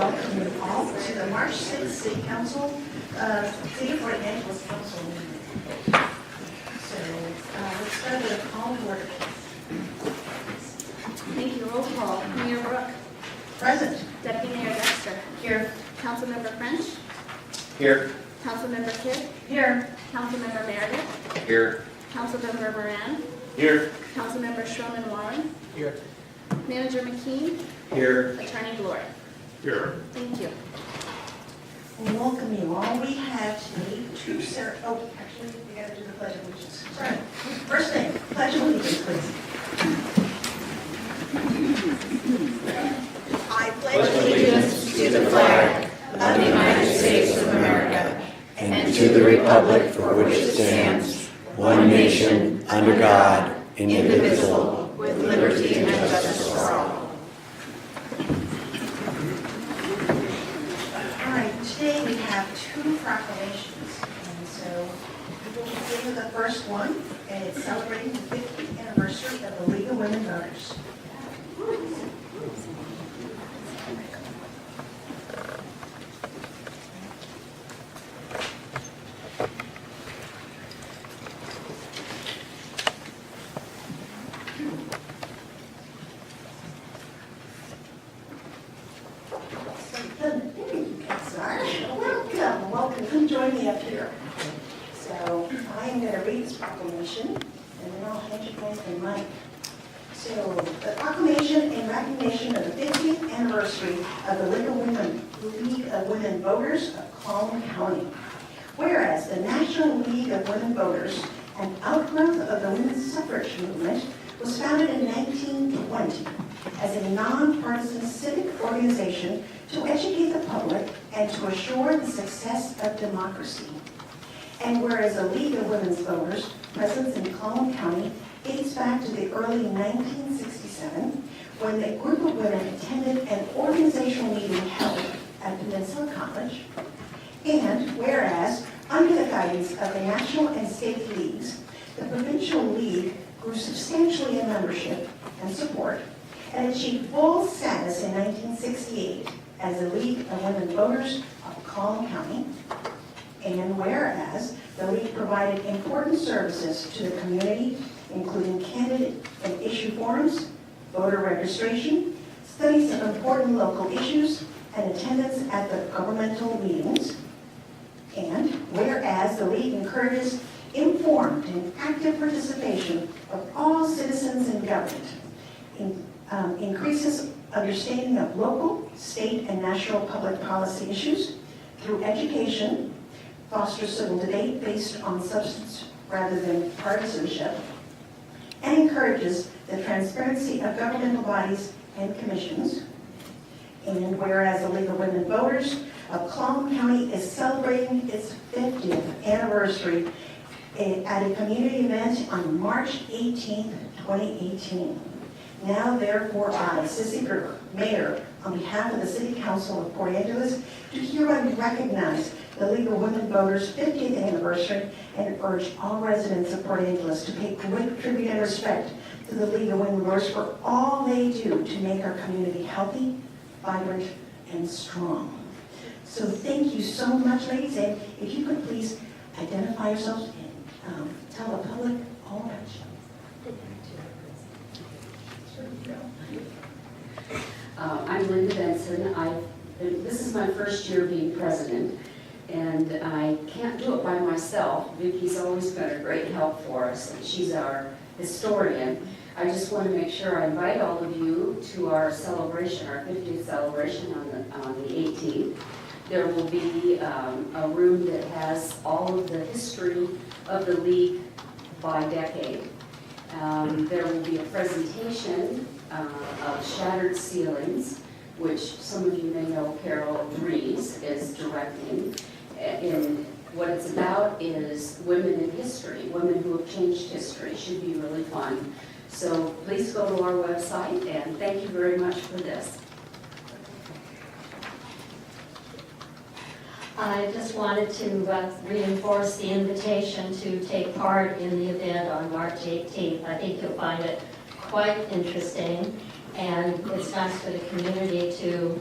welcome you all to the March 6th City Council, City of Los Angeles Council meeting. So let's start with a call to order. Thank you. Roll call. Mayor Brook. Present. Deputy Mayor Dexter. Here. Councilmember French. Here. Councilmember Kidd. Here. Councilmember Meredith. Here. Councilmember Moran. Here. Councilmember Schromen-Wawrin. Here. Manager McKeen. Here. Attorney Glory. Here. Thank you. We welcome you all. We have today two actually, we got to do the Pledge of Allegiance. Sorry. First thing, Pledge of Allegiance, please. I pledge allegiance to the flag of the United States of America and to the republic for which it stands, one nation, under God, indivisible, with liberty and justice for all. All right, today we have two proclamations. And so we will begin with the first one, and it's celebrating the 50th anniversary of the League of Women Voters. Welcome. Come join me up here. So I am going to read this proclamation, and then I'll hand you guys the mic. So the proclamation in recognition of the 50th anniversary of the League of Women Voters of Clallam County. Whereas the National League of Women Voters, an outgrowth of the women's suffrage movement, was founded in 1920 as a nonpartisan civic organization to educate the public and to assure the success of democracy. And whereas the League of Women's Voters' presence in Clallam County dates back to the early 1967, when a group of women attended an organizational meeting held at Peninsula College. And whereas, under the guidance of the national and state leagues, the provincial league grew substantially in membership and support, and achieved full status in 1968 as the League of Women Voters of Clallam County. And whereas the league provided important services to the community, including candidate and issue forums, voter registration, studies of important local issues, and attendance at the governmental meetings. And whereas the league encourages informed and active participation of all citizens in government, increases understanding of local, state, and national public policy issues through education, fosters civil debate based on substance rather than partisanship, and encourages the transparency of governmental bodies and commissions. And whereas the League of Women Voters of Clallam County is celebrating its 50th anniversary at a community event on March 18th, 2018. Now, therefore, I, Sissy Brewer, Mayor, on behalf of the City Council of Port Angeles, do hereby recognize the League of Women Voters' 50th anniversary and urge all residents of Port Angeles to pay great tribute and respect to the League of Women Voters for all they do to make our community healthy, vibrant, and strong. So thank you so much, ladies, and if you could please identify yourselves and tell the public all about you. I'm Linda Benson. This is my first year being president, and I can't do it by myself. Vicki's always been a great help for us, and she's our historian. I just want to make sure I invite all of you to our celebration, our 50th celebration on the 18th. There will be a room that has all of the history of the league by decade. There will be a presentation of Shattered Ceilings, which some of you may know Carol Rees is directing. And what it's about is women in history, women who have changed history. Should be really fun. So please go to our website, and thank you very much for this. I just wanted to reinforce the invitation to take part in the event on March 18th. I think you'll find it quite interesting, and it's nice for the community to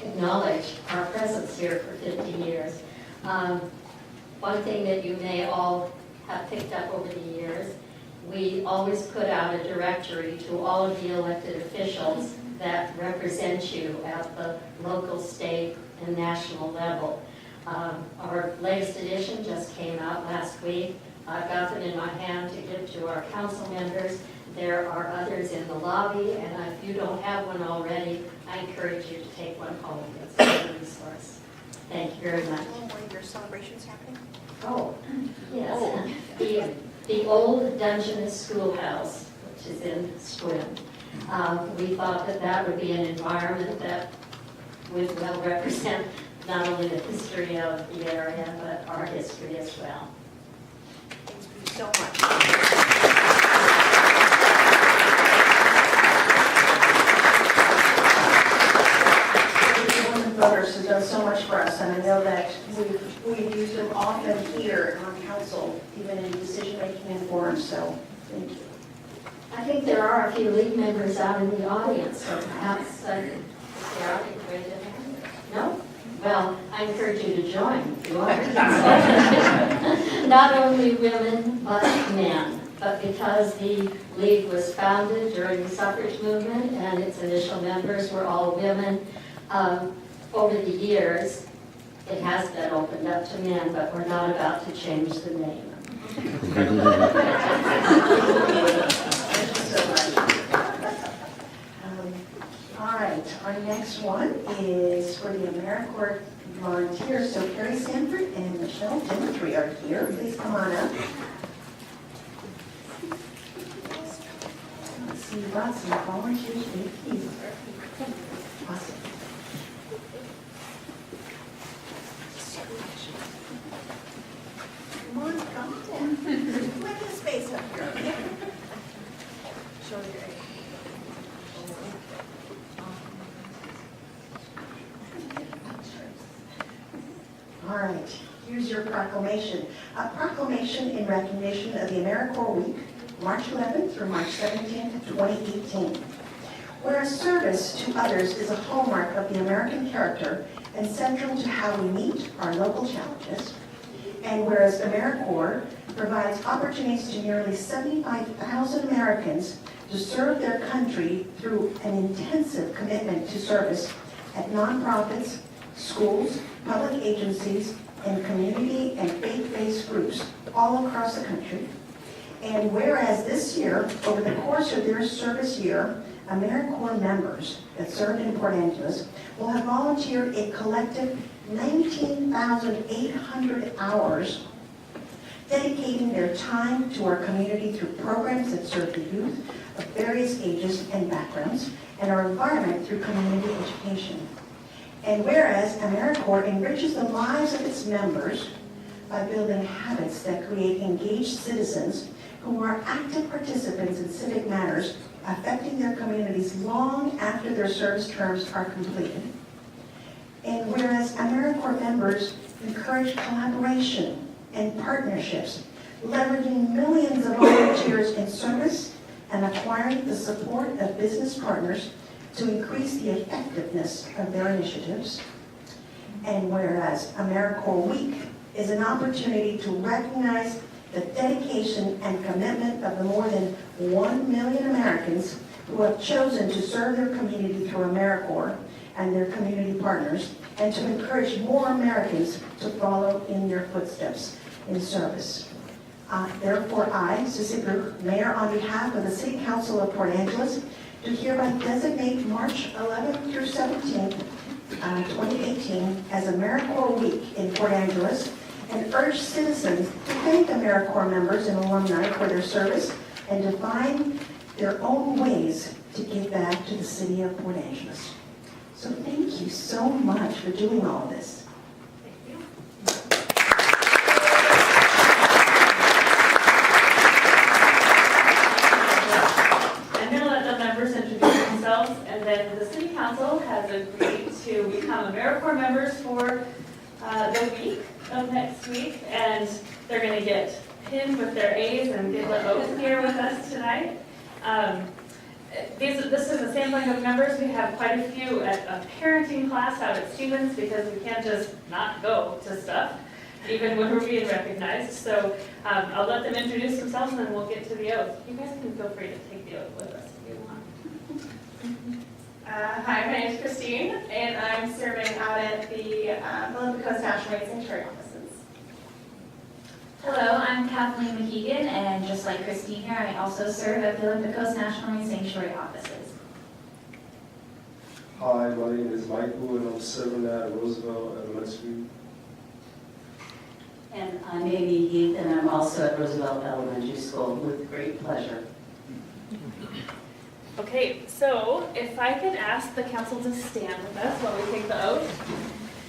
acknowledge our presence here for 50 years. One thing that you may all have picked up over the years, we always put out a directory to all of the elected officials that represent you at the local, state, and national level. Our latest edition just came out last week. I've got them in my hand to give to our council members. There are others in the lobby, and if you don't have one already, I encourage you to take one home. It's a good resource. Thank you very much. Where your celebration's happening? Oh, yes. The old Dungeness Schoolhouse, which is in Squim. We thought that that would be an environment that would well represent not only the history of the area, but our history as well. Thank you so much. Voters have done so much for us, and I know that we've used them often here on council, even in decision-making and forums, so thank you. I think there are a few league members out in the audience, so perhaps they are ready to hand it. No? Well, I encourage you to join if you want. Not only women, but men. But because the league was founded during the suffrage movement and its initial members were all women, over the years, it has been opened up to men, but we're not about to change the name. Thank you so much. All right, our next one is for the AmeriCorps volunteers. So Carrie Sanford and Michelle Dimitri are here. Please come on up. Let's see, you brought some volunteers with you. Awesome. Come on, come in. Plenty of space up here. Show your age. All right, here's your proclamation. A proclamation in recognition of the AmeriCorps Week, March 11th through March 17th, 2018. Whereas service to others is a hallmark of the American character and central to how we meet our local challenges, and whereas AmeriCorps provides opportunities to nearly 75,000 Americans to serve their country through an intensive commitment to service at nonprofits, schools, public agencies, and community and faith-based groups all across the country. And whereas this year, over the course of their service year, AmeriCorps members that served in Port Angeles will have volunteered a collective 19,800 hours, dedicating their time to our community through programs that serve the youth of various ages and backgrounds, and our environment through community education. And whereas AmeriCorps enriches the lives of its members by building habits that create engaged citizens who are active participants in civic matters affecting their communities long after their service terms are completed. And whereas AmeriCorps members encourage collaboration and partnerships, leveraging millions of volunteers in service and acquiring the support of business partners to increase the effectiveness of their initiatives. And whereas AmeriCorps Week is an opportunity to recognize the dedication and commitment of the more than 1 million Americans who have chosen to serve their community through AmeriCorps and their community partners, and to encourage more Americans to follow in their footsteps in service. Therefore, I, Sissy Brook, Mayor, on behalf of the City Council of Port Angeles, do hereby designate March 11th through 17th, 2018 as AmeriCorps Week in Port Angeles, and urge citizens to thank AmeriCorps members and alumni for their service and to find their own ways to give back to the city of Port Angeles. So thank you so much for doing all of this. I'm going to let the members introduce themselves, and then the City Council has agreed to become AmeriCorps members for the week of next week, and they're going to get pinned with their A's and get the O's here with us tonight. This is a sampling of members. We have quite a few at a parenting class out at Stevens because we can't just not go to stuff, even when we're being recognized. So I'll let them introduce themselves and then we'll get to the oath. You guys can feel free to take the oath with us if you want. Hi, my name is Christine, and I'm serving out at the Columbia Coast National Rate Sanctuary offices. Hello, I'm Kathleen McKeegan, and just like Christine here, I also serve at the Olympic Coast National Marine Sanctuary offices. Hi, my name is Michael, and I'm serving at Roosevelt Elementary. And I'm Amy Heath, and I'm also at Roosevelt Elementary School with great pleasure. Okay, so if I could ask the council to stand with us while we take the oath.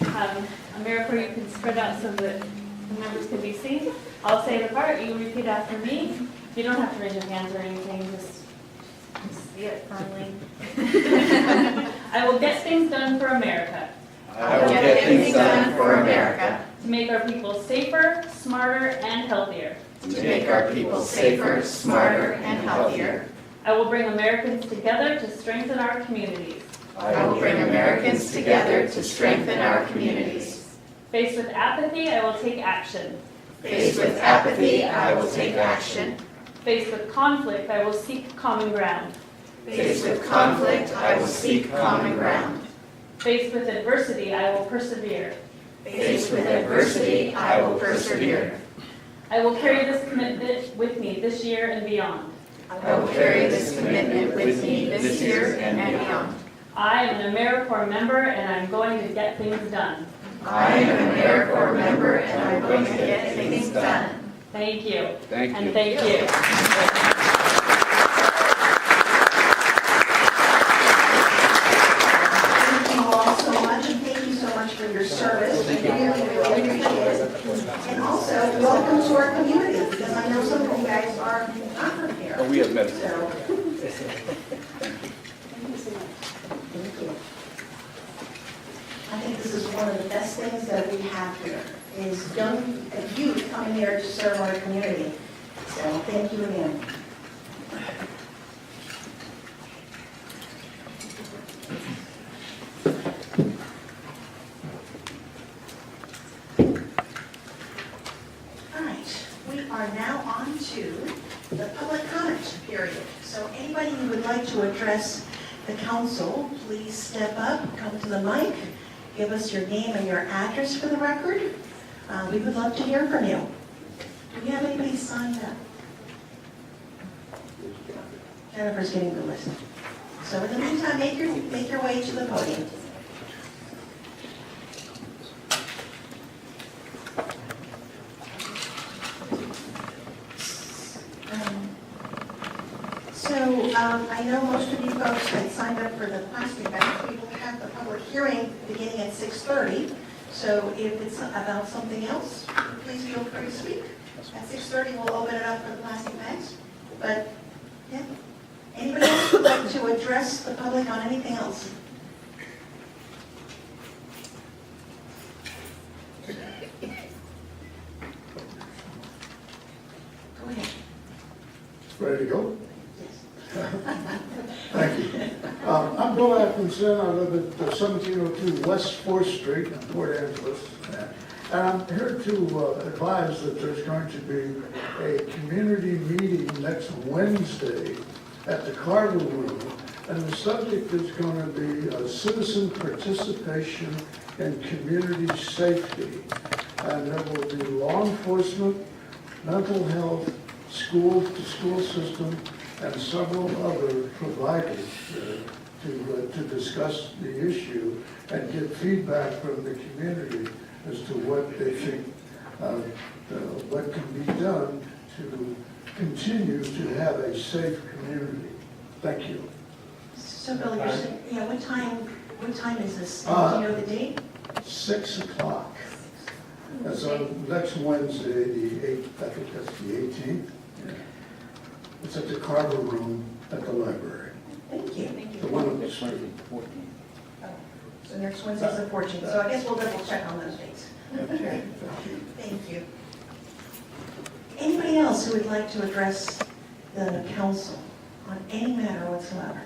AmeriCorps, you can spread out so that the members can be seen. I'll say the part, you repeat after me. You don't have to raise your hands or anything, just say it firmly. I will get things done for America. I will get things done for America. To make our people safer, smarter, and healthier. To make our people safer, smarter, and healthier. I will bring Americans together to strengthen our communities. I will bring Americans together to strengthen our communities. Faced with apathy, I will take action. Faced with apathy, I will take action. Faced with conflict, I will seek common ground. Faced with conflict, I will seek common ground. Faced with adversity, I will persevere. Faced with adversity, I will persevere. I will carry this commitment with me this year and beyond. I will carry this commitment with me this year and beyond. I am an AmeriCorps member and I'm going to get things done. I am an AmeriCorps member and I'm going to get things done. Thank you. Thank And you. thank you. Thank you all so much, and thank you so much for your service. We really, really appreciate it. And also, welcome to our community, because I know some of you guys are not from here. Oh, we have medicine. So, thank you so much. Thank you. I think this is one of the best things that we have here, is young youth coming here to serve our community. So, thank you again. All right, we are now on to the public comment period. So anybody who would like to address the council, please step up, come to the mic, give us your name and your address for the record. We would love to hear from you. Do we have anybody signed up? Jennifer's getting the list. So in the meantime, make your way to the podium. I know most of you folks had signed up for the plastic bags. We will have the public hearing beginning at 6:30. So if it's about something else, please feel free to speak. At 6:30, we'll open it up for the plastic bags. But, yeah. Anybody else would like to address the public on anything else? Go ahead. Ready to go? Thank you. I'm Bill Atkinson. I live at 1702 West 4th Street in Port Angeles. And I'm here to advise that there's going to be a community meeting next Wednesday at the Carver Room. And the subject is going to be citizen participation in community safety. And there will be law enforcement, mental health, school-to-school system, and several other providers to discuss the issue and get feedback from the community as to what they think, what can be done to continue to have a safe community. Thank you. So Bill, you're saying, yeah, what time is this? Do you know the date? 6 o'clock. That's on next Wednesday, the 8th, I think that's the 18th. Yeah. It's at the Carver Room at the library. Thank you. The one on the street. So next Wednesday's the 14th, so I guess we'll double check on those dates. Okay, Thank you. Anybody else who would like to address the council on any matter whatsoever?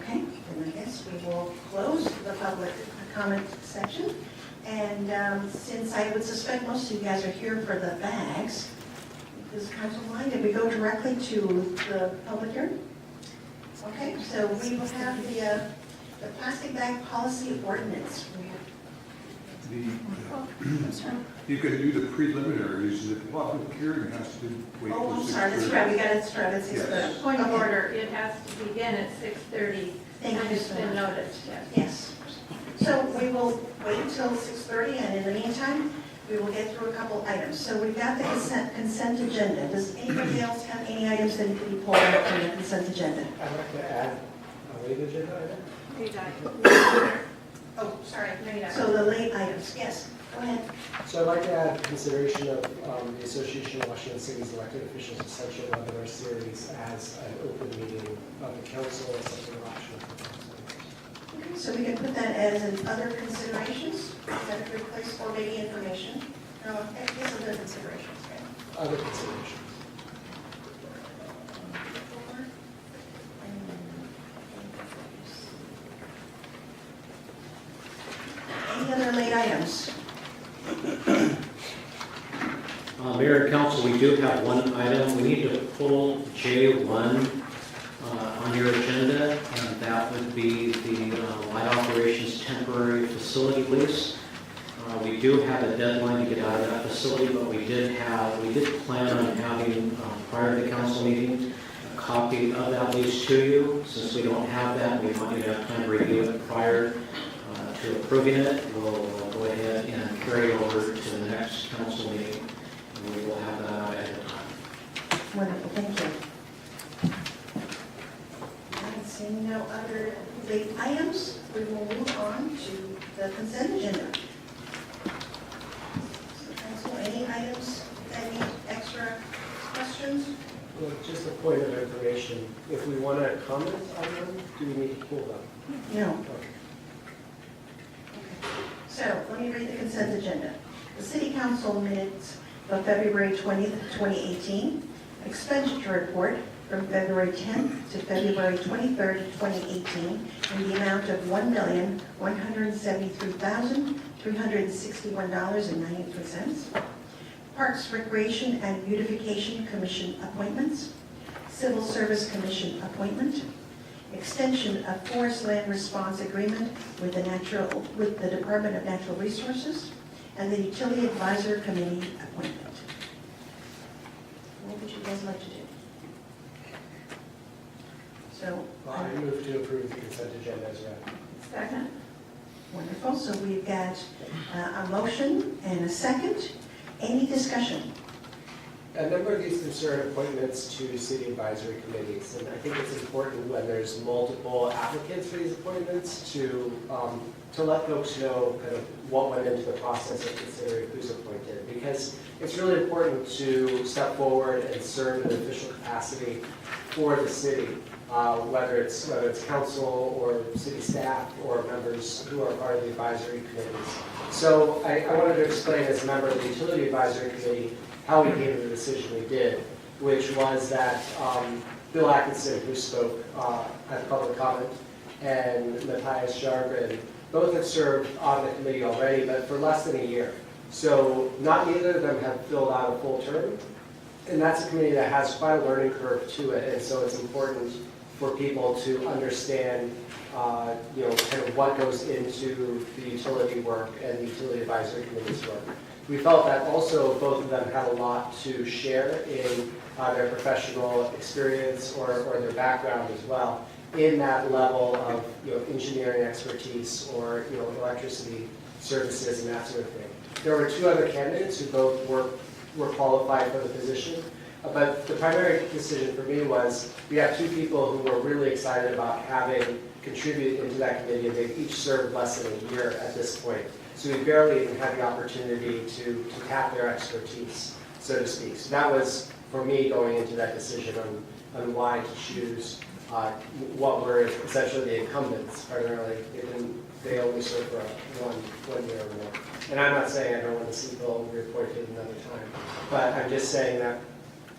Okay, then I guess we will close the public comment section. And since I would suspect most of you guys are here for the bags, does council mind if we go directly to the public hearing? Okay, so we will have the plastic bag policy ordinance. I'm sorry. You can do the preliminaries, and the public hearing has to wait. Oh, I'm sorry, that's right, we got it started at 6:30. Point of order, it has to begin at 6:30. Thank you And it's so been much. noticed, yes. Yes. So we will wait until 6:30, and in the meantime, we will get through a couple items. So we've got the consent agenda. Does anybody else have any items that need to be pulled out from the consent agenda? I'd like to add a late agenda item. Oh, sorry. So the late items, yes, go ahead. So I'd like to add consideration of the Association of Washington City's Elected Officials Essential Webinar Series as an open meeting of the council and something optional for council. Okay, so we can put that as in other considerations. Is that a good place for maybe information? No, yes, other considerations. Okay. Other considerations. Any other late items? Mayor and Council, we do have one item. We need to pull J1 on your agenda, and that would be the light operations temporary facility lease. We do have a deadline to get out of that facility, but we did plan on having, prior to the council meeting, a copy of that lease to you. Since we don't have that, we want you to have time to review it prior to approving it. We'll go ahead and carry it over to the next council meeting, and we will have that out ahead of time. Wonderful, thank you. I'm seeing no other late items. We will move on to the consent agenda. So council, any items, any extra questions? Well, just a point of information, if we want to comment on them, do we need to pull them? No. Okay. So let me read the consent agenda. The city council minutes of February 20th, 2018, expenditure report from February 10th to February 23rd, 2018, in the amount of $1,173,361.93. Parks, Recreation, and Beautification Commission appointments. Civil Service Commission appointment. Extension of Forest Land Response Agreement with the Department of Natural Resources, and the Utility Advisor Committee appointment. What would you guys like to do? So, I move to approve the consent agenda as read. Second? wonderful. So we've got a motion and a second. Any discussion? A number of these concern appointments to city advisory committees, and I think it's important when there's multiple applicants for these appointments to let folks know kind of what went into the process of considering who's appointed, because it's really important to step forward and serve in an official capacity for the city, whether it's council or city staff or members who are part of the advisory committees. So I wanted to explain as a member of the utility advisory committee how we came to the decision we did, which was that Bill Atkinson, who spoke at public comment, and Matthias Jarvin, both have served on the committee already, but for less than a year. So neither of them have filled out a full term, and that's a committee that has quite a learning curve to it, and so it's important for people to understand kind of what goes into the utility work and the utility advisory committee's work. We felt that also both of them had a lot to share in their professional experience or their background as well in that level of engineering expertise or electricity services and that sort of thing. There were two other candidates who both were qualified for the position, but the primary decision for me was we have two people who were really excited about having contributed into that committee, and they've each served less than a year at this point. So we barely even had the opportunity to tap their expertise, so to speak. So that was, for me, going into that decision on why to choose what were essentially the incumbents, primarily. They only served for one year or more. And I'm not saying I don't want to see Bill reappointed another time, but I'm just saying that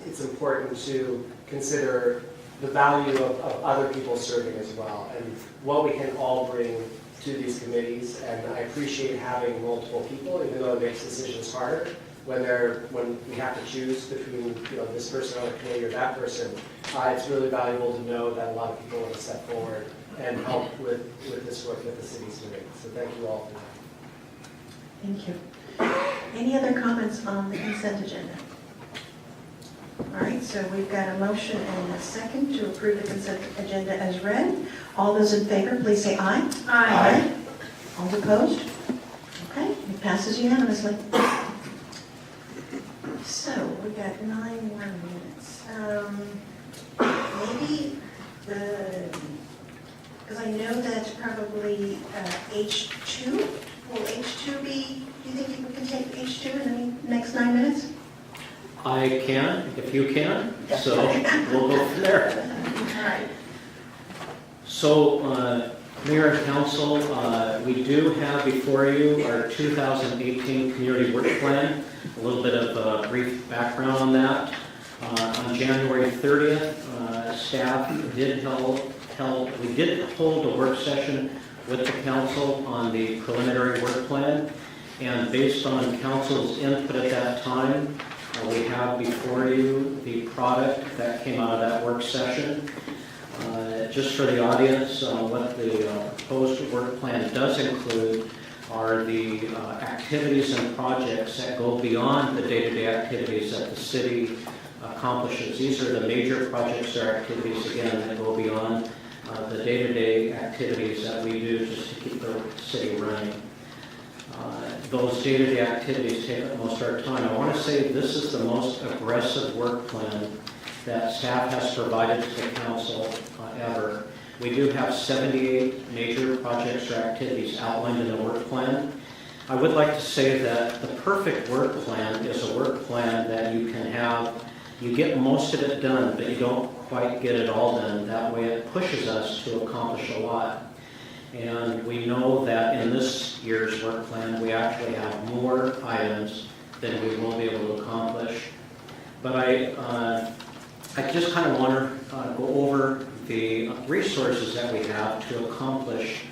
it's important to consider the value of other people serving as well, and what we can all bring to these committees. And I appreciate having multiple people, even though it makes decisions harder when we have to choose between this person on the committee or that person. It's really valuable to know that a lot of people want to step forward and help with this work that the city's doing. So thank you all for that. Thank you. Any other comments on the consent agenda? All right, so we've got a motion and a second to approve the consent agenda as read. All those in favor, please say aye. Aye. All opposed? Okay, it passes unanimously. So we've got 9 more minutes. Maybe because I know that probably H2, will H2 be, do you think people can take H2 in the next 9 minutes? I can, if you can, so we'll go from there. All right. So, Mayor and Council, we do have before you our 2018 Community Work Plan. A little bit of a brief background on that. On January 30th, staff did we did hold a work session with the council on the preliminary work plan, and based on council's input at that time, we have before you the product that came out of that work session. Just for the audience, what the proposed work plan does include are the activities and projects that go beyond the day-to-day activities that the city accomplishes. These are the major projects or activities, again, that go beyond the day-to-day activities that we do just to keep the city running. Those day-to-day activities take up most of our time. I want to say this is the most aggressive work plan that staff has provided to the council ever. We do have 78 major projects or activities outlined in the work plan. I would like to say that the perfect work plan is a work plan that you can have, you get most of it done, but you don't quite get it all done. That way it pushes us to accomplish a lot. And we know that in this year's work plan, we actually have more items than we will be able to accomplish. But I just kind of want to go over the resources that we have to accomplish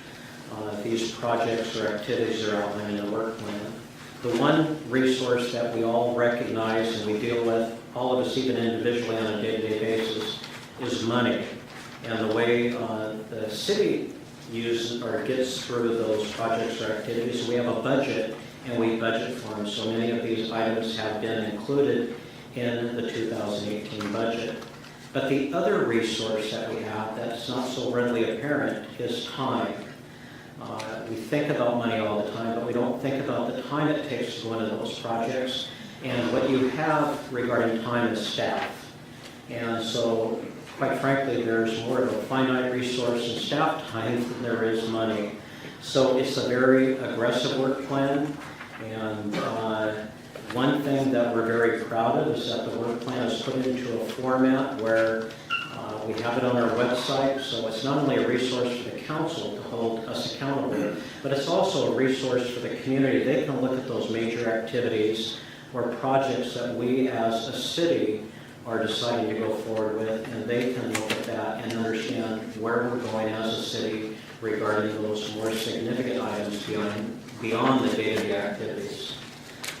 these projects or activities that are outlined in the work plan. The one resource that we all recognize and we deal with, all of us even individually on a day-to-day basis, is money. And the way the city uses or gets through those projects or activities, we have a budget and we budget for them. So many of these items have been included in the 2018 budget. But the other resource that we have that's not so readily apparent is time. We think about money all the time, but we don't think about the time it takes to go into those projects. And what you have regarding time is staff. And so, quite frankly, there's more of a finite resource in staff time than there is money. So it's a very aggressive work plan. And one thing that we're very proud of is that the work plan is put into a format where we have it on our website, so it's not only a resource for the council to hold us accountable, but it's also a resource for the community. They can look at those major activities or projects that we as a city are deciding to go forward with, and they can look at that and understand where we're going as a city regarding those more significant items beyond the day-to-day activities.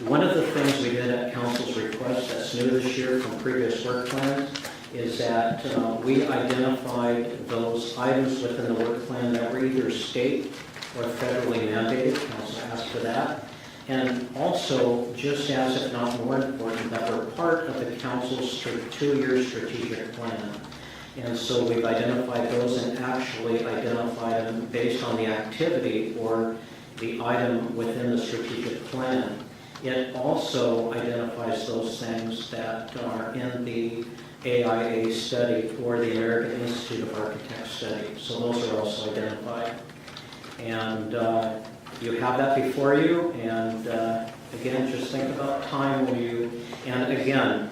One of the things we did at council's request that's new this year from previous work plans is that we identified those items within the work plan that were either state or federally mandated. Council asked for that. And also, just as if not more important, that were part of the council's 2-year strategic plan. And so we've identified those and actually identified them based on the activity or the item within the strategic plan. It also identifies those things that are in the AIA study or the American Institute of Architects study. So those are also identified. And you have that before you. And again, just think about time when you, and again,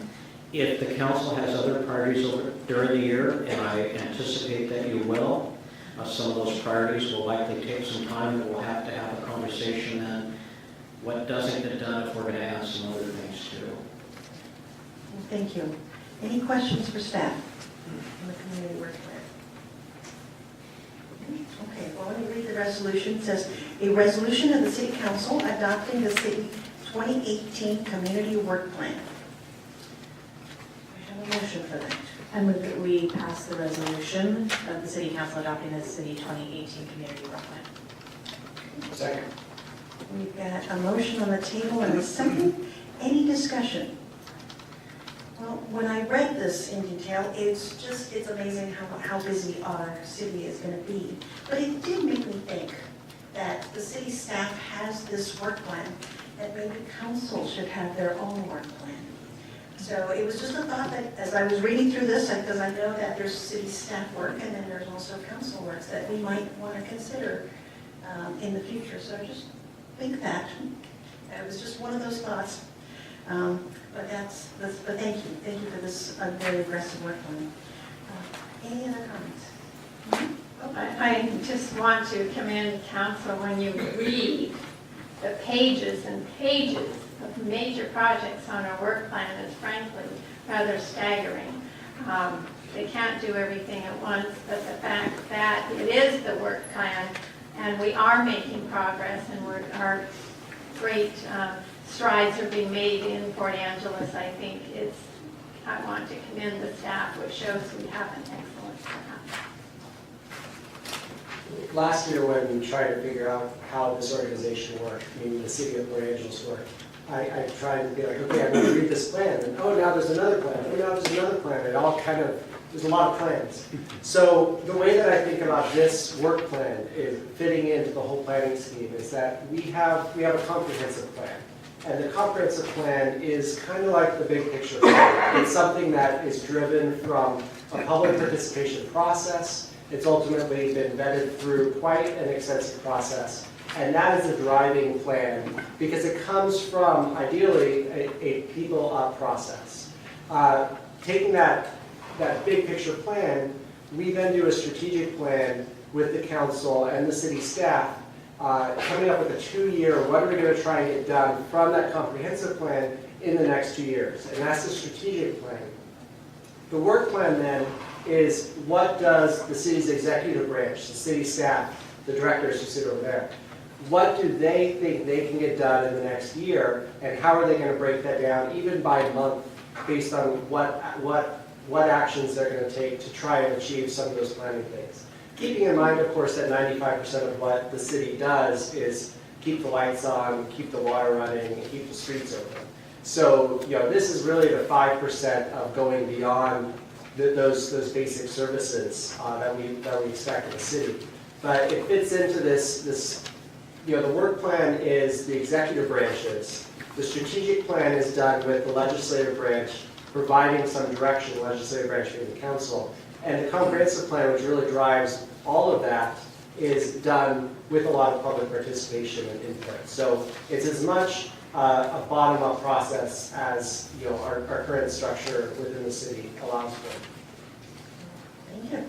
if the council has other priorities during the year, and I anticipate that you will, some of those priorities will likely take some time, and we'll have to have a conversation then. What doesn't get done if we're going to add some other things too. Thank you. Any questions for staff? on the community work plan. Okay, well, let me read the resolution. It says, a resolution of the City Council adopting the City 2018 Community Work Plan. I have a motion for that. I move that we pass the resolution of the City Council adopting the City 2018 Community Work Plan. Second. We've got a motion on the table and a second. Any discussion? Well, when I read this in detail, it's amazing how busy our city is going to be. But it did make me think that the city staff has this work plan, that maybe council should have their own work plan. So it was just a thought that as I was reading through this, because I know that there's city staff work and then there's also council works that we might want to consider in the future. So I just think that it was just one of those thoughts. But thank you for this very aggressive work plan. Any other comments? I just want to commend council when you read the pages and pages of major projects on our work plan. It's frankly rather staggering. They can't do everything at once, but the fact that it is the work plan and we are making progress and our great strides are being made in Port Angeles, I think I want to commend the staff, which shows we have an excellent staff. Last year when we tried to figure out how this organization worked, meaning the city of Port Angeles worked, I tried to be like, okay, I'm going to read this plan, and oh, now there's another plan, oh, now there's another plan. It all kind of, there's a lot of plans. So the way that I think about this work plan is fitting into the whole planning scheme is that we have a comprehensive plan. And the comprehensive plan is kind of like the big picture plan. It's something that is driven from a public participation process. It's ultimately been vetted through quite an extensive process. And that is a driving plan because it comes from, ideally, a people-up process. Taking that big picture plan, we then do a strategic plan with the council and the city staff, coming up with a 2-year, what are we going to try and get done from that comprehensive plan in the next 2 years. And that's the strategic plan. The work plan then is what does the city's executive branch, the city staff, the directors who sit over there, what do they think they can get done in the next year, and how are they going to break that down, even by month, based on what actions they're going to take to try and achieve some of those planning things. Keeping in mind, of course, that 95% of what the city does is keep the lights on, keep the water running, and keep the streets open. So, this is really the 5% of going beyond those basic services that we expect in the city. But it fits into this. The work plan is the executive branches. The strategic plan is done with the legislative branch, providing some direction, the legislative branch being the council. And the comprehensive plan, which really drives all of that, is done with a lot of public participation and input. So it's as much a bottom-up process as our current structure within the city allows for. Thank you.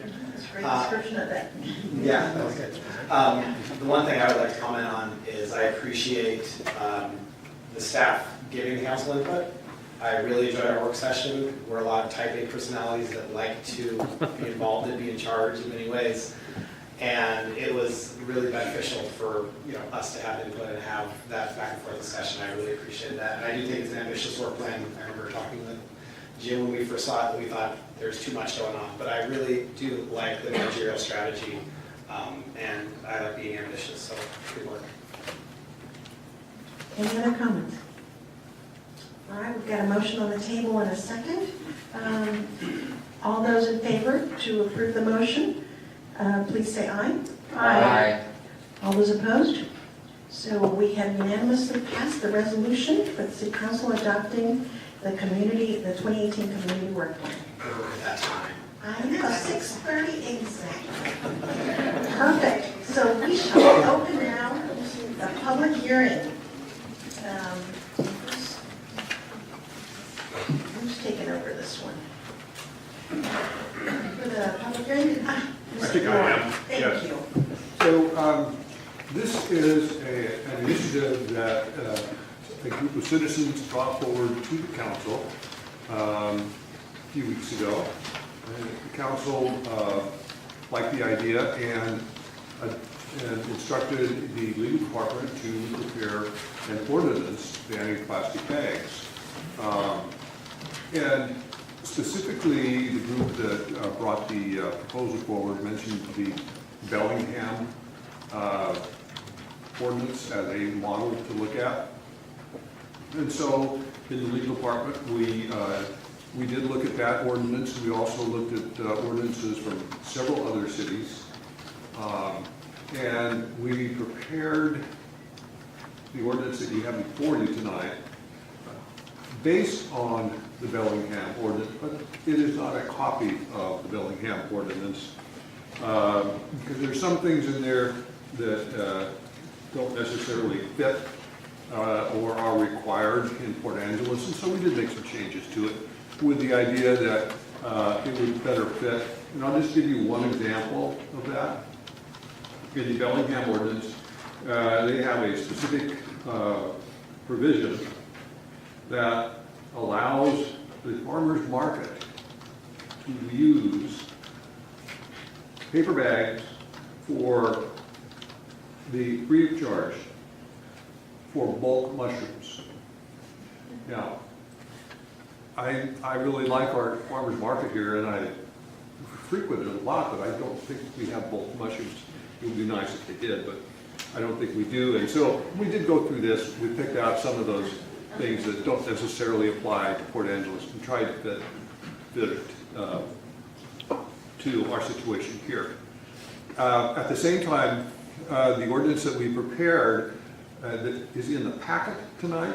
That's a great description of that. Yeah, that was good. The one thing I would like to comment on is I appreciate the staff giving the council input. I really enjoyed our work session. We're a lot of type A personalities that like to be involved and be in charge in many ways. And it was really beneficial for us to have input and have that back and forth discussion. I really appreciated that. And I do think it's an ambitious work plan. I remember talking with Jim when we first saw it, we thought there's too much going on. But I really do like the managerial strategy, and I like being ambitious, so good work. Any other comments? All right, we've got a motion on the table and a second. All those in favor to approve the motion, please say aye. Aye. All those opposed? So we have unanimously passed the resolution for the City Council adopting the 2018 Community Work Plan. Look at that time. I know, 6:30 exactly. Perfect. So we shall open now the public hearing. Who's taking over this one? For the public hearing? I think I am. Thank Yes. you. So this is an initiative that a group of citizens brought forward to the council. few weeks ago. And the council liked the idea and instructed the legal department to prepare an ordinance banning plastic bags. And specifically, the group that brought the proposal forward mentioned the Bellingham ordinance as a model to look at. And so in the legal department, we did look at that ordinance. We also looked at ordinances from several other cities. And we prepared the ordinance that you have before you tonight based on the Bellingham ordinance, but it is not a copy of the Bellingham ordinance because there's some things in there that don't necessarily fit or are required in Port Angeles, and so we did make some changes to it with the idea that it would better fit. And I'll just give you one example of that. In the Bellingham ordinance, they have a specific provision that allows the farmer's market to use paper bags for the free of charge for bulk mushrooms. Now, I really like our farmer's market here, and I frequent it a lot, but I don't think we have bulk mushrooms. It would be nice if they did, but I don't think we do. And so we did go through this. We picked out some of those things that don't necessarily apply to Port Angeles and tried to fit it to our situation here. At the same time, the ordinance that we prepared that is in the packet tonight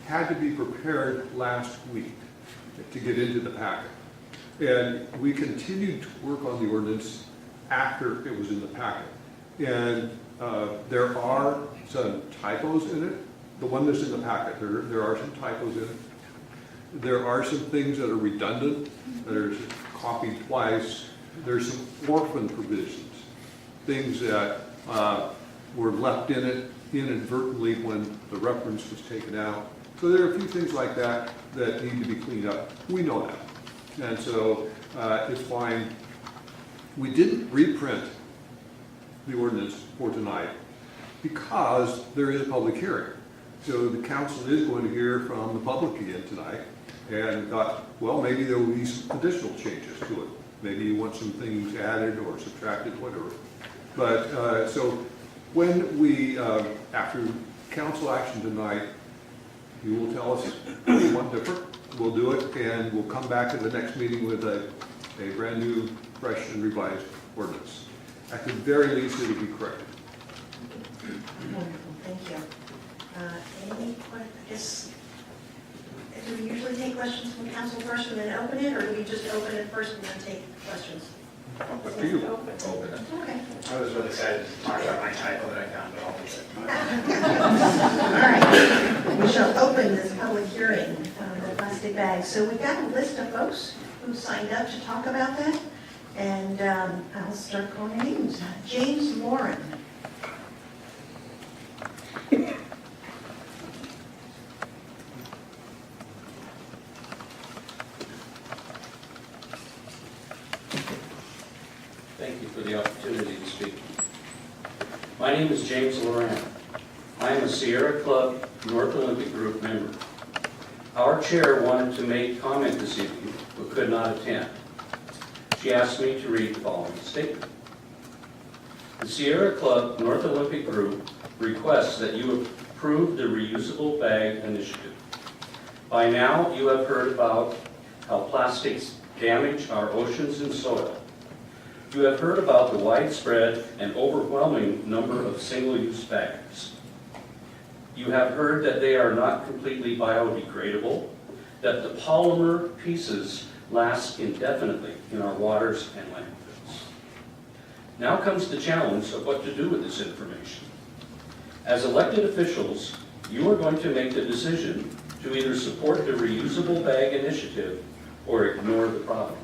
had to be prepared last week to get into the packet. And we continued to work on the ordinance after it was in the packet. And there are some typos in it. The one that's in the packet, there are some typos in it. There are some things that are redundant, that are copied twice. There's some orphan provisions, things that were left in it inadvertently when the reference was taken out. So there are a few things like that that need to be cleaned up. We know that. And so it's fine. We didn't reprint the ordinance for tonight because there is a public hearing. So the council is going to hear from the public again tonight, and thought, well, maybe there will be some additional changes to it. Maybe you want some things added or subtracted, whatever. But so when we, after council action tonight, you will tell us what you want different. We'll do it, and we'll come back at the next meeting with a brand new, fresh and revised ordinance. At the very least, it will be corrected. Wonderful, thank you. Any questions? I guess, do we usually take questions from council first and then open it, or do we just open it first and then take questions? Up to you. Open it. Okay. I was really excited to talk about my typo that I found, but I'll All right, we shall open this public hearing on the plastic bags. So we've got a list of folks who signed up to talk about that, and I'll start calling names. James Lauren. Thank you for the opportunity to speak. My name is James Loran. I am a Sierra Club North Olympic Group member. Our chair wanted to make comment this evening, but could not attend. She asked me to read the following statement. The Sierra Club North Olympic Group requests that you approve the reusable bag initiative. By now, you have heard about how plastics damage our oceans and soil. You have heard about the widespread and overwhelming number of single-use bags. You have heard that they are not completely biodegradable, that the polymer pieces last indefinitely in our waters and landfills. Now comes the challenge of what to do with this information. As elected officials, you are going to make the decision to either support the reusable bag initiative or ignore the problem.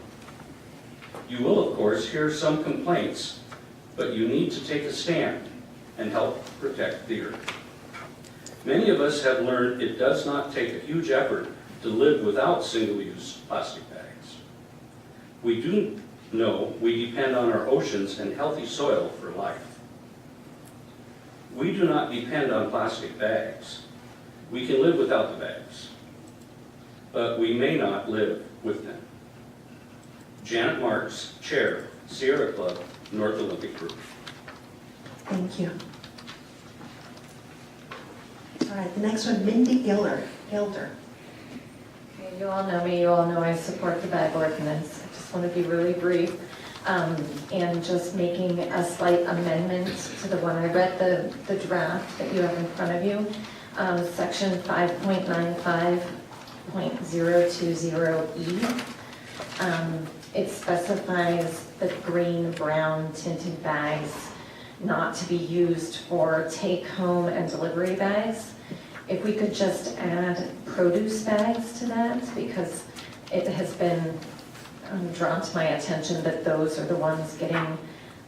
You will, of course, hear some complaints, but you need to take a stand and help protect the earth. Many of us have learned it does not take a huge effort to live without single-use plastic bags. We do know we depend on our oceans and healthy soil for life. We do not depend on plastic bags. We can live without the bags, but we may not live with them. Janet Marks, Chair, Sierra Club, North Olympic Group. Thank you. All right, the next one, Mindy Gilder. You all know me, you all know I support the bag ordinance. I just want to be really brief and just making a slight amendment to the one I read, the draft that you have in front of you. Section 5.95.020E. It specifies the green-brown tinted bags not to be used for take-home and delivery bags. If we could just add produce bags to that, because it has been drawn to my attention that those are the ones getting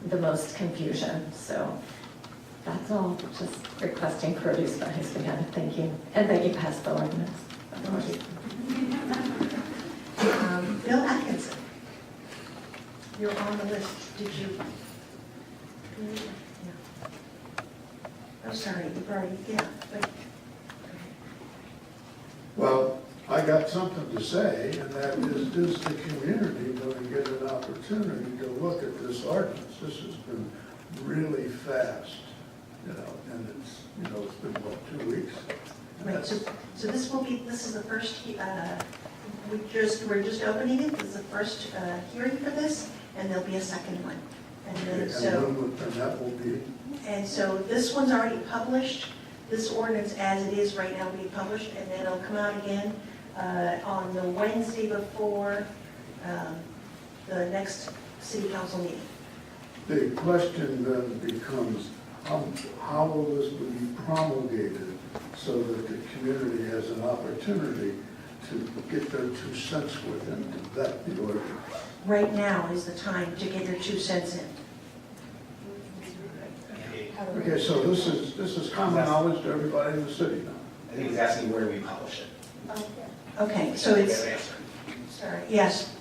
the most confusion. So that's all, just requesting produce bags again. Thank you. And that you pass the ordinance. Bill Atkinson. You're on the list. Did you? Yeah. Oh, sorry, you've already, yeah. But, Well, I got something to say, and that is the community going to get an opportunity to look at this ordinance? This has been really fast, and it's, it's been, what, 2 weeks? right, so this is the first, we're just opening it. This is the first hearing for this, and there'll be a second one. And then, And that will be? And so this one's already published. This ordinance, as it is right now, will be published, and then it'll come out again on the Wednesday before the next city council meeting. The question then becomes, how will this be promulgated so that the community has an opportunity to get their 2 cents worth and to vet the ordinance? Right now is the time to get your 2 cents in. Okay, so this is common knowledge to everybody in the city now. I think he's asking where we publish it. Okay, so it's, sorry, yes,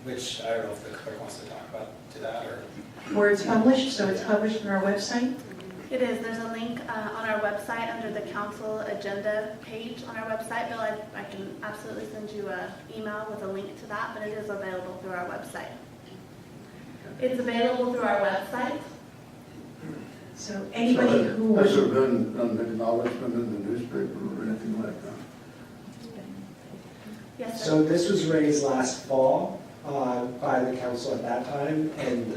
Which, I don't know if the clerk wants to talk about to that, or. where it's published, so it's published on our website? It is. There's a link on our website under the council agenda page on our website. Bill, I can absolutely send you an email with a link to that, but it is available through our website. It's available through our website. So anybody who... Has there been an acknowledgement in the newspaper or anything like that? Yes, sir. So this was raised last fall by the council at that time, and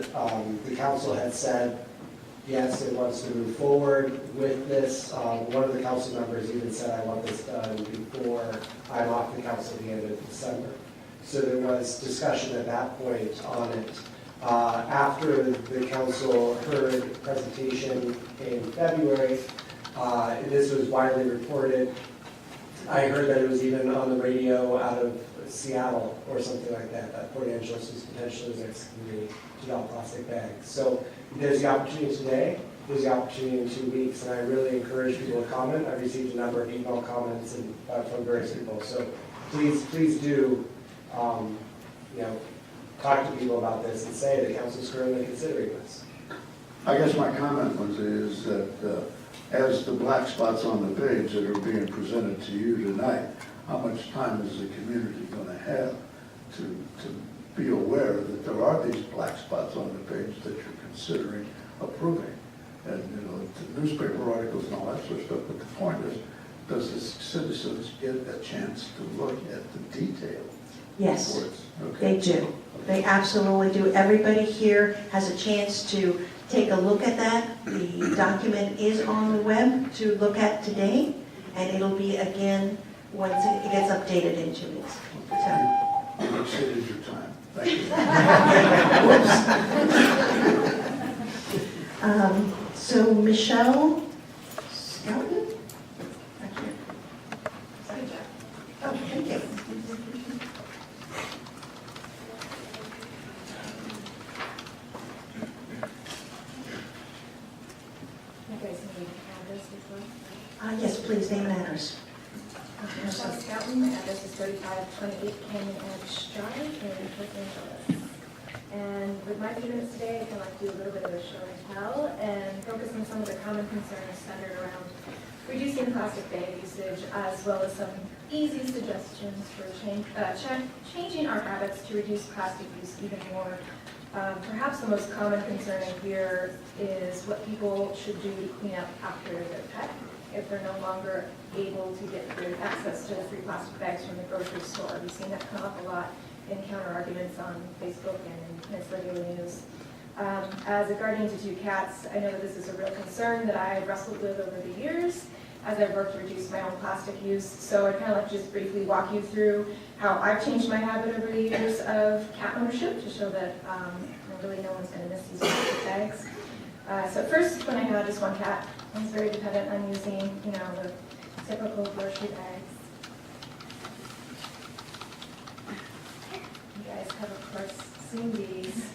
the council had said, yes, it wants to move forward with this. One of the council members even said, I want this done before I'm off the council at the end of December. So there was discussion at that point on it. After the council heard the presentation in February, this was widely reported. I heard that it was even on the radio out of Seattle or something like that, that Port Angeles was potentially the next community to adopt plastic bags. So there's the opportunity today, there's the opportunity in 2 weeks, and I really encourage people to comment. I received a number of email comments and, from various people. So please do, talk to people about this and say the council's currently considering this. I guess my comment is that as the black spots on the page that are being presented to you tonight, how much time is the community going to have to be aware that there are these black spots on the page that you're considering approving? And, the newspaper articles and all that sort of stuff, but the point is, does the citizens get a chance to look at the detail? Yes, Okay. they do. They absolutely do. Everybody here has a chance to take a look at that. The document is on the web to look at today, and it'll be again once it gets updated in 2 weeks. So. You exceeded your time. Thank you. So Michelle Skelton? Oh, thank you. Yes, please, name and address. Michelle Scouten, my address is 3528 Canyon Edge Drive in Los Angeles. And with my few minutes today, I can like do a little bit of a show and tell and focus on some of the common concerns centered around reducing plastic bag usage, as well as some easy suggestions for changing our habits to reduce plastic use even more. Perhaps the most common concern I hear is what people should do to clean up after their pet if they're no longer able to get good access to free plastic bags from the grocery store. We've seen that come up a lot in counter arguments on Facebook and in Peninsula Daily News. As a guardian to 2 cats, I know that this is a real concern that I've wrestled with over the years as I've worked to reduce my own plastic use. So I'd kind of like to just briefly walk you through how I've changed my habit over the years of cat ownership to show that really no one's going to miss these plastic bags. So at first, when I had just 1 cat, I was very dependent on using, the typical grocery bags. You guys have, of course, seen these.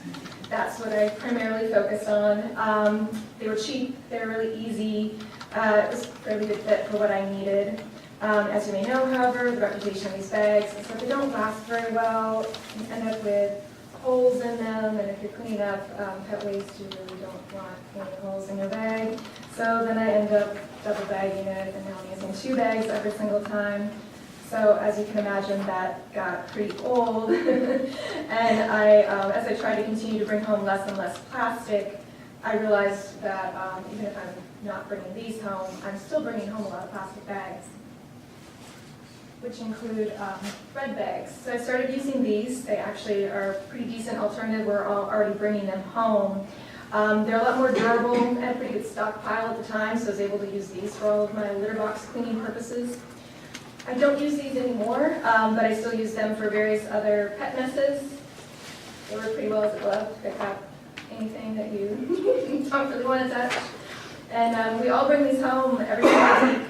That's what I primarily focused on. They were cheap, they were really easy. It was a fairly good fit for what I needed. As you may know, however, the reputation of these bags is that they don't last very well. You end up with holes in them, and if you're cleaning up pet waste, you really don't want any holes in your bag. So then I end up double bagging it, and now I'm using 2 bags every single time. So as you can imagine, that got pretty old. And as I tried to continue to bring home less and less plastic, I realized that even if I'm not bringing these home, I'm still bringing home a lot of plastic bags, which include bread bags. So I started using these. They actually are a pretty decent alternative. We're already bringing them home. They're a lot more durable. I had a pretty good stockpile at the time, so I was able to use these for all of my litter box cleaning purposes. I don't use these anymore, but I still use them for various other pet messes. They work pretty well as a glove to pick up anything that you don't really want to touch. And we all bring these home every single week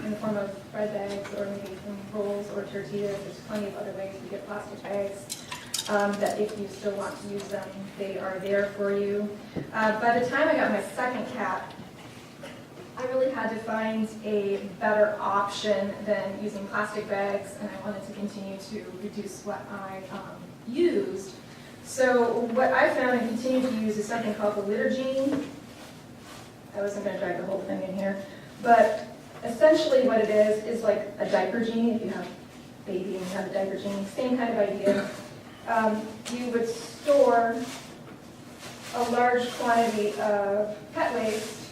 in the form of bread bags or maybe from rolls or tortillas. There's plenty of other ways to get plastic bags that if you still want to use them, they are there for you. By the time I got my 2nd cat, I really had to find a better option than using plastic bags, and I wanted to continue to reduce what I used. So what I found and continue to use is something called the litter genie. I wasn't going to drag the whole thing in here, but essentially what it is like a diaper genie. If you have a baby and you have a diaper genie, same kind of idea. You would store a large quantity of pet waste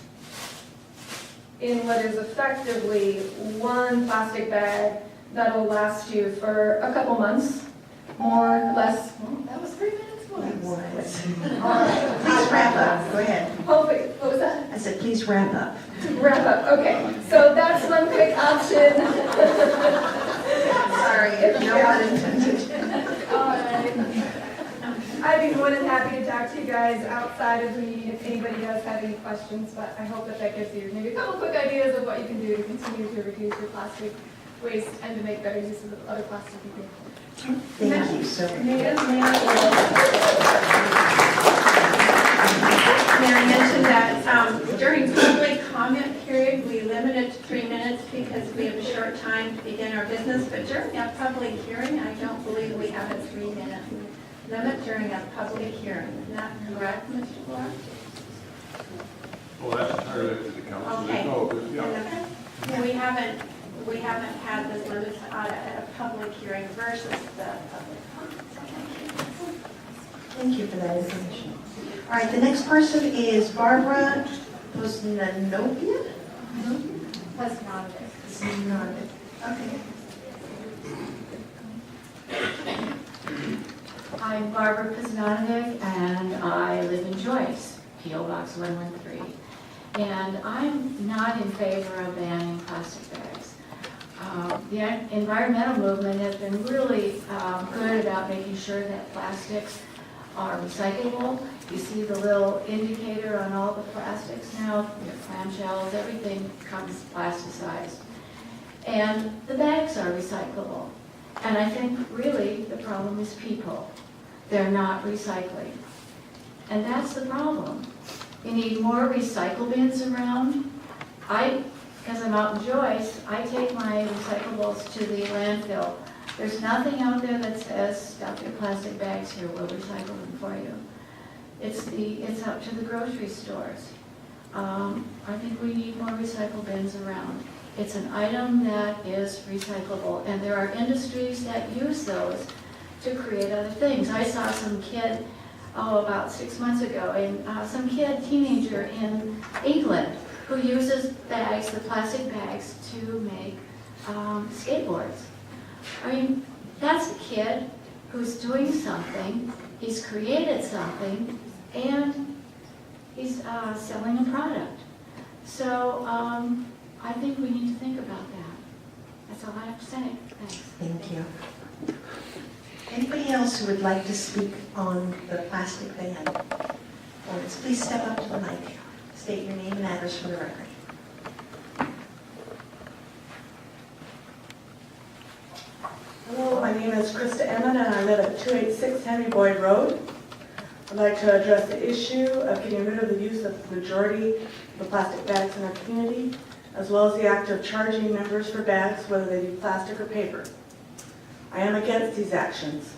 in what is effectively 1 plastic bag that will last you for a couple months, more or less. That was 3 minutes. All right, please wrap up. Go ahead. Hopefully, what was that? I said, please wrap up. Wrap up. Okay. So that's 1 quick option. Sorry, no pun intended. All right. I'd be more than happy to talk to you guys outside of the meeting if anybody does have any questions, but I hope that gives you maybe a couple quick ideas of what you can do to continue to reduce your plastic waste and to make better use of the other plastic you can. Thank you so much. May I mention that during public comment period, we limit it to 3 minutes because we have a short time to begin our business, but during a public hearing, I don't believe we have a 3-minute limit during a public hearing. Is that correct, Mr. Bloor? Well, that's entirely up to the council. Okay. No, but, yeah. We haven't had this limit at a public hearing versus the public comment. Thank you for that information. All right, the next person is Barbara Posnanopia? Posnanovic. Okay. I'm Barbara Posnanovic, and I live in Joyce, P.O. Box 113. And I'm not in favor of banning plastic bags. The environmental movement has been really good about making sure that plastics are recyclable. You see the little indicator on all the plastics now, your clamshells, everything comes plasticized. And the bags are recyclable. And I think really the problem is people. They're not recycling. And that's the problem. You need more recycle bins around. I because I'm out in Joyce, I take my recyclables to the landfill. There's nothing out there that says, stop your plastic bags here, we'll recycle them for you. It's up to the grocery stores. I think we need more recycle bins around. It's an item that is recyclable, and there are industries that use those to create other things. I saw some kid, about 6 months ago, some teenager in England, who uses bags, the plastic bags, to make skateboards. I mean, that's a kid who's doing something, he's created something, and he's selling a product. So I think we need to think about that. That's all I have to say. Thanks. Thank you. Anybody else who would like to speak on the plastic ban ordinance, please step up to the mic. State your name and address for the record. Hello, my name is Krista Emmett, and I live at 286 Henry Boyd Road. I'd like to address the issue of getting rid of the use of the majority of the plastic bags in our community, as well as the act of charging members for bags, whether they be plastic or paper. I am against these actions.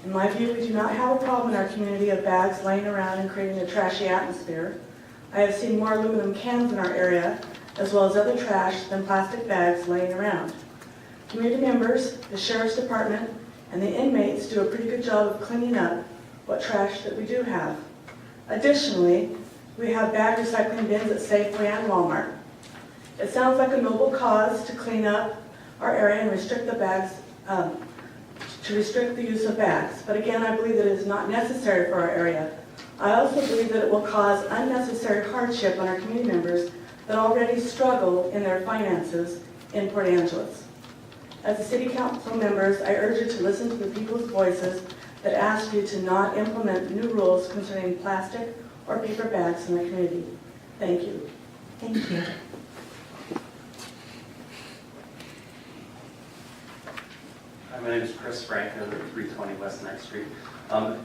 In my view, we do not have a problem in our community of bags laying around and creating a trashy atmosphere. I have seen more aluminum cans in our area, as well as other trash, than plastic bags laying around. Community members, the Sheriff's Department, and the inmates do a pretty good job of cleaning up what trash that we do have. Additionally, we have bag recycling bins at Safeway and Walmart. It sounds like a noble cause to clean up our area and restrict the bags, to restrict the use of bags. But again, I believe that it is not necessary for our area. I also believe that it will cause unnecessary hardship on our community members that already struggle in their finances in Port Angeles. As the City Council members, I urge you to listen to the people's voices that ask you to not implement new rules concerning plastic or paper bags in our community. Thank you. Thank you. Hi, my name is Chris Frank. I live at 320 West 9th Street. I'm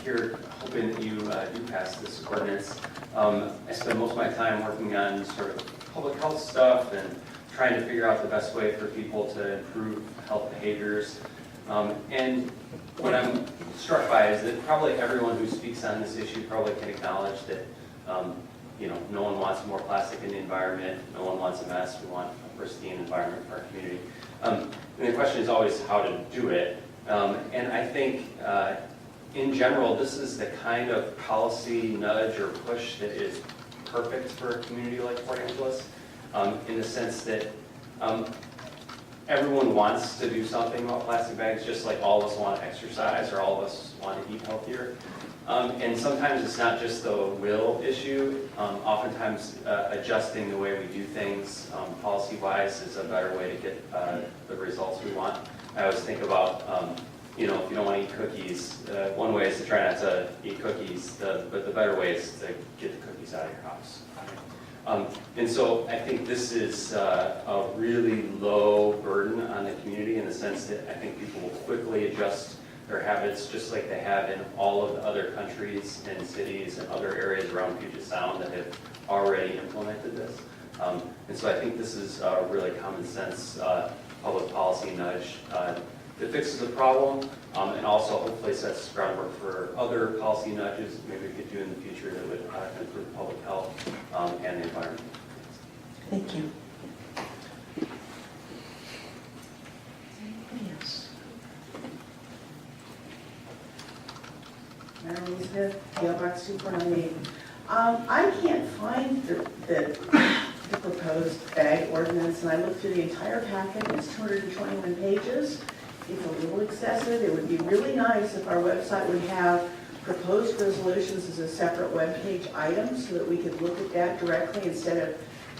here hoping that you do pass this ordinance. I spend most of my time working on sort of public health stuff and trying to figure out the best way for people to improve health behaviors. And what I'm struck by is that probably everyone who speaks on this issue probably can acknowledge that no one wants more plastic in the environment, no one wants a mess, we want a pristine environment for our community. And the question is always how to do it. And I think in general, this is the kind of policy nudge or push that is perfect for a community like Port Angeles, in the sense that everyone wants to do something about plastic bags, just like all of us want to exercise or all of us want to eat healthier. And sometimes it's not just the will issue. Oftentimes adjusting the way we do things policy-wise is a better way to get the results we want. I always think about, if you don't want to eat cookies, one way is to try not to eat cookies, but the better way is to get the cookies out of your house. And so I think this is a really low burden on the community in the sense that I think people will quickly adjust their habits just like they have in all of the other countries and cities and other areas around Puget Sound that have already implemented this. And so I think this is a really common sense public policy nudge that fixes the problem and also hopefully sets groundwork for other policy nudges maybe we could do in the future that would improve public health and the environment. Thank you. Anybody else? Marilyn Smith, PO Box 2498. I can't find the proposed bag ordinance, and I looked through the entire packet, and it's 221 pages. It's a little excessive. It would be really nice if our website would have proposed resolutions as a separate web page item so that we could look at that directly instead of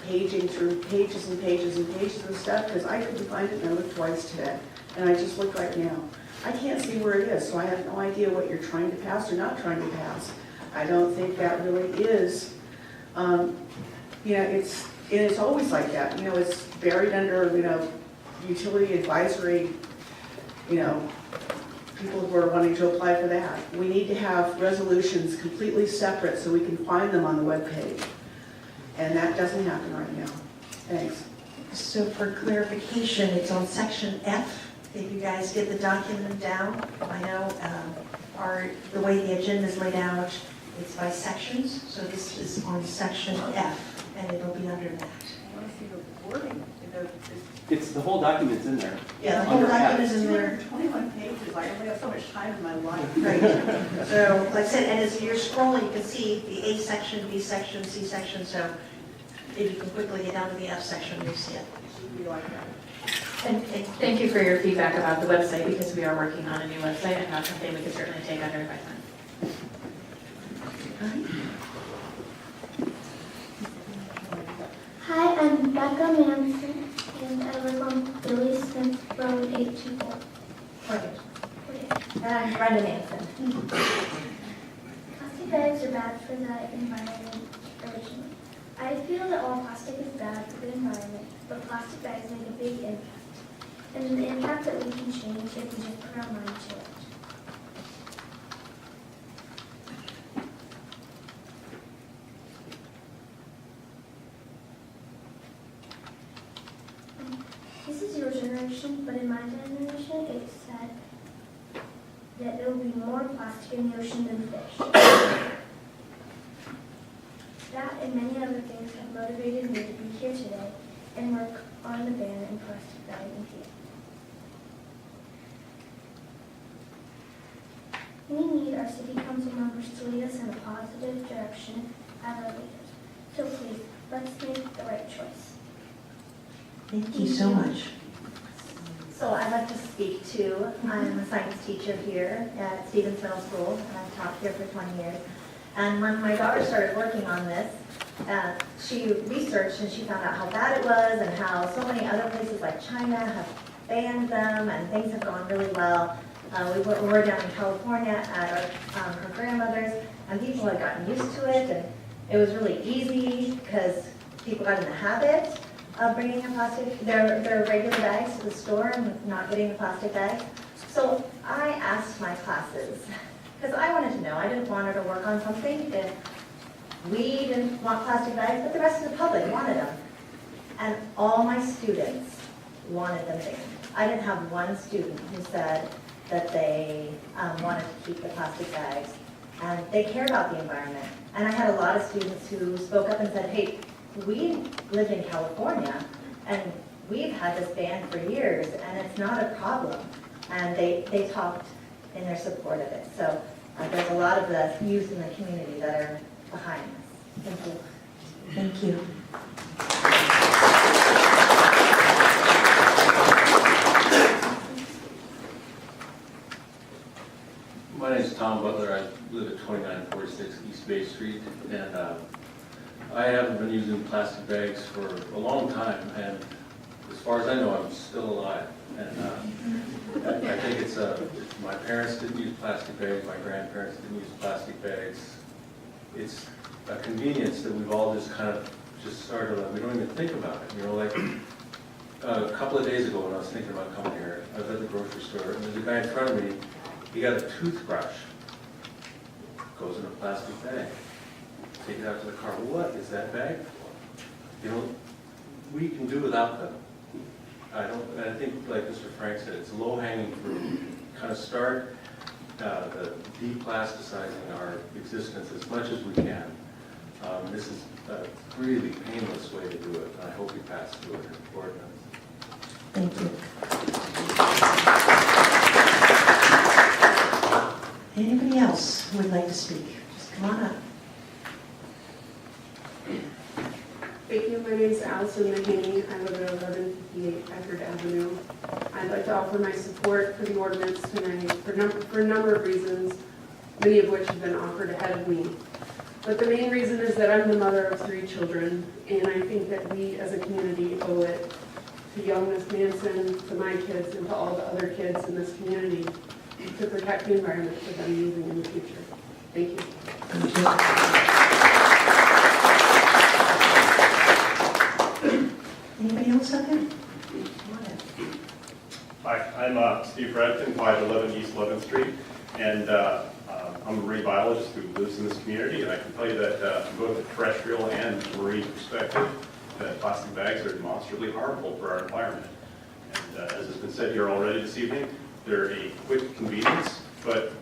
paging through pages and pages and pages of stuff, because I couldn't find it and I looked twice today. And I just looked right now. I can't see where it is, so I have no idea what you're trying to pass or not trying to pass. I don't think that really is, it's always like that. It's buried under, utility advisory, people who are wanting to apply for that. We need to have resolutions completely separate so we can find them on the webpage. And that doesn't happen right now. Thanks. So for clarification, it's on section F. If you guys get the document down, I know the way the agenda is laid out, it's by sections. So this is on section F, and it'll be under that. I want to see the wording. It's, the whole document's in there. Yeah, the whole document is in there. 221 pages. I only have so much time in my life. Right. So, like I said, and as you're scrolling, you can see the A section, B section, C section. So if you can quickly get down to the F section, you'll see it. We like that. And thank you for your feedback about the website, because we are working on a new website, and that's something we can certainly take under advisement. Hi, I'm Becca Manson, and I live on Billy Smith Road 824. And I'm Brenda Manson. Plastic bags are bad for the environment originally. I feel that all plastic is bad for the environment, but plastic bags make a big impact. And the impact that we can change if we just put our mind to it. This is your generation, but in my generation, it said that there will be more plastic in the ocean than fish. That and many other things have motivated me to be here today and work on the ban in plastic bagging here. We need our city council members to lead us in a positive direction as our leaders. So please, let's make the right choice. Thank you so much. So I'd like to speak to, I'm a science teacher here at Stevens Middle School, and I've taught here for 20 years. And when my daughter started working on this, she researched and she found out how bad it was and how so many other places like China have banned them and things have gone really well. We were down in California at her grandmother's, and people had gotten used to it, and it was really easy because people got in the habit of bringing their regular bags to the store and not getting the plastic bags. So I asked my classes, because I wanted to know. I didn't want her to work on something if we didn't want plastic bags, but the rest of the public wanted them. And all my students wanted them banned. I didn't have one student who said that they wanted to keep the plastic bags, and they care about the environment. And I had a lot of students who spoke up and said, hey, we lived in California, and we've had this ban for years, and it's not a problem. And they talked in their support of it. So there's a lot of the youth in the community that are behind this. Thank you. Thank you. My name is Tom Butler. I live at 2946 East Bay Street, and I haven't been using plastic bags for a long time, and as far as I know, I'm still alive. And I think it's my parents didn't use plastic bags, my grandparents didn't use plastic bags. It's a convenience that we've all just kind of started, we don't even think about it. You know, like a couple of days ago when I was thinking about coming here, I was at the grocery store, and there's a guy in front of me, he got a toothbrush, goes in a plastic bag. Take it out to the car. What is that bag for? You know, we can do without them. I think, like Mr. Frank said, it's low-hanging fruit. Kind of start the deplasticizing our existence as much as we can. This is a really painless way to do it, and I hope we pass through it in ordinance. Thank you. Anybody else who would like to speak? Just come on up. Thank you. My name is Allison McKeen. I live at 1158 Eckerd Avenue. I'd like to offer my support for the ordinance tonight for a number of reasons, many of which have been offered ahead of me. But the main reason is that I'm the mother of 3 children, and I think that we as a community owe it to young Miss Manson, to my kids, and to all the other kids in this community to protect the environment for them using in the future. Thank you. Anybody else out there? Hi, I'm Steve Redkin, 511 East 11th Street, and I'm a marine biologist who lives in this community, and I can tell you that from both a terrestrial and marine perspective, that plastic bags are demonstrably harmful for our environment. And as has been said here already this evening, they're a quick convenience, but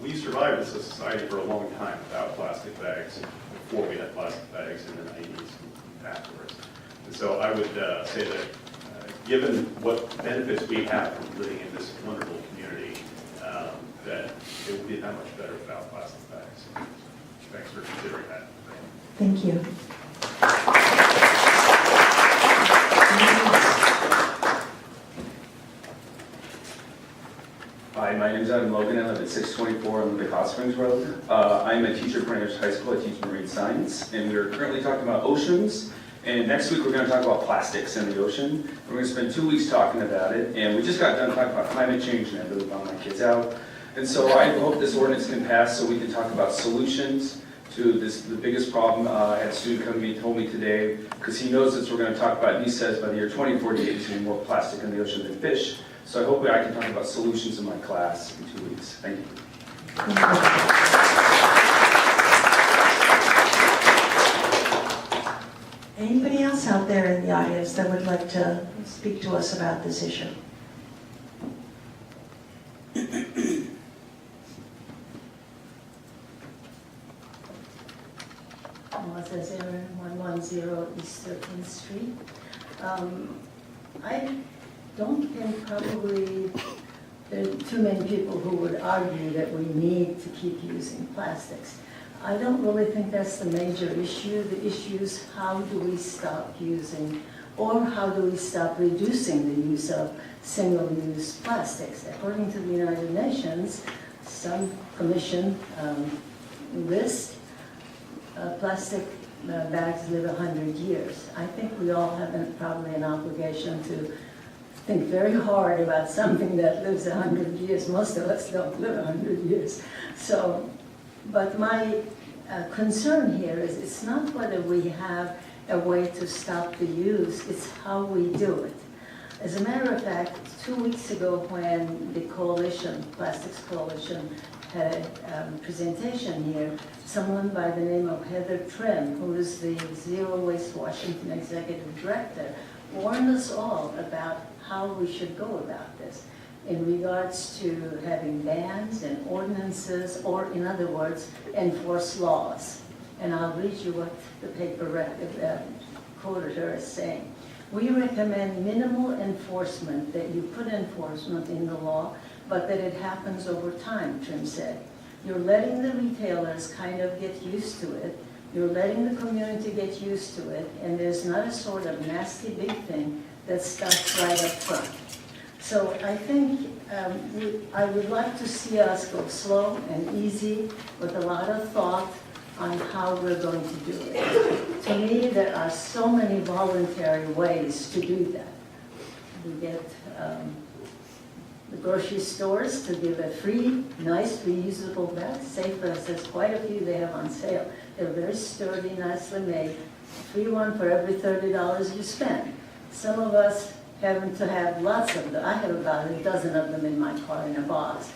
we survived as a society for a long time without plastic bags, before we had plastic bags in the 90s and afterwards. And so I would say that given what benefits we have from living in this wonderful community, that it would be that much better without plastic bags. Thanks for considering that. Thank you. Hi, my name is Adam Logan. I live at 624 on the Hot Springs Road. I'm a teacher at Greenwich High School. I teach marine science, and we are currently talking about oceans. And next week we're going to talk about plastics in the ocean. We're going to spend 2 weeks talking about it, and we just got done talking about climate change, and I really bummed my kids out. And so I hope this ordinance can pass so we can talk about solutions to this, the biggest problem. I had a student come to me, told me today, because he knows that we're going to talk about, and he says by the year 2048 there's going to be more plastic in the ocean than fish. So I hope I can talk about solutions in my class in 2 weeks. Thank you. Anybody else out there in the audience that would like to speak to us about this issue? Melissa Zimmer, 110 East 13th Street. I don't think probably there are too many people who would argue that we need to keep using plastics. I don't really think that's the major issue. The issue is how do we stop using, or how do we stop reducing the use of single-use plastics. According to the United Nations, some commission list, plastic bags live 100 years. I think we all have probably an obligation to think very hard about something that lives 100 years. Most of us don't live 100 years. So, but my concern here is it's not whether we have a way to stop the use, it's how we do it. As a matter of fact, 2 weeks ago when the coalition, Plastics Coalition, had a presentation here, someone by the name of Heather Trim, who is the Zero Waste Washington Executive Director, warned us all about how we should go about this in regards to having bans and ordinances, or in other words, enforce laws. And I'll read you what the paper quoted her as saying. We recommend minimal enforcement, that you put enforcement in the law, but that it happens over time, Trim said. You're letting the retailers kind of get used to it. You're letting the community get used to it, and there's not a sort of nasty big thing that starts right up front. So I think I would like to see us go slow and easy with a lot of thought on how we're going to do it. To me, there are so many voluntary ways to do that. We get the grocery stores to give a free, nice, reusable bag. Safeway says quite a few they have on sale. They're very sturdy, nicely made. Free one for every $30 you spend. Some of us happen to have lots of them. I have about a dozen of them in my car in a box.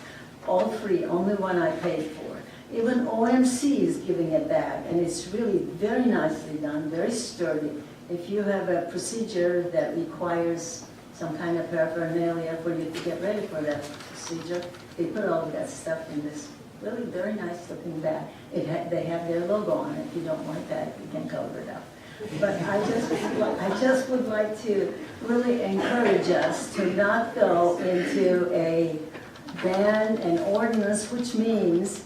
All free, only one I paid for. Even OMC is giving a bag, and it's really very nicely done, very sturdy. If you have a procedure that requires some kind of paraphernalia for you to get ready for that procedure, they put all of that stuff in this really very nice looking bag. They have their logo on it. If you don't want that, you can cover it up. But I just would like to really encourage us to not go into a ban and ordinance, which means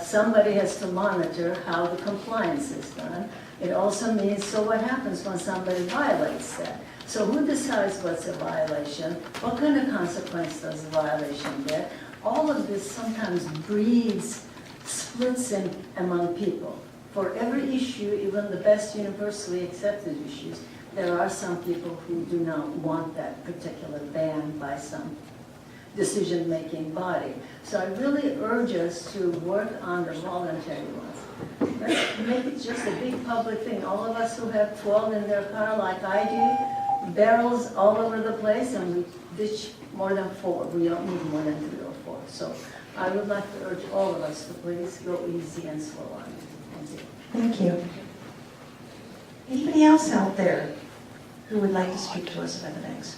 somebody has to monitor how the compliance is done. It also means, so what happens when somebody violates that? So who decides what's a violation? What kind of consequence does a violation get? All of this sometimes breeds splits among people. For every issue, even the best universally accepted issues, there are some people who do not want that particular ban by some decision-making body. So I really urge us to work on the voluntary ones. Let's make it just a big public thing. All of us who have 12 in their car like I do, barrels all over the place, and we ditch more than 4. We don't need more than 3 or 4. So I would like to urge all of us to please go easy and slow on it. Thank you. Thank you. Anybody else out there who would like to speak to us about the bags?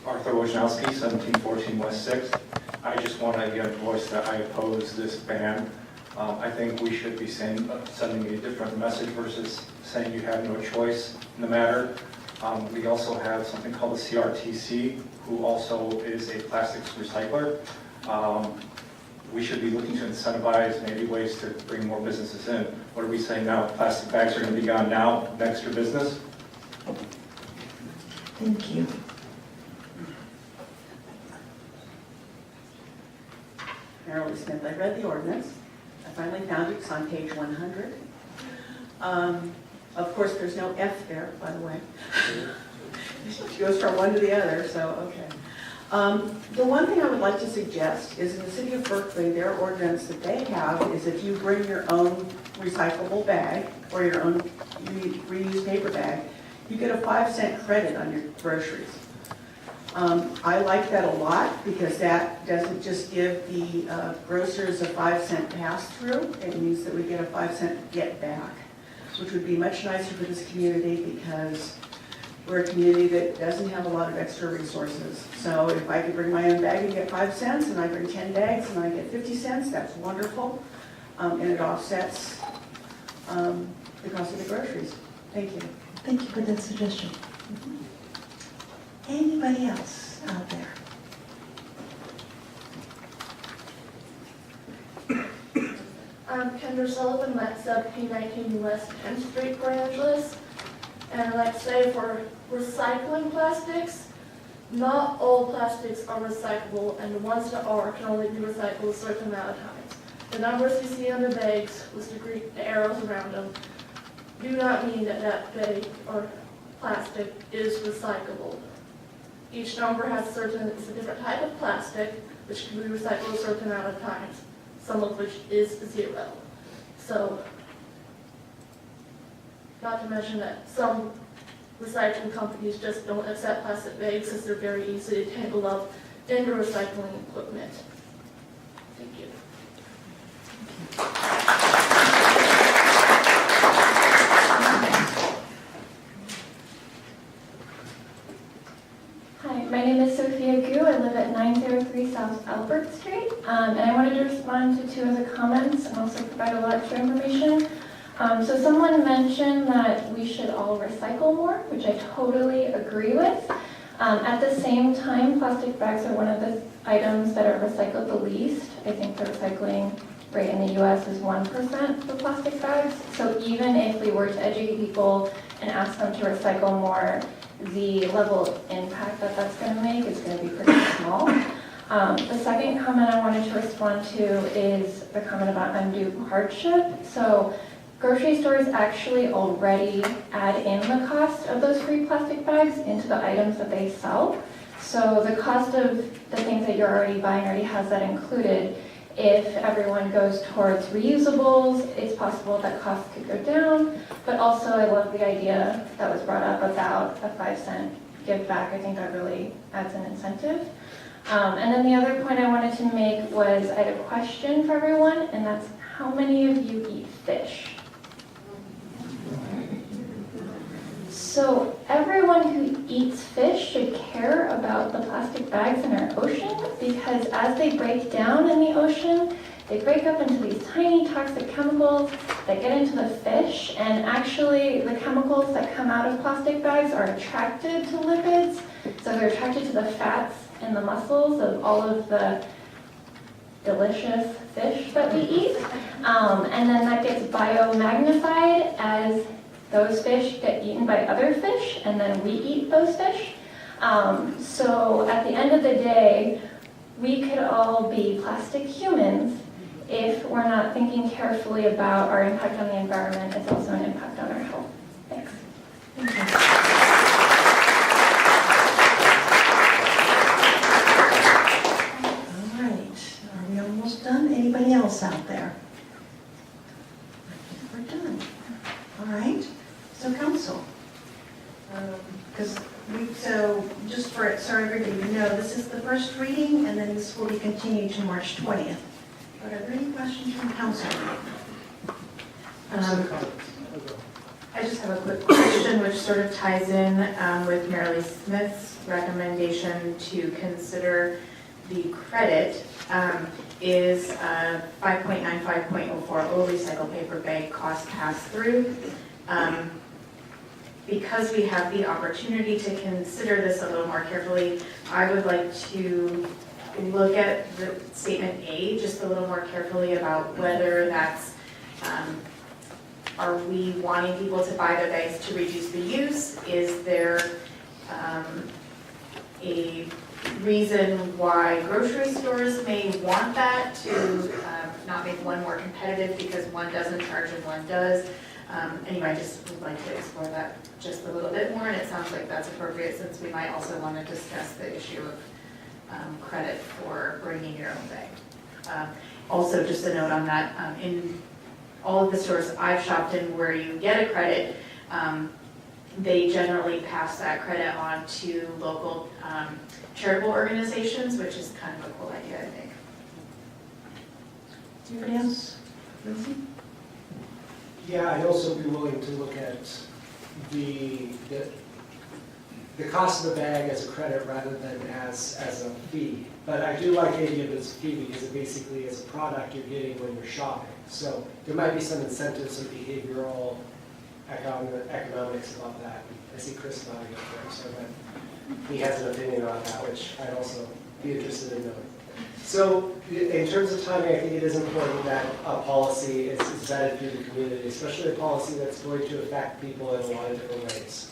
Arthur Wojnowski, 1714 West 6th. I just want to again voice that I oppose this ban. I think we should be sending a different message versus saying you have no choice in the matter. We also have something called the CRTC, who also is a plastics recycler. We should be looking to incentivize maybe ways to bring more businesses in. What are we saying now? Plastic bags are going to be gone now, next year business? Thank you. Marilyn Smith, I read the ordinance. I finally found it, it's on page 100. Of course, there's no F there, by the way. It goes from one to the other, so, okay. The one thing I would like to suggest is in the city of Berkeley, their ordinance that they have is if you bring your own recyclable bag or your own reused paper bag, you get a 5-cent credit on your groceries. I like that a lot because that doesn't just give the grocers a 5-cent pass-through. It means that we get a 5-cent get back, which would be much nicer for this community because we're a community that doesn't have a lot of extra resources. So if I could bring my own bag and get 5 cents and I bring 10 bags and I get 50 cents, that's wonderful. And it offsets the cost of the groceries. Thank you. Thank you for that suggestion. Anybody else out there? Kendra Sullivan, that's P19 West 10th Street, Port Angeles. And I'd like to say for recycling plastics, not all plastics are recyclable, and the ones that are can only be recycled a certain amount of times. The numbers you see on the bags with the arrows around them do not mean that that bag or plastic is recyclable. Each number has it's a different type of plastic, which can be recycled a certain amount of times, some of which is 0. So, not to mention that some recycling companies just don't accept plastic bags as they're very easy to tangle up in the recycling equipment. Thank you. Hi, my name is Sophia Gu. I live at 903 South Albert Street, and I wanted to respond to 2 of the comments and also provide a little extra information. So someone mentioned that we should all recycle more, which I totally agree with. At the same time, plastic bags are one of the items that are recycled the least. I think the recycling rate in the US is 1% for plastic bags. So even if we were to educate people and ask them to recycle more, the level of impact that that's going to make is going to be pretty small. The second comment I wanted to respond to is the comment about undue hardship. So grocery stores actually already add in the cost of those free plastic bags into the items that they sell. So the cost of the things that you're already buying already has that included. If everyone goes towards reusables, it's possible that costs could go down. But also I love the idea that was brought up about a 5-cent give back. I think that really adds an incentive. And then the other point I wanted to make was I had a question for everyone, and that's how many of you eat fish? So everyone who eats fish should care about the plastic bags in our ocean, because as they break down in the ocean, they break up into these tiny toxic chemicals that get into the fish, and actually the chemicals that come out of plastic bags are attracted to lipids, so they're attracted to the fats and the muscles of all of the delicious fish that we eat, and then that gets biomagnified as those fish get eaten by other fish, and then we eat those fish. So at the end of the day, we could all be plastic humans if we're not thinking carefully about our impact on the environment. It's also an impact on our health. Thanks. Thank you. All right, are we almost done? Anybody else out there? I think we're done. All right, so council. So just for so everybody would know, this is the first reading, and then this will be continued to March 20th. But are there any questions from council? I just have a quick question which sort of ties in with Marilee Smith's recommendation to consider the credit is 5.95.04 old recycled paper bag cost pass-through. Because we have the opportunity to consider this a little more carefully, I would like to look at the statement A just a little more carefully about whether that's, are we wanting people to buy their bags to reduce the use? Is there a reason why grocery stores may want that to not make one more competitive because one doesn't charge and one does? Anyway, I just would like to explore that just a little bit more, and it sounds like that's appropriate since we might also want to discuss the issue of credit for bringing your own bag. Also, just a note on that, in all of the stores I've shopped in where you get a credit, they generally pass that credit on to local charitable organizations, which is kind of a cool idea, I think. Anybody else? Lindsay? Yeah, I'd also be willing to look at the cost of the bag as a credit rather than as a fee. But I do like the idea of it as a fee because it basically is a product you're getting when you're shopping. So there might be some incentives, some behavioral economics about that. I see Chris nodding up there, so that he has an opinion on that, which I'd also be interested in knowing. So in terms of timing, I think it is important that a policy is vetted through the community, especially a policy that's going to affect people in a lot of different ways.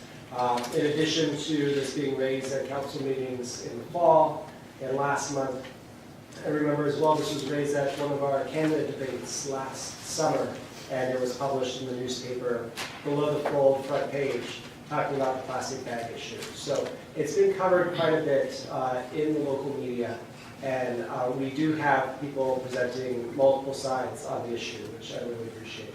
In addition to this being raised at council meetings in the fall and last month, I remember as well this was raised at one of our candidate debates last summer, and it was published in the newspaper below the fold front page talking about the plastic bag issue. So it's been covered quite a bit in the local media. And we do have people presenting multiple sides on the issue, which I really appreciate.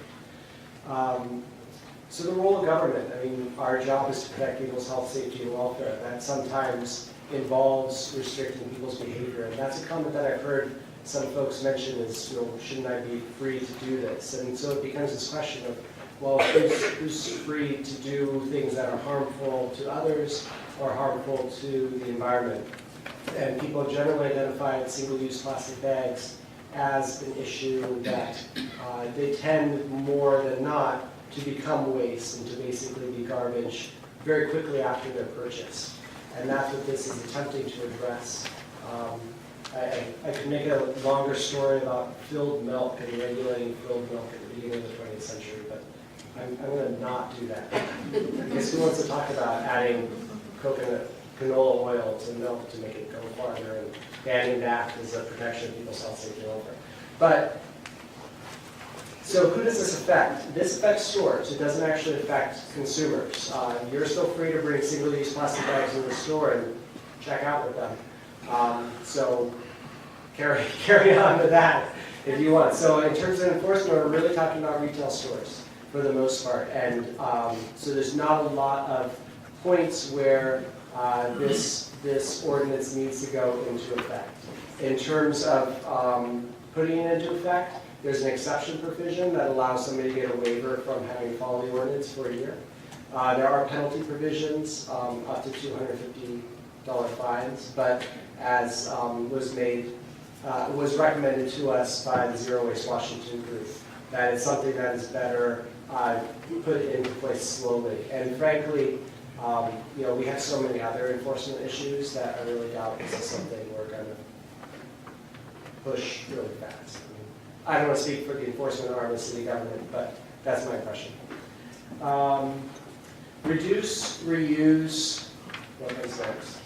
So the role of government, I mean, our job is to protect people's health, safety, and welfare. That sometimes involves restricting people's behavior. And that's a comment that I've heard some folks mention is, you know, shouldn't I be free to do this? And so it becomes this question of, well, who's free to do things that are harmful to others or harmful to the environment? And people generally identify single-use plastic bags as an issue that they tend more than not to become waste and to basically be garbage very quickly after their purchase. And that's what this is attempting to address. I could make a longer story about filled milk and regulating filled milk at the beginning of the 20th century, but I'm going to not do that. Because who wants to talk about adding canola oil to milk to make it go farther and banning that as a protection of people's health, safety, and welfare. But, so who does this affect? This affects stores. It doesn't actually affect consumers. You're still free to bring single-use plastic bags into the store and check out with them. So carry on with that if you want. So in terms of enforcement, we're really talking about retail stores for the most part. And so there's not a lot of points where this ordinance needs to go into effect. In terms of putting it into effect, there's an exception provision that allows somebody to get a waiver from having to follow the ordinance for a year. There are penalty provisions, up to $250 fines, but as was recommended to us by the Zero Waste Washington group, that it's something that is better put into place slowly. And frankly, you know, we have so many other enforcement issues that I really doubt this is something we're going to push really fast. I don't want to speak for the enforcement arm of the city government, but that's my impression. Reduce, reuse, what comes next?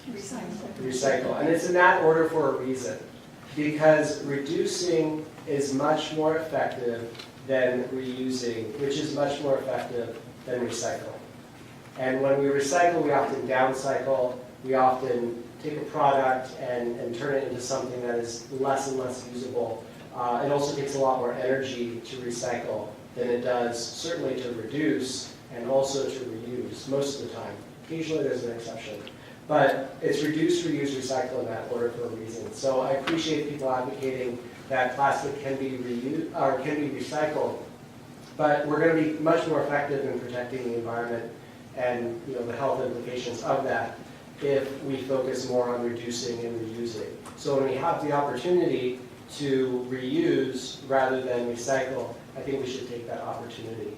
Recycle. And it's in that order for a reason. Because reducing is much more effective than reusing, which is much more effective than recycling. And when we recycle, we often downcycle, we often take a product and turn it into something that is less and less usable. It also takes a lot more energy to recycle than it does certainly to reduce and also to reuse most of the time. Occasionally there's an exception. But it's reduce, reuse, recycle in that order for a reason. So I appreciate people advocating that plastic can be reused or can be recycled, but we're going to be much more effective in protecting the environment and the health implications of that if we focus more on reducing and reusing. So when we have the opportunity to reuse rather than recycle, I think we should take that opportunity.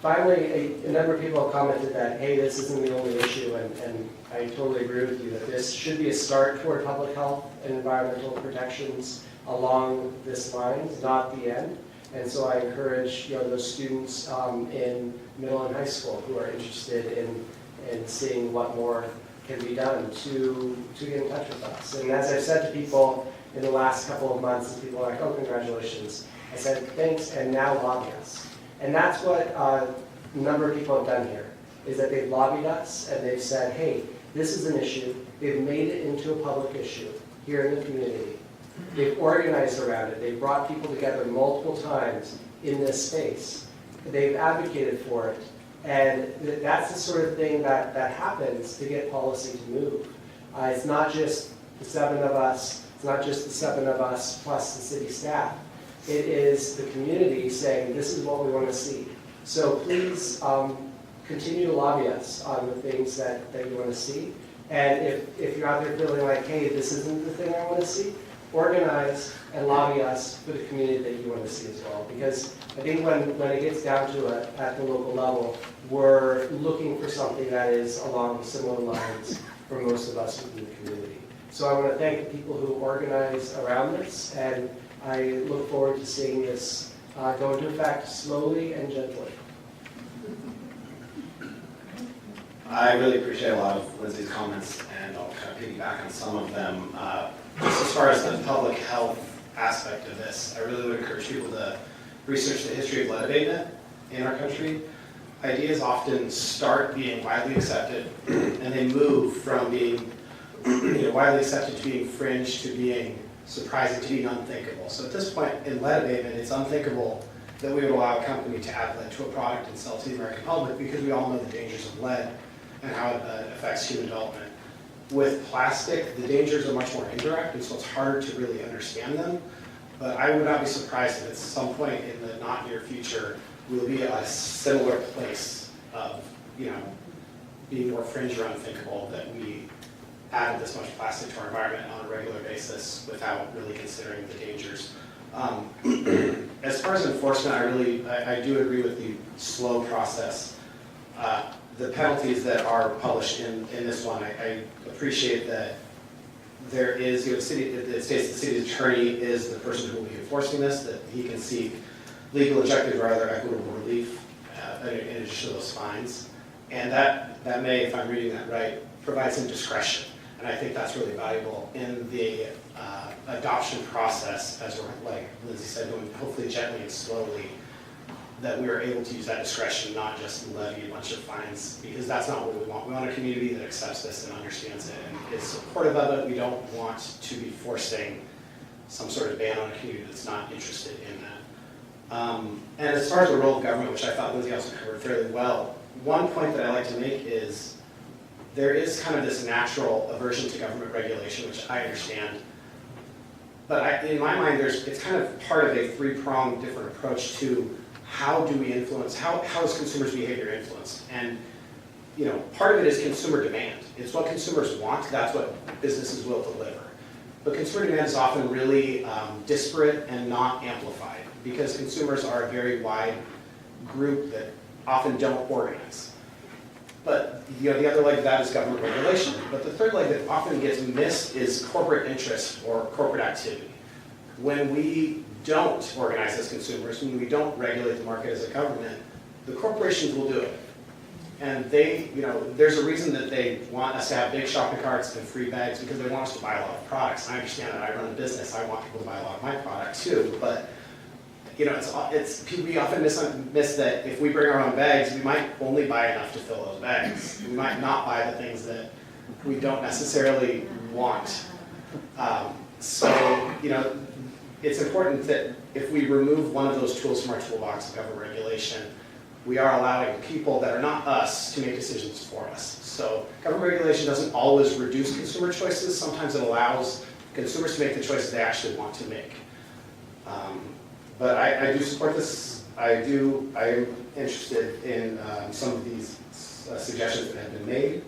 Finally, a number of people have commented that, hey, this isn't the only issue, and I totally agree with you that this should be a start toward public health and environmental protections along this line, not the end. And so I encourage those students in middle and high school who are interested in seeing what more can be done to get in touch with us. And as I've said to people in the last couple of months, people are like, oh, congratulations. I said, thanks, and now lobby us. And that's what a number of people have done here, is that they've lobbied us and they've said, hey, this is an issue. They've made it into a public issue here in the community. They've organized around it. They've brought people together multiple times in this space. They've advocated for it. And that's the sort of thing that happens to get policy to move. It's not just the 7 of us. It's not just the 7 of us plus the city staff. It is the community saying, this is what we want to see. So please continue to lobby us on the things that you want to see. And if you're out there feeling like, hey, this isn't the thing I want to see, organize and lobby us for the community that you want to see as well. Because I think when it gets down to it at the local level, we're looking for something that is along similar lines for most of us within the community. So I want to thank the people who organize around this, and I look forward to seeing this go into effect slowly and gently. I really appreciate a lot of Lindsay's comments, and I'll kind of piggyback on some of them. Just as far as the public health aspect of this, I really would encourage people to research the history of lead abatement in our country. Ideas often start being widely accepted, and they move from being widely accepted to being fringe to being surprising to being unthinkable. So at this point in lead abatement, it's unthinkable that we would allow a company to add lead to a product and sell it to the American public because we all know the dangers of lead and how it affects human development. With plastic, the dangers are much more indirect, and so it's harder to really understand them. But I would not be surprised if at some point in the not near future, we'll be at a similar place of, being more fringe or unthinkable that we added this much plastic to our environment on a regular basis without really considering the dangers. As far as enforcement, I do agree with the slow process. The penalties that are published in this one, I appreciate that there is, it states the city's attorney is the person who will be enforcing this, that he can seek legal, objective, or other equitable relief in addition to those fines. And that may, if I'm reading that right, provide some discretion. And I think that's really valuable in the adoption process, as we're, like Lindsay said, going hopefully gently and slowly, that we are able to use that discretion, not just levy a bunch of fines, because that's not what we want. We want a community that accepts this and understands it and is supportive of it. We don't want to be forcing some sort of ban on a community that's not interested in that. And as far as the role of government, which I thought Lindsay also covered fairly well, one point that I like to make is there is kind of this natural aversion to government regulation, which I understand. But in my mind, it's kind of part of a three-pronged different approach to how do we influence, how is consumers' behavior influenced? And part of it is consumer demand. It's what consumers want, that's what businesses will deliver. But consumer demand is often really disparate and not amplified because consumers are a very wide group that often don't organize. But the other leg of that is government regulation. But the third leg that often gets missed is corporate interest or corporate activity. When we don't organize as consumers, when we don't regulate the market as a government, the corporations will do it. And there's a reason that they want us to have big shopping carts and free bags because they want us to buy a lot of products. And I understand that I run a business, I want people to buy a lot of my product too, but we often miss that if we bring our own bags, we might only buy enough to fill those bags. We might not buy the things that we don't necessarily want. It's important that if we remove one of those tools from our toolbox of government regulation, we are allowing people that are not us to make decisions for us. So government regulation doesn't always reduce consumer choices. Sometimes it allows consumers to make the choices they actually want to make. But I do support this. I am interested in some of these suggestions that have been made.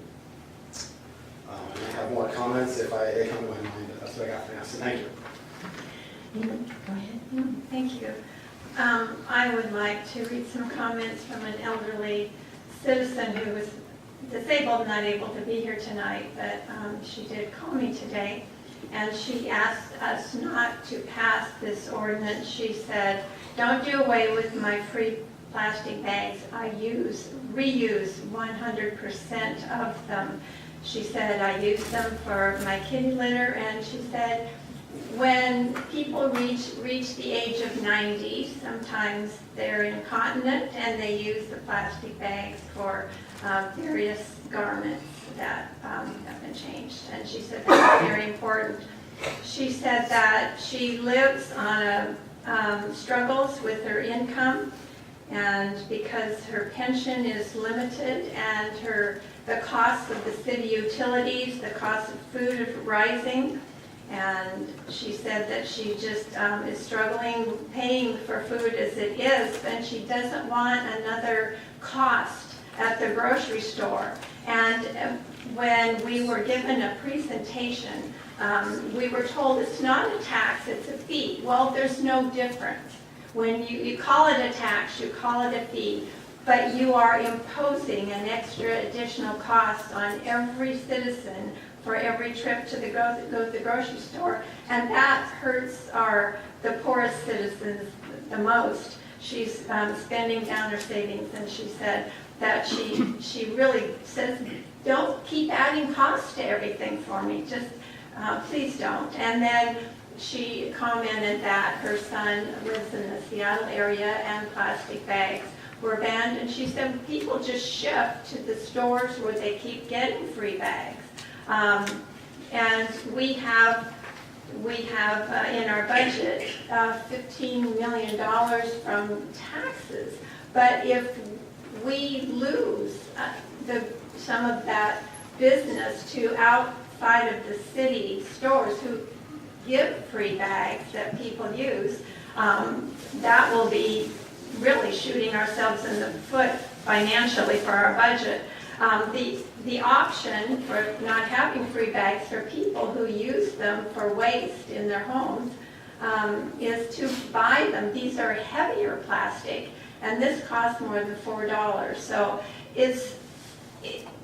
And I have more comments if they come to my mind, but that's what I got for now. So thank you. Go ahead. Thank you. I would like to read some comments from an elderly citizen who was disabled and not able to be here tonight, but she did call me today. And she asked us not to pass this ordinance. She said, don't do away with my free plastic bags. I reuse 100% of them. She said, I use them for my kitty litter, and she said, when people reach the age of 90, sometimes they're incontinent and they use the plastic bags for various garments that have been changed. And she said that's very important. She said that she lives on struggles with her income, and because her pension is limited and the cost of the city utilities, the cost of food is rising. And she said that she just is struggling paying for food as it is, and she doesn't want another cost at the grocery store. And when we were given a presentation, we were told it's not a tax, it's a fee. Well, there's no difference. When you call it a tax, you call it a fee, but you are imposing an extra additional cost on every citizen for every trip to the grocery store, and that hurts the poorest citizens the most. She's spending down her savings, and she said that she really says, don't keep adding costs to everything for me, just please don't. And then she commented that her son lives in the Seattle area and plastic bags were banned, and she said people just shift to the stores where they keep getting free bags. And we have in our budget $15 million from taxes. But if we lose some of that business to outside of the city stores who give free bags that people use, that will be really shooting ourselves in the foot financially for our budget. The option for not having free bags for people who use them for waste in their homes is to buy them. These are heavier plastic, and this costs more than $4. So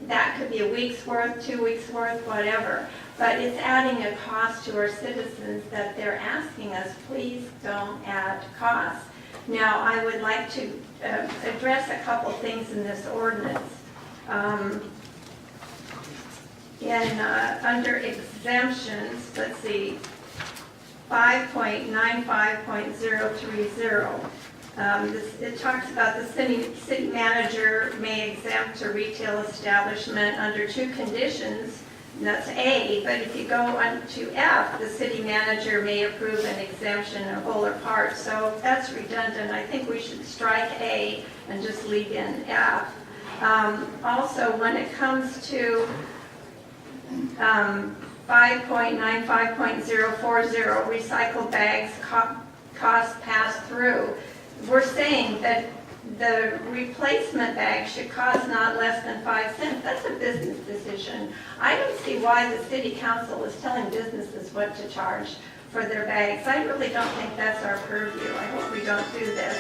that could be a week's worth, 2 weeks worth, whatever. But it's adding a cost to our citizens that they're asking us, please don't add costs. Now, I would like to address a couple things in this ordinance. Under exemptions, let's see, 5.95.030. It talks about the city manager may exempt a retail establishment under 2 conditions. And that's A, but if you go on to F, the city manager may approve an exemption in whole or part. So that's redundant. I think we should strike A and just leave in F. Also, when it comes to 5.95.040, recycle bags cost pass through, we're saying that the replacement bag should cost not less than 5 cents. That's a business decision. I don't see why the city council is telling businesses what to charge for their bags. I really don't think that's our purview. I hope we don't do this.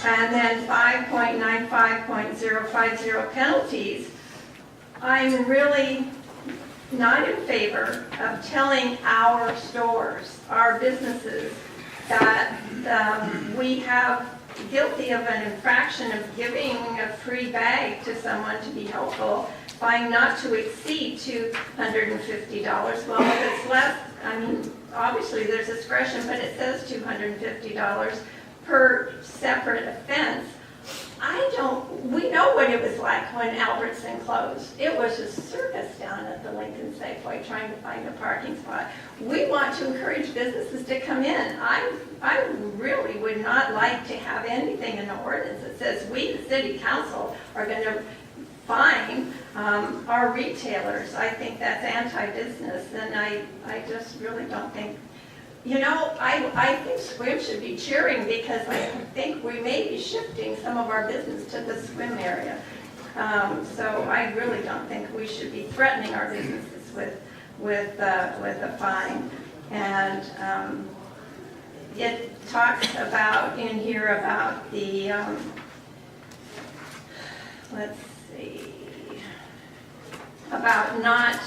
And then 5.95.050 penalties. I'm really not in favor of telling our stores, our businesses, that we have guilty of an infraction of giving a free bag to someone to be helpful by not to exceed $250. Well, if it's less, I mean, obviously there's discretion, but it says $250 per separate offense. I don't we know what it was like when Albertson closed. It was a circus down at the Lincoln Safeway trying to find a parking spot. We want to encourage businesses to come in. I really would not like to have anything in the ordinance that says we, the city council, are going to fine our retailers. I think that's anti-business, and I just really don't think, you know, I think swim should be cheering because I think we may be shifting some of our business to the swim area. So I really don't think we should be threatening our businesses with a fine. And it talks about in here about the, let's see, about not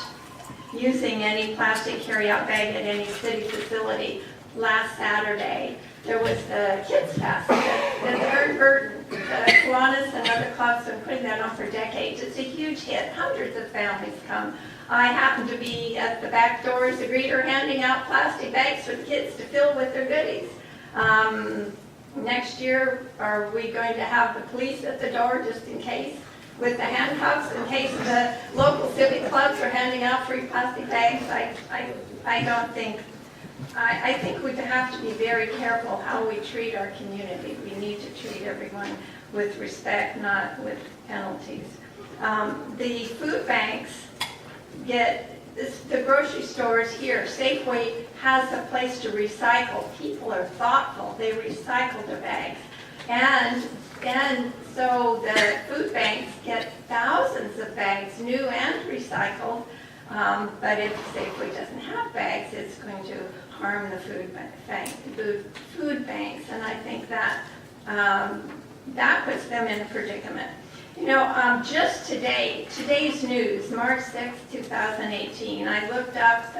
using any plastic carry-out bag at any city facility. Last Saturday, there was the Kids Fest that earned Burton, the Kiwanis and other clubs have been putting that on for decades. It's a huge hit. Hundreds of families come. I happen to be at the back door as a greeter handing out plastic bags for the kids to fill with their goodies. Next year, are we going to have the police at the door just in case? With the handcuffs in case the local civic clubs are handing out free plastic bags? I don't think, I think we have to be very careful how we treat our community. We need to treat everyone with respect, not with penalties. The food banks get, the grocery stores here, Safeway has a place to recycle. People are thoughtful. They recycle their bags. And so the food banks get thousands of bags, new and recycled. But if Safeway doesn't have bags, it's going to harm the food banks. And I think that that puts them in a predicament. You know, just today's news, March 6, 2018, I looked up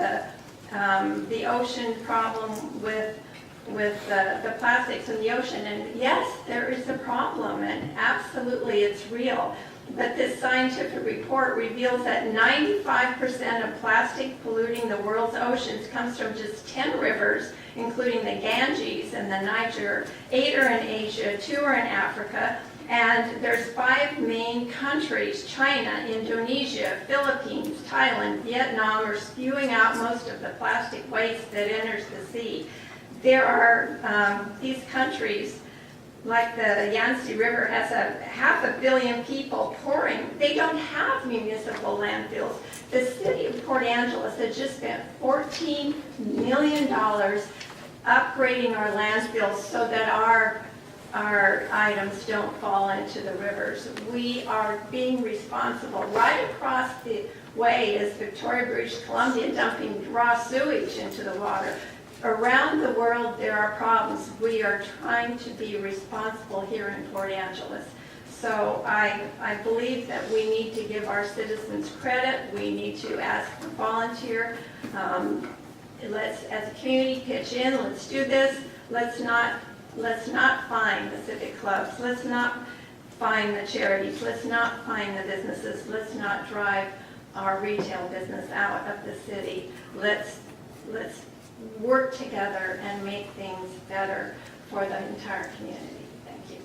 the ocean problem with the plastics in the ocean, and yes, there is a problem, and absolutely it's real. But this scientific report reveals that 95% of plastic polluting the world's oceans comes from just 10 rivers, including the Ganges and the Niger. 8 are in Asia, 2 are in Africa, and there's 5 main countries, China, Indonesia, Philippines, Thailand, Vietnam, are spewing out most of the plastic waste that enters the sea. There are these countries, like the Yangtze River has 500 million people pouring. They don't have municipal landfills. The city of Port Angeles has just spent $14 million upgrading our landfills so that our items don't fall into the rivers. We are being responsible. Right across the way is Victoria, British Columbia, dumping raw sewage into the water. Around the world, there are problems. We are trying to be responsible here in Port Angeles. So I believe that we need to give our citizens credit. We need to ask for volunteer. Let's, as a community, pitch in. Let's do this. Let's not fine the civic clubs. Let's not fine the charities. Let's not fine the businesses. Let's not drive our retail business out of the city. Let's work together and make things better for the entire community. Thank you.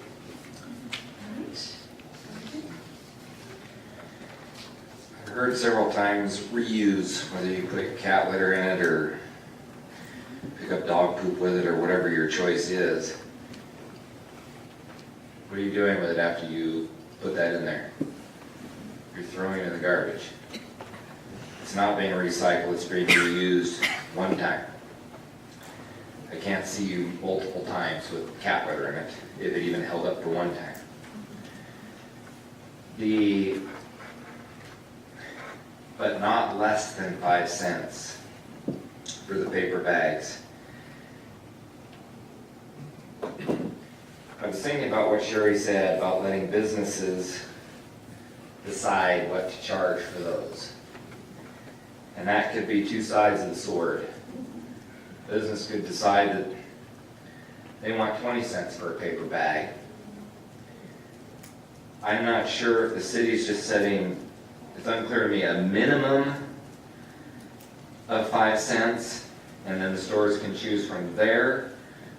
I've heard several times reuse, whether you put cat litter in it or pick up dog poop with it or whatever your choice is. What are you doing with it after you put that in there? You're throwing it in the garbage. It's not being recycled, it's being reused one time. I can't see you multiple times with cat litter in it, if it even held up for one time. But not less than 5 cents for the paper bags. I was thinking about what Sherry said about letting businesses decide what to charge for those. And that could be two sides of the sword. Business could decide that they want 20 cents for a paper bag. I'm not sure if the city's just setting, it's unclear to me, a minimum of 5 cents, and then the stores can choose from there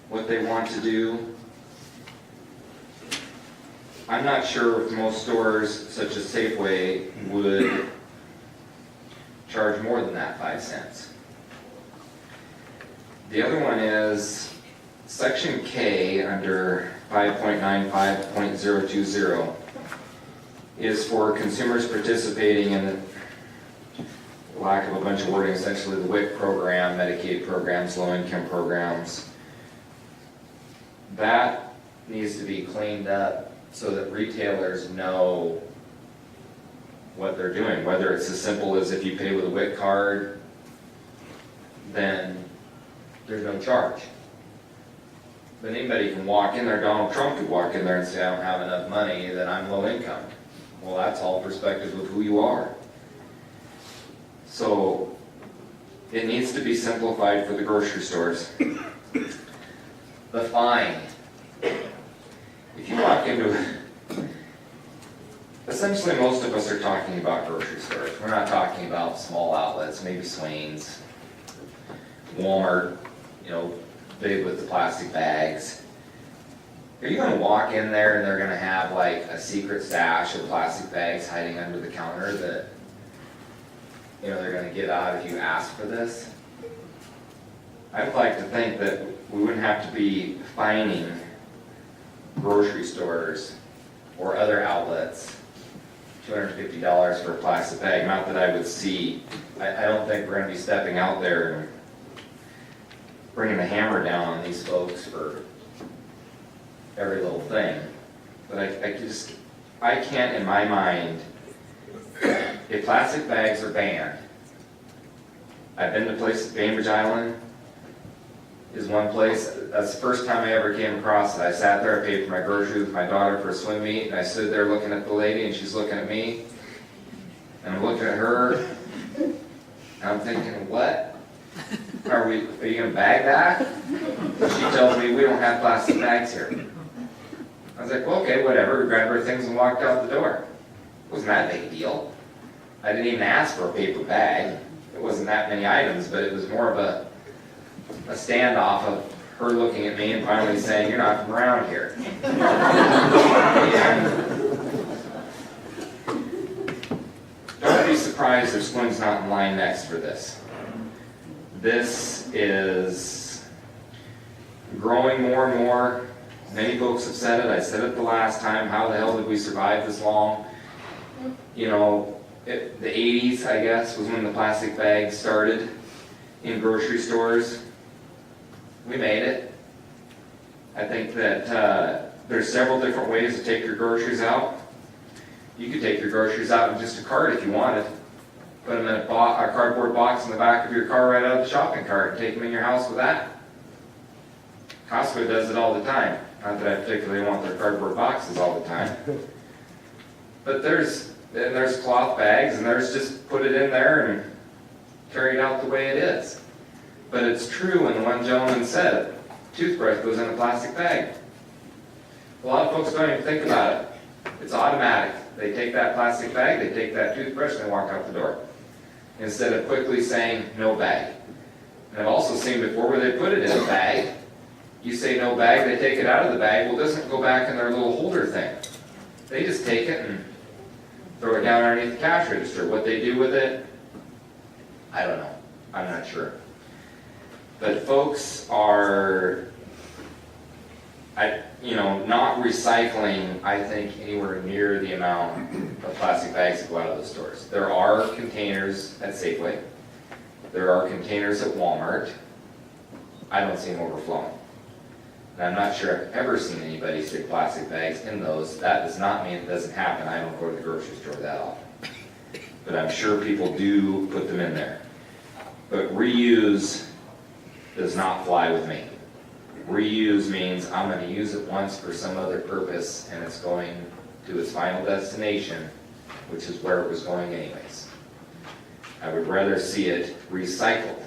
what they want to do. I'm not sure if most stores, such as Safeway, would charge more than that 5 cents. The other one is Section K under 5.95.020 is for consumers participating in, lack of a bunch of wording, essentially the WIC program, Medicaid programs, low-income programs. That needs to be cleaned up so that retailers know what they're doing, whether it's as simple as if you pay with a WIC card, then there's no charge. But anybody can walk in there, Donald Trump could walk in there and say, I don't have enough money, then I'm low income. Well, that's all perspective of who you are. So it needs to be simplified for the grocery stores. The fine. If you walk into, essentially most of us are talking about grocery stores. We're not talking about small outlets, maybe Swain's, Walmart, you know, big with the plastic bags. Are you gonna walk in there and they're gonna have like a secret stash of plastic bags hiding under the counter that, you know, they're gonna get out if you ask for this? I'd like to think that we wouldn't have to be fining grocery stores or other outlets $250 for a plastic bag. Not that I would see, I don't think we're gonna be stepping out there and bringing the hammer down on these folks for every little thing. But I can't in my mind, if plastic bags are banned, I've been to places, Bainbridge Island is one place, that's the first time I ever came across it. I sat there, I paid for my groceries with my daughter for a swim meet, and I stood there looking at the lady, and she's looking at me, and I'm looking at her, and I'm thinking, what? Are you gonna bag that? She tells me, we don't have plastic bags here. I was like, well, okay, whatever. We grabbed our things and walked out the door. It wasn't that big a deal. I didn't even ask for a paper bag. It wasn't that many items, but it was more of a standoff of her looking at me and finally saying, you're not from around here. Don't be surprised if Slim's not in line next for this. This is growing more and more. Many folks have said it. I said it the last time. How the hell did we survive this long? You know, the 80s, I guess, was when the plastic bags started in grocery stores. We made it. I think that there's several different ways to take your groceries out. You could take your groceries out in just a cart if you wanted. Put them in a cardboard box in the back of your car right out of the shopping cart and take them in your house with that. Costco does it all the time. Not that I particularly want their cardboard boxes all the time. But there's cloth bags, and there's just put it in there and carry it out the way it is. But it's true, and the one gentleman said, toothbrush goes in a plastic bag. A lot of folks don't even think about it. It's automatic. They take that plastic bag, they take that toothbrush, and they walk out the door. Instead of quickly saying, no bag. And I've also seen before where they put it in a bag. You say no bag, they take it out of the bag. Well, it doesn't go back in their little holder thing. They just take it and throw it down underneath the cash register. What they do with it, I don't know. I'm not sure. But folks are, not recycling, I think, anywhere near the amount of plastic bags that go out of the stores. There are containers at Safeway. There are containers at Walmart. I don't see them overflowing. And I'm not sure I've ever seen anybody stick plastic bags in those. That does not mean it doesn't happen. I don't go to the grocery store that often. But I'm sure people do put them in there. But reuse does not fly with me. Reuse means I'm going to use it once for some other purpose, and it's going to its final destination, which is where it was going anyways. I would rather see it recycled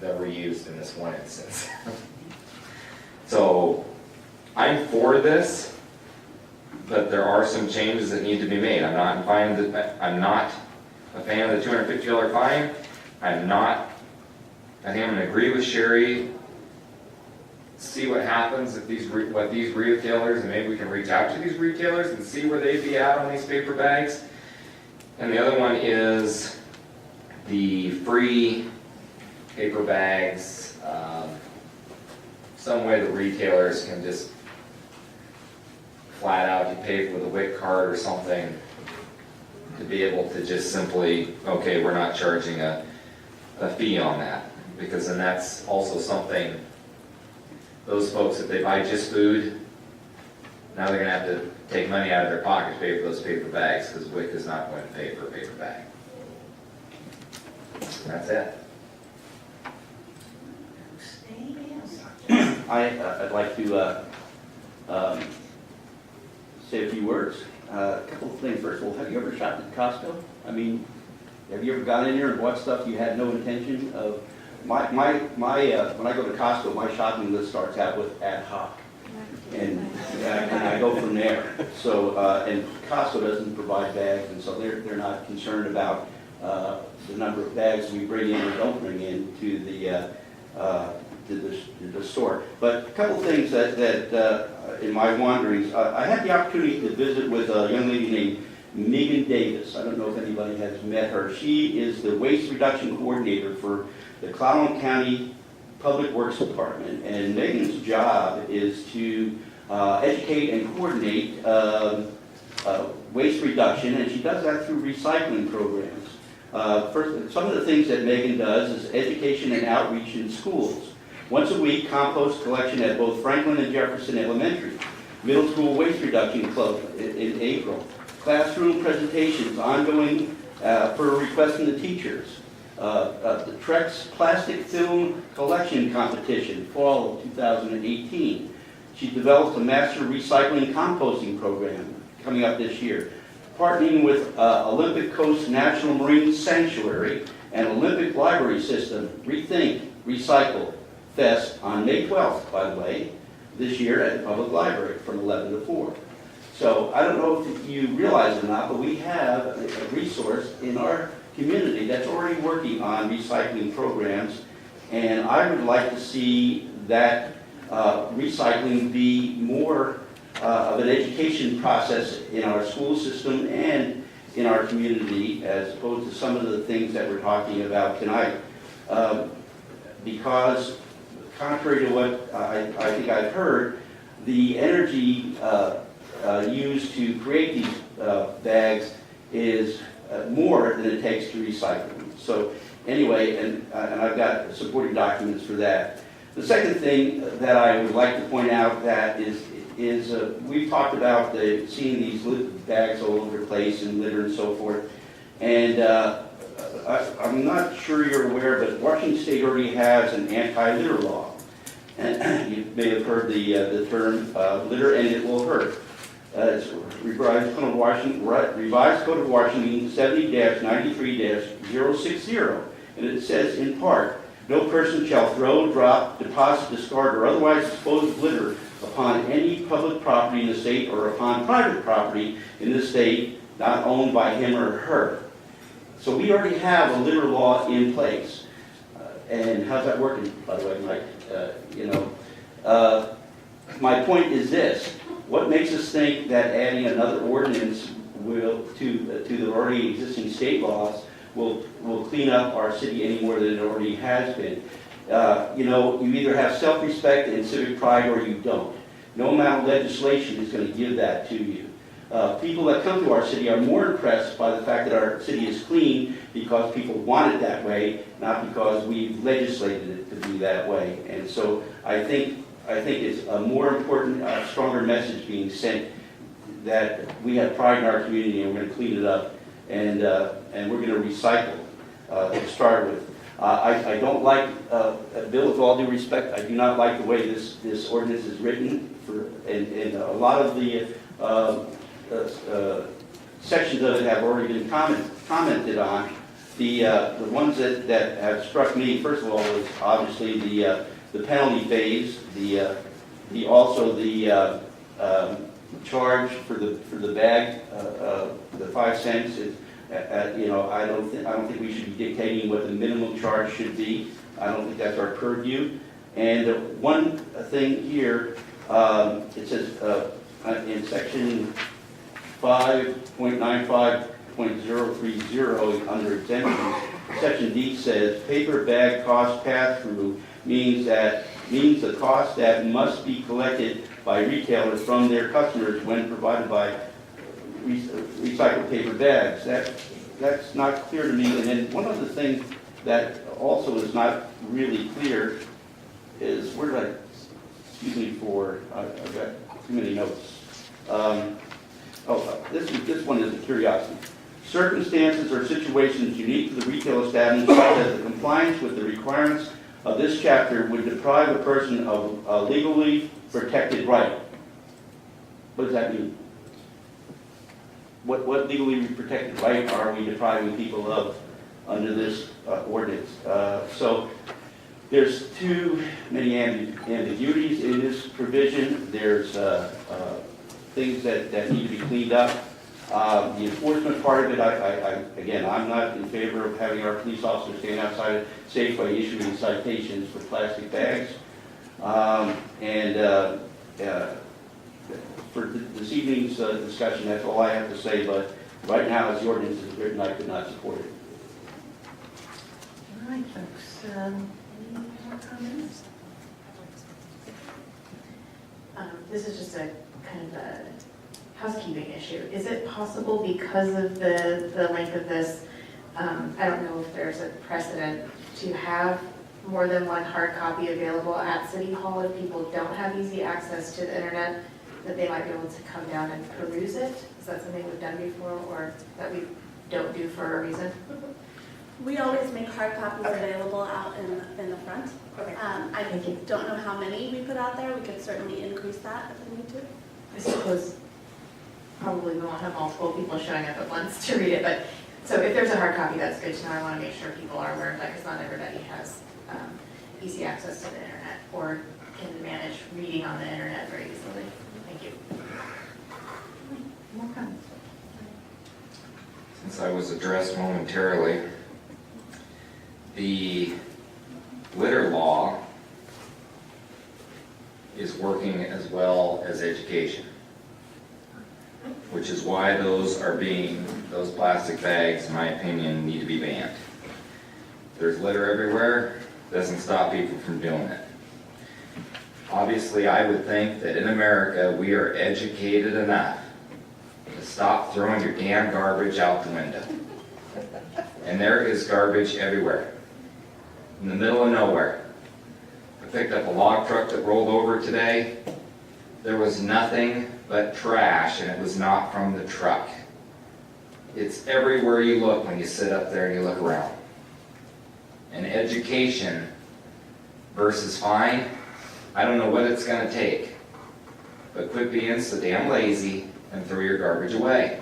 than reused in this one instance. So I'm for this, but there are some changes that need to be made. I'm not a fan of the $250 fine. I think I'm going to agree with Sherry see what happens if what these retailers, and maybe we can reach out to these retailers and see where they'd be at on these paper bags. And the other one is the free paper bags, some way the retailers can just flat out, you pay with a WIC card or something, to be able to just simply, okay, we're not charging a fee on that. Because then that's also something, those folks, if they buy just food, now they're gonna have to take money out of their pocket to pay for those paper bags, because WIC is not going to pay for a paper bag. That's it. I'd like to say a few words. A couple of things. First of all, have you ever shopped at Costco? I mean, have you ever gone in there and bought stuff you had no intention of? When I go to Costco, my shopping list starts out with ad hoc, and I go from there. So, and Costco doesn't provide bags, and so they're not concerned about the number of bags we bring in or don't bring in to the store. But a couple things that in my wanderings, I had the opportunity to visit with a young lady named Megan Davis. I don't know if anybody has met her. She is the waste reduction coordinator for the Clallam County Public Works Department. And Megan's job is to educate and coordinate waste reduction, and she does that through recycling programs. First, some of the things that Megan does is education and outreach in schools. Once a week, compost collection at both Franklin and Jefferson Elementary. Middle school waste reduction club in April. Classroom presentations ongoing per request from the teachers. The Trex plastic film collection competition, fall of 2018. She developed a master recycling composting program coming up this year. Partnering with Olympic Coast National Marine Sanctuary and Olympic Library System, Rethink, Recycle Fest on May 12th, by the way, this year at the Public Library from 11 to 4. So I don't know if you realize it or not, but we have a resource in our community that's already working on recycling programs, and I would like to see that recycling be more of an education process in our school system and in our community, as opposed to some of the things that we're talking about tonight. Because contrary to what I think I've heard, the energy used to create these bags is more than it takes to recycle them. So anyway, and I've got supporting documents for that. The second thing that I would like to point out that is we've talked about seeing these bags all over the place and litter and so forth. And I'm not sure you're aware, but Washington State already has an anti-litter law. And you may have heard the term litter and it will hurt. It's Revised Code of Washington 70-93-060. And it says in part, no person shall throw, drop, deposit, discard, or otherwise dispose of litter upon any public property in the state or upon private property in the state not owned by him or her. So we already have a litter law in place. And how's that working, by the way, Mike? My point is this. What makes us think that adding another ordinance to the already existing state laws will clean up our city any more than it already has been? You either have self-respect and civic pride or you don't. No amount of legislation is going to give that to you. People that come to our city are more impressed by the fact that our city is clean because people want it that way, not because we've legislated it to be that way. And so I think it's a more important, stronger message being sent that we have pride in our community and we're going to clean it up and we're going to recycle to start with. I don't like, Bill, with all due respect, I do not like the way this ordinance is written, and a lot of the sections of it have already been commented on. The ones that have struck me, first of all, was obviously the penalty phase, also the charge for the bag, the 5 cents. I don't think we should be dictating what the minimum charge should be. I don't think that's our purview. And one thing here, it says in section 5.95.030 under exemptions, section D says paper bag cost pass-through means the cost that must be collected by retailers from their customers when provided by recycled paper bags. That's not clear to me. And then one of the things that also is not really clear is, where did I, excuse me for, I've got too many notes. This one is a curiosity. Circumstances or situations unique to the retail establishment, such as the compliance with the requirements of this chapter, would deprive a person of a legally protected right. What does that mean? What legally protected right are we depriving people of under this ordinance? So there's too many ambiguities in this provision. There's things that need to be cleaned up. The enforcement part of it, again, I'm not in favor of having our police officers stand outside of Safeway issuing citations for plastic bags. For this evening's discussion, that's all I have to say, but right now, as the ordinance is written, I could not support it. All right, folks, any more comments? This is just a kind of a housekeeping issue. Is it possible, because of the length of this, I don't know if there's a precedent to have more than one hard copy available at City Hall if people don't have easy access to the internet, that they might be able to come down and peruse it? Is that something we've done before, or that we don't do for a reason? We always make hard copies available out in the front. I don't know how many we put out there. We could certainly increase that if we need to. I suppose probably we won't have multiple people showing up at once to read it, but so if there's a hard copy, that's good to know. I want to make sure people are aware of that, because not everybody has easy access to the internet or can manage reading on the internet very easily. Thank you. More comments? Since I was addressed momentarily, the litter law is working as well as education, which is why those plastic bags, in my opinion, need to be banned. There's litter everywhere, doesn't stop people from doing it. Obviously, I would think that in America, we are educated enough to stop throwing your damn garbage out the window. And there is garbage everywhere, in the middle of nowhere. I picked up a log truck that rolled over today. There was nothing but trash, and it was not from the truck. It's everywhere you look when you sit up there and you look around. And education versus fine, I don't know what it's going to take, but quit being so damn lazy and throw your garbage away.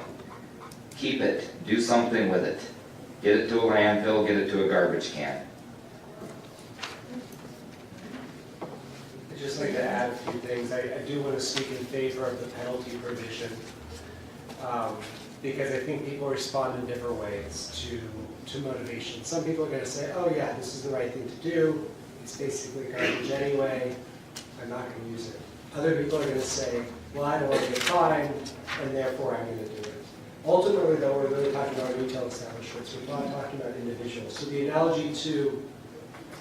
Keep it. Do something with it. Get it to a landfill, get it to a garbage can. I'd just like to add a few things. I do want to speak in favor of the penalty provision, because I think people respond in different ways to motivation. Some people are going to say, oh yeah, this is the right thing to do. It's basically garbage anyway. I'm not going to use it. Other people are going to say, well, I don't want to get fined, and therefore I'm going to do it. Ultimately, though, we're really talking about retail establishments. We're not talking about individuals. So the analogy to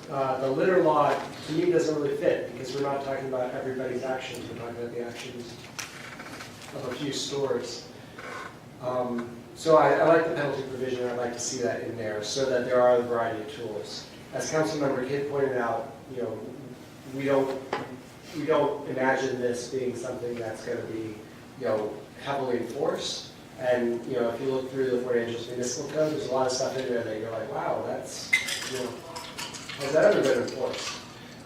the litter law, to me, doesn't really fit, because we're not talking about everybody's actions. We're talking about the actions of a few stores. So I like the penalty provision. I'd like to see that in there so that there are a variety of tools. As Councilmember Kidd pointed out, we don't imagine this being something that's going to be, heavily enforced. And, if you look through the Fort Angeles Municipal Code, there's a lot of stuff in there that you're like, wow, that's, has that ever been enforced?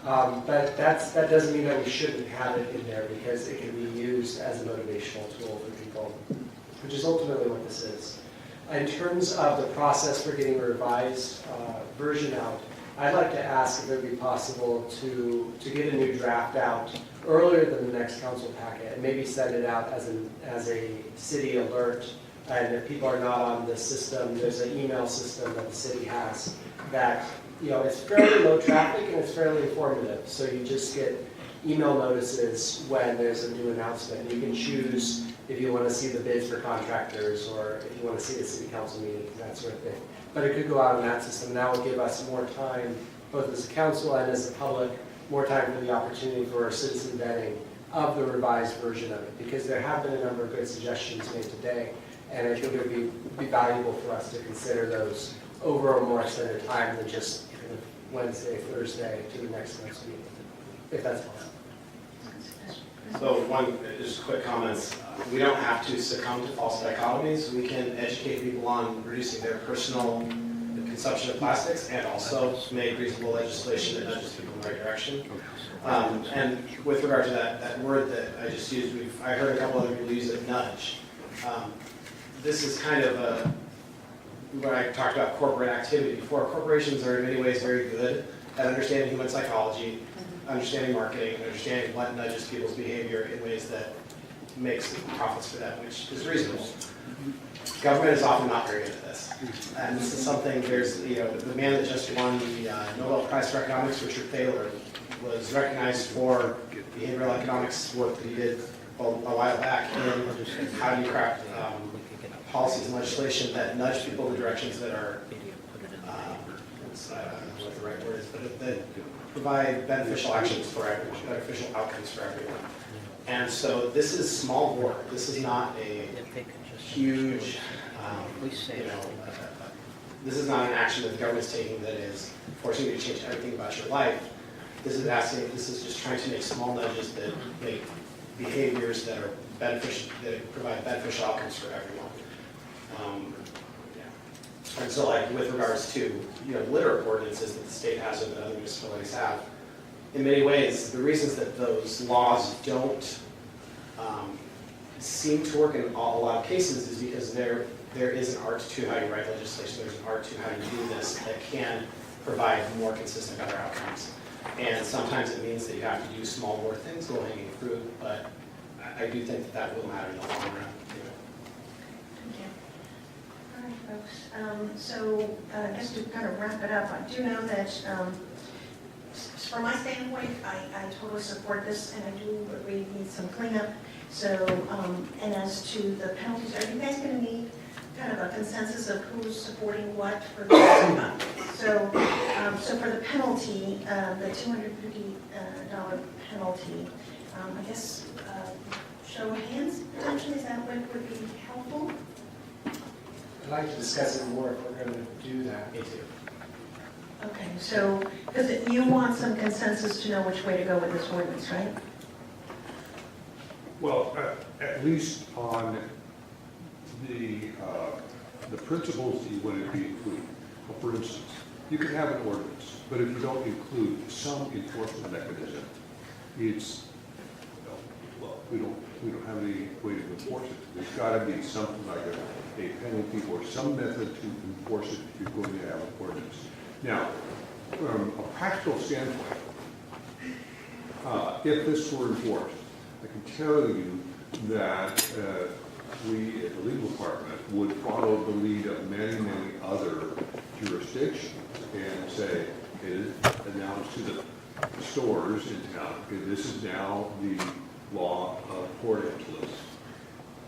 But that doesn't mean that we shouldn't have it in there, because it can be used as a motivational tool for people, which is ultimately what this is. In terms of the process for getting a revised version out, I'd like to ask if it would be possible to get a new draft out earlier than the next council packet, and maybe send it out as a city alert. And if people are not on the system, there's an email system that the city has that it's fairly low traffic and it's fairly informative. So you just get email notices when there's a new announcement. You can choose if you want to see the bids for contractors or if you want to see the city council meeting, that sort of thing. But it could go out in that system. That will give us more time, both as a council and as a public, more time for the opportunity for citizen vetting of the revised version of it, because there have been a number of good suggestions made today, and I think it would be valuable for us to consider those over a more extended time than just kind of Wednesday, Thursday to the next meeting, if that's possible. So one, just quick comments. We don't have to succumb to false dichotomies. We can educate people on reducing their personal consumption of plastics and also make reasonable legislation that nudges people in the right direction. And with regard to that word that I just used, I heard a couple other people use it, nudge. This is kind of what I talked about corporate activity before. Corporations are in many ways very good at understanding human psychology, understanding marketing, and understanding what nudges people's behavior in ways that makes profits for them, which is reasonable. Government is often not very good at this. And this is something, the man that just won the Nobel Prize for Economics, Richard Thaler, was recognized for behavioral economics work that he did a while back in how do you craft policies and legislation that nudge people in directions that are, I don't know what the right word is, but that provide beneficial actions for everyone, beneficial outcomes for everyone. And so this is small work. This is not a huge, this is not an action that the government's taking that is forcing you to change everything about your life. This is just trying to make small nudges that make behaviors that are beneficial, that provide beneficial outcomes for everyone. And so, like with regards to litter ordinances that the state has or that other municipalities have, in many ways, the reasons that those laws don't seem to work in a lot of cases is because there is an art to how you write legislation. There's an art to how you do this that can provide more consistent, better outcomes. And sometimes it means that you have to do small more things, low-hanging fruit, but I do think that will matter in the long run. All right, folks. So just to kind of wrap it up, I do know that from my standpoint, I totally support this, and I do agree we need some cleanup. So, and as to the penalties, are you guys going to need kind of a consensus of who's supporting what for the so for the penalty, the $250 penalty, I guess show of hands potentially, is that what would be helpful? I'd like to discuss it more if we're going to do that. Me too. Okay, so, because you want some consensus to know which way to go with this ordinance, right? Well, at least on the principles that you want to be included. For instance, you can have an ordinance, but if you don't include some enforcement mechanism, it's, well, we don't have any way to enforce it. There's got to be something like a penalty or some method to enforce it if you're going to have an ordinance. Now, from a practical standpoint, if this were enforced, I can tell you that we at the legal department would follow the lead of many, many other jurisdictions and say, it is announced to the stores in town, okay, this is now the law of Port Angeles.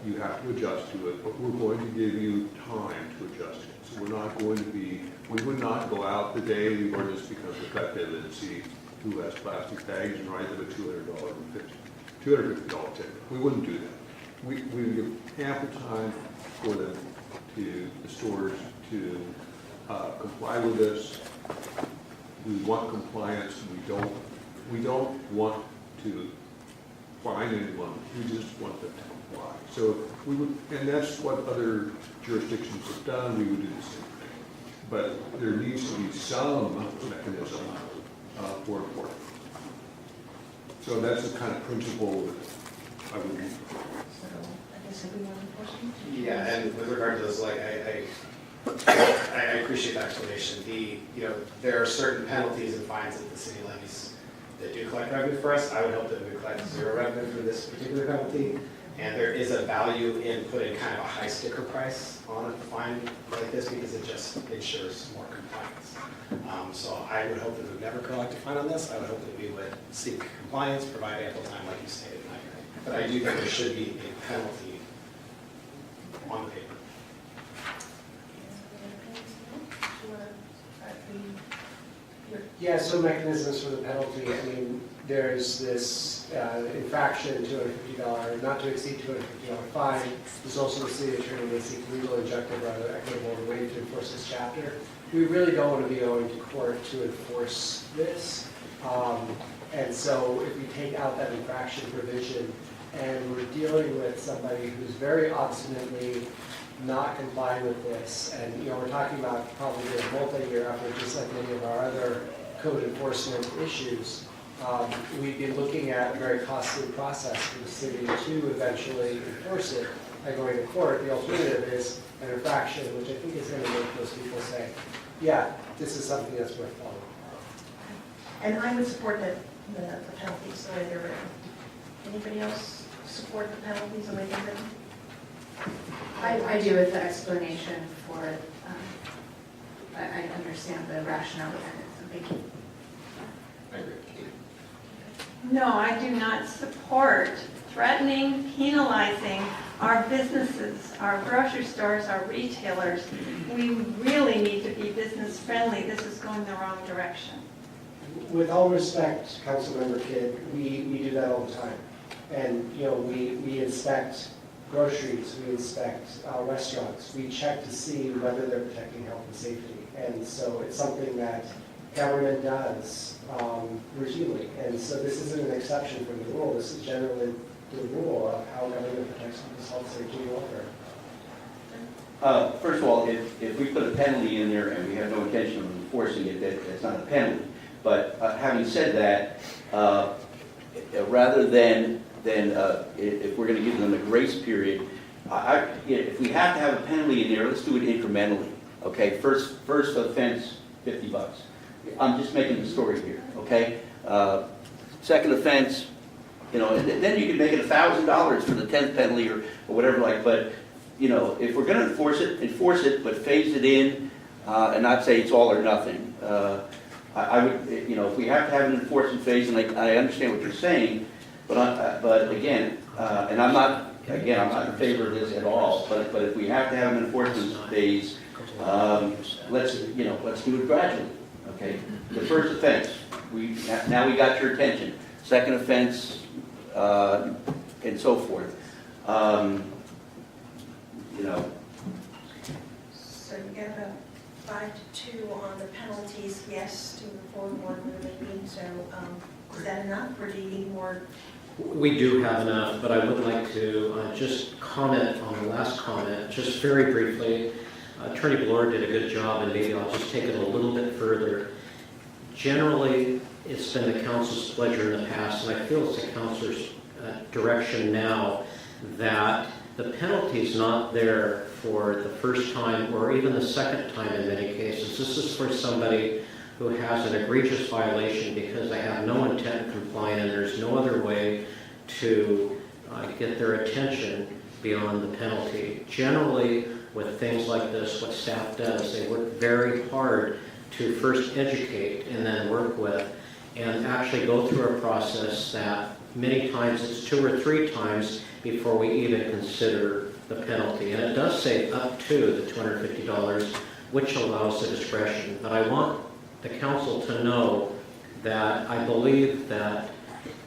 You have to adjust to it, but we're going to give you time to adjust it. So we're not going to be, we would not go out the day the ordinance becomes effective and see who has plastic bags and write them a $250 ticket. We wouldn't do that. We would give ample time for them the stores to comply with this. We want compliance. We don't want to fine anyone. We just want them to comply. So we would, and that's what other jurisdictions have done. We would do the same thing. But there needs to be some mechanism for enforcement. So that's the kind of principle that I would use. Yeah, and with regard to those, like I appreciate that explanation. There are certain penalties and fines that the city levies that do collect revenue for us. I would hope that we would collect zero revenue for this particular penalty, And there is a value in putting kind of a high sticker price on a fine like this because it just ensures more compliance. So I would hope that we would never collect a fine on this. I would hope that we would seek compliance, provide ample time like you stated. But I do think there should be a penalty on the paper. Yeah, so mechanisms for the penalty, I mean, there's this infraction, $250, not to exceed $250 fine. There's also the city attorney may seek legal, injunctive, or other equitable way to enforce this chapter. We really don't want to be going to court to enforce this. And so if we take out that infraction provision and we're dealing with somebody who's very obstinately not complying with this, and we're talking about probably a multi-year effort, just like many of our other code enforcement issues, we'd be looking at a very costly process for the city to eventually enforce it by going to court. The alternative is an infraction, which I think is going to make those people say, yeah, this is something that's worth following. And I would support the penalties the way they're written. Anybody else support the penalties the way they're written? I do with the explanation for it. I understand the rationale behind it, so thank you. I agree. No, I do not support threatening, penalizing our businesses, our grocery stores, our retailers. We really need to be business friendly. This is going the wrong direction. With all respect, Councilmember Kidd, we do that all the time. And, we inspect groceries, we inspect restaurants, we check to see whether they're protecting health and safety. And so it's something that government does routinely. And so this isn't an exception from the rule. This is generally the rule of how government protects people's health, safety, and welfare. First of all, if we put a penalty in there and we have no intention of enforcing it, that's not a penalty. But having said that, rather than if we're going to give them a grace period, if we have to have a penalty in there, let's do it incrementally. Okay, first offense, $50. I'm just making the story here. Okay, second offense, then you can make it $1,000 for the 10th penalty or whatever. But if we're going to enforce it, but phase it in and not say it's all or nothing. I would, if we have to have an enforcement phase, and I understand what you're saying, but again, and I'm not in favor of this at all. But if we have to have an enforcement phase, let's do it gradually. Okay, the first offense, now we got your attention. Second offense, and so forth. So you got about 5-2 on the penalties, yes, to move forward with the meeting. So is that enough, or do you need more? We do have enough, but I would like to just comment on the last comment, just very briefly. Attorney Blore did a good job, and maybe I'll just take it a little bit further. Generally, it's been the council's pleasure in the past, and I feel it's the council's direction now, that the penalty is not there for the first time or even the second time in many cases. This is for somebody who has an egregious violation because they have no intent of complying and there's no other way to get their attention beyond the penalty. Generally, with things like this, what staff does, they work very hard to first educate and then work with and actually go through a process that many times it's 2 or 3 times before we even consider the penalty. And it does say up to the $250, which allows the discretion. But I want the council to know that I believe that,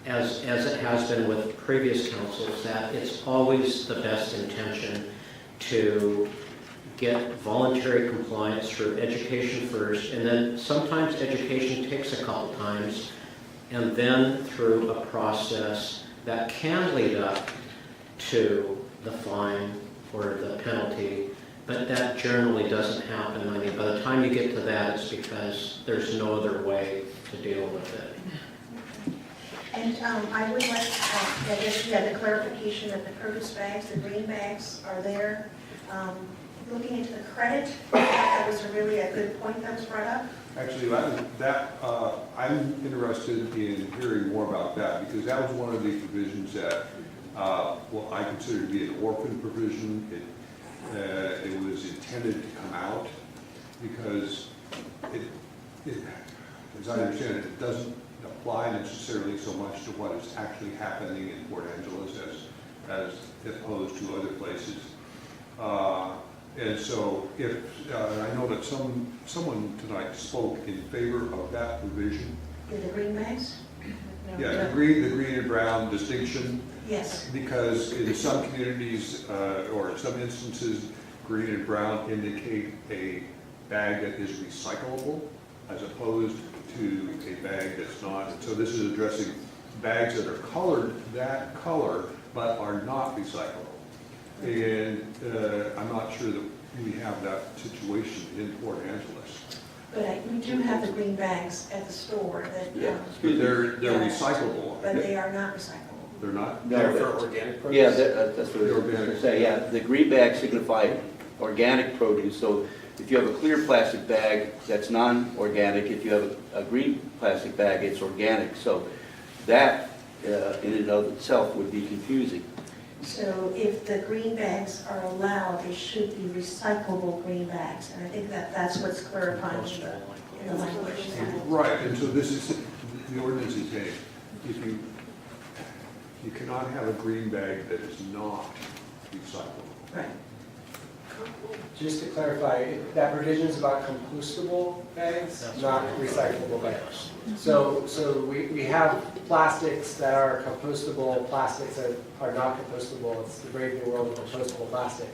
as it has been with previous councils, that it's always the best intention to get voluntary compliance through education first, and then sometimes education takes a couple times, and then through a process that can lead up to the fine or the penalty, but that generally doesn't happen. I mean, by the time you get to that, it's because there's no other way to deal with it. And I would like, I guess, the clarification that the produce bags, the green bags are there. Looking into the credit, that was really a good point that was brought up. Actually, I'm interested in hearing more about that, because that was one of the provisions that what I consider to be an orphan provision. It was intended to come out because as I understand it, it doesn't apply necessarily so much to what is actually happening in Port Angeles as opposed to other places. And so if, I know that someone tonight spoke in favor of that provision. The green bags? Yeah, the green and brown distinction. Yes. Because in some communities, or in some instances, green and brown indicate a bag that is recyclable as opposed to a bag that's not. And so this is addressing bags that are colored that color but are not recyclable. And I'm not sure that we have that situation in Port Angeles. But we do have the green bags at the store that. Yeah, but they're recyclable. But they are not recyclable. They're not? No, They're but- for organic produce? Yeah, that's what I was going to say, yeah. The green bags signify organic produce, so if you have a clear plastic bag, that's non-organic. If you have a green plastic bag, it's organic. So that, in and of itself, would be confusing. So if the green bags are allowed, they should be recyclable green bags. And I think that's what's clarifying in the language. Right, and so this is, the ordinance is saying, if you cannot have a green bag that is not recyclable. Right. Just to clarify, that provision is about compostable bags, not recyclable bags. So we have plastics that are compostable, plastics that are not compostable. It's the brave new world of compostable plastic.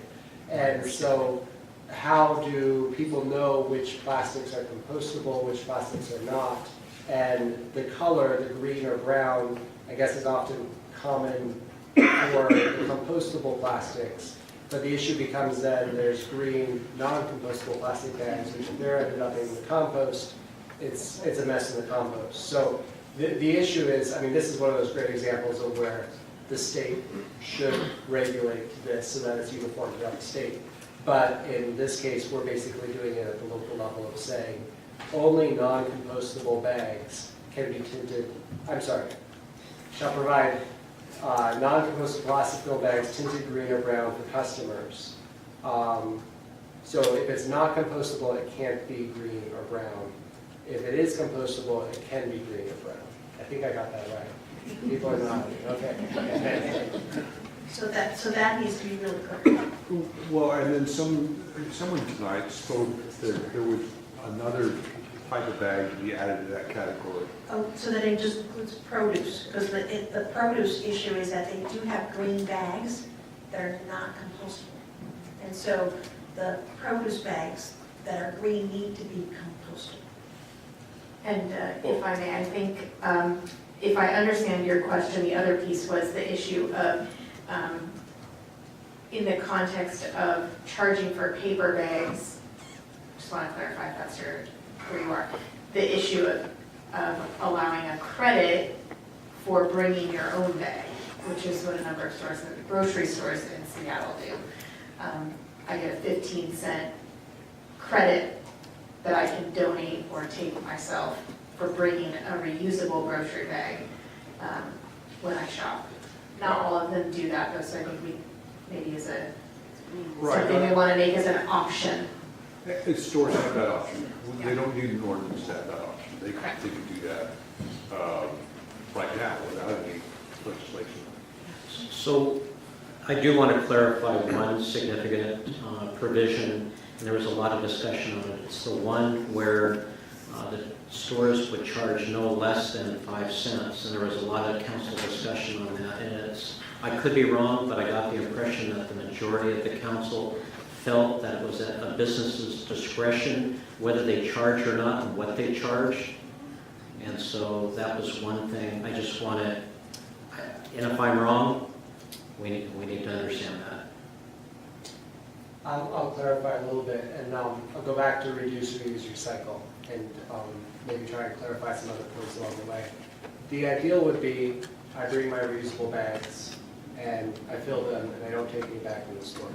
And so how do people know which plastics are compostable, which plastics are not? And the color, the green or brown, I guess is often common for the compostable plastics. But the issue becomes then there's green, non-compostable plastic bags, which if they're ended up in the compost, it's a mess in the compost. So the issue is, I mean, this is one of those great examples of where the state should regulate this so that it's uniform throughout the state. But in this case, we're basically doing it at the local level of saying only non-compostable bags can be tinted, shall provide non-compostable plastic fill bags tinted green or brown for customers. So if it's not compostable, it can't be green or brown. If it is compostable, it can be green or brown. I think I got that right. People are nodding, okay. So that needs to be really clear. Well, and then someone tonight spoke that there was another type of bag to be added to that category. Oh, so that it just includes produce, because the produce issue is that they do have green bags that are not compostable. And so the produce bags that are green need to be compostable. And if I may, I think, if I understand your question, the other piece was the issue of, in the context of charging for paper bags, just want to clarify if that's where you are, the issue of allowing a credit for bringing your own bag, which is what a number of stores, grocery stores in Seattle do. I get a 15-cent credit that I can donate or take myself for bringing a reusable grocery bag when I shop. Not all of them do that, though, so I think maybe is something we want to make as an option. Stores have that option. They don't need an ordinance to have that option. They can do that right now without any legislation. So I do want to clarify one significant provision, and there was a lot of discussion on it. It's the one where the stores would charge no less than 5 cents, and there was a lot of council discussion on that. And I could be wrong, but I got the impression that the majority of the council felt that it was at a business's discretion whether they charge or not and what they charge. And so that was one thing. I just want to, and if I'm wrong, we need to understand that. I'll clarify a little bit, and I'll go back to reduce, reuse, recycle, and maybe try and clarify some other points along the way. The ideal would be I bring my reusable bags and I fill them and I don't take any back from the store.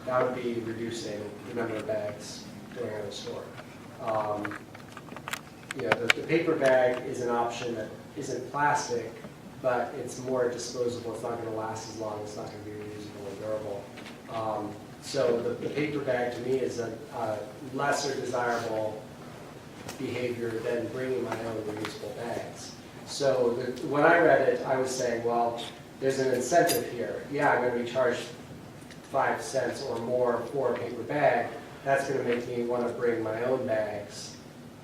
That would be reducing the number of bags going out of the store. The paper bag is an option that isn't plastic, but it's more disposable, it's not gonna last as long, it's not gonna be reusable and durable. So the paper bag to me is a lesser desirable behavior than bringing my own reusable bags. So when I read it, I was saying, well, there's an incentive here. Yeah, I'm gonna be charged 5 cents or more for a paper bag. That's gonna make me wanna bring my own bags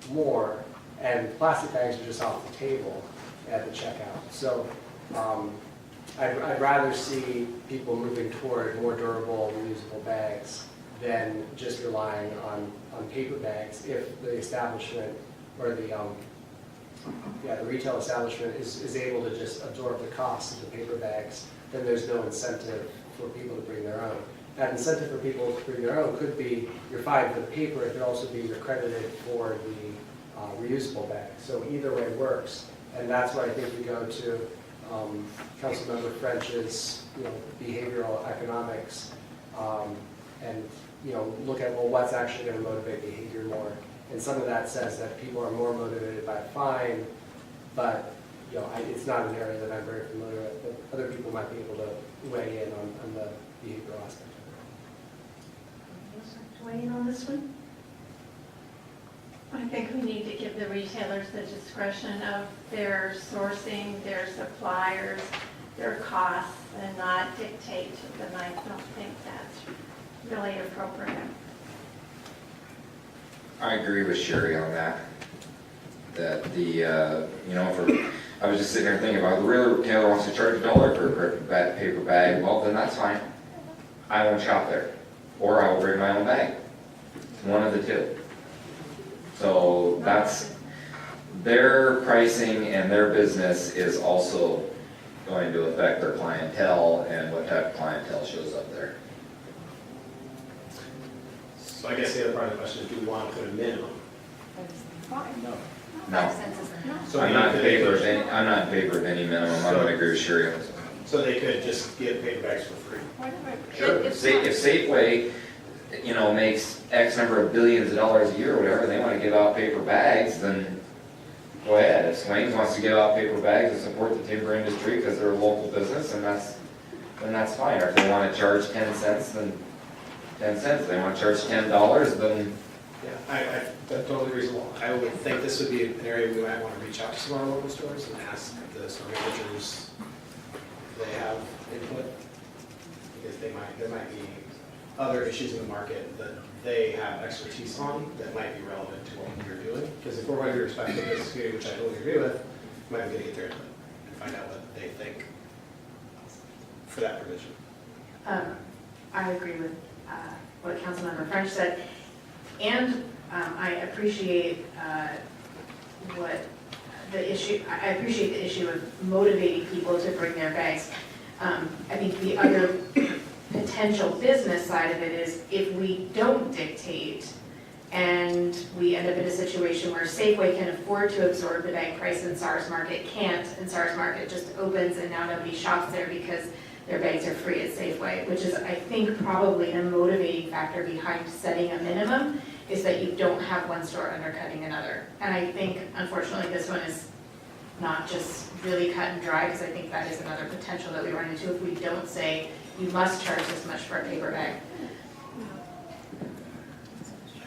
more, and plastic bags are just off the table at the checkout. So I'd rather see people moving toward more durable, reusable bags than just relying on paper bags if the establishment or the retail establishment is able to just absorb the cost of the paper bags, then there's no incentive for people to bring their own. That incentive for people to bring their own could be you're fine for the paper, it could also be you're credited for the reusable bag. So either way works, and that's why I think we go to Councilmember French's behavioral economics and look at, well, what's actually going to motivate behavior more. And some of that says that people are more motivated by a fine, but it's not an area that I'm very familiar with. But other people might be able to weigh in on the behavioral aspect of it. Anyone else like to weigh in on this one? I think we need to give the retailers the discretion of their sourcing, their suppliers, their costs, and not dictate to them. I don't think that's really appropriate. I agree with Sherry on that. That I was just sitting there thinking about the real retailer wants to charge $1 for a paper bag. Well, then that's fine. I won't shop there, or I will bring my own bag. One of the two. So that's their pricing, and their business is also going to affect their clientele and what type of clientele shows up there. So I guess the other part of the question is, do we want to put a minimum? No. So I'm not in favor of any minimum. I'm going to agree with Sherry on this one. So they could just give paper bags for free? Sure. If Safeway, makes X number of billions of dollars a year or whatever, they want to give out paper bags, then go ahead. If Swains wants to give out paper bags to support the timber industry because they're a local business, then that's fine. Or if they want to charge 10 cents, then 10 cents. If they want to charge $10, then... Yeah, that's totally reasonable. I would think this would be an area we might want to reach out to some of our local stores and ask the store managers if they have input, because there might be other issues in the market that they have expertise on that might be relevant to what we're doing. Because if we're going to be respectful of business community, which I totally agree with, we might be able to get their input and find out what they think for that provision. I agree with what Councilmember French said, and I appreciate what the issue. I appreciate the issue of motivating people to bring their bags. I think the other potential business side of it is if we don't dictate and we end up in a situation where Safeway can afford to absorb the bag price and SARS Market can't, and SARS Market just opens and now nobody shops there because their bags are free at Safeway, which is, I think, probably a motivating factor behind setting a minimum, is that you don't have one store undercutting another. And I think, unfortunately, this one is not just really cut and dry, because I think that is another potential that we run into if we don't say you must charge this much for a paper bag.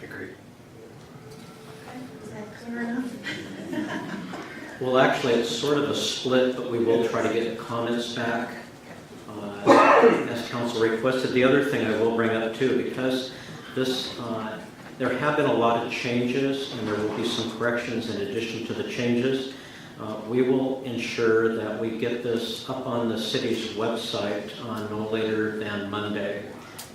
I agree. Is that clear enough? Well, actually, it's sort of a split, but we will try to get comments back as council requested. The other thing I will bring up too, because there have been a lot of changes and there will be some corrections in addition to the changes. We will ensure that we get this up on the city's website no later than Monday,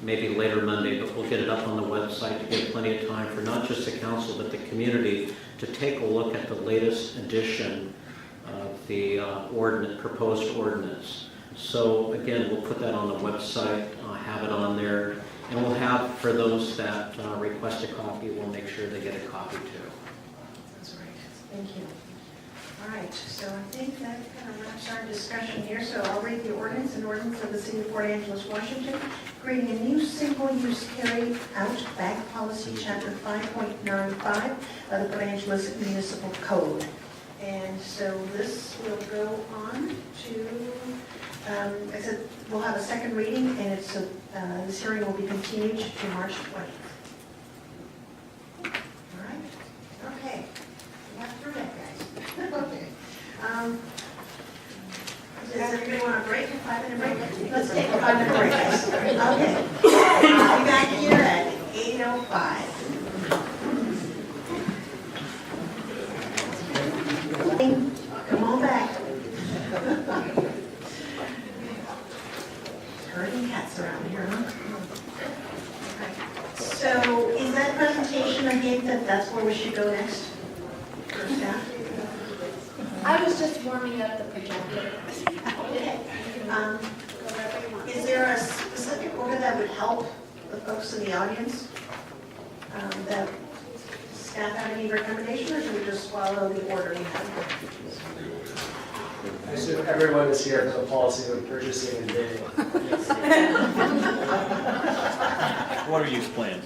maybe later Monday, but we'll get it up on the website to give plenty of time for not just the council but the community to take a look at the latest edition of the proposed ordinance. So again, we'll put that on the website, have it on there, and we'll have, for those that request a copy, we'll make sure they get a copy too. That's right. Thank you. All right, so I think that kind of wraps our discussion here. So I'll read the ordinance, an ordinance of the City of Port Angeles, Washington, creating a new single-use carry-out bag policy, Chapter 5.95 of the Port Angeles Municipal Code. And so this will go on to, I said, we'll have a second reading, and it's, this hearing will be continued to March 20th. All right? Okay. We got through that, guys. Okay. Does everybody want a break, a 5-minute break? Let's take a 5-minute break, guys. Okay. I'll be back here at 8:05. Come on back. Herding cats around here, huh? Okay. So is that presentation, I think that's where we should go next? For staff? I was just warming up the projector. Okay. Is there a specific order that would help the folks in the audience? That staff have any recommendation, or should we just follow the order we have? I assume everyone is here for the policy of purchasing and bidding. What are your plans?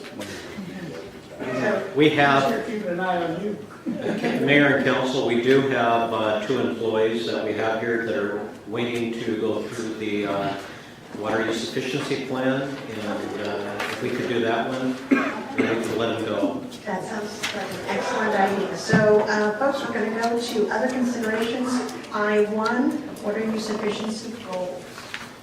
We have, Keeping an eye on you. Mayor and Council, we do have 2 employees that we have here that are waiting to go through the water use efficiency plan, and if we could do that one, then we can let them go. That sounds like an excellent idea. So, folks, we're going to go to other considerations. I-1, water use efficiency goals.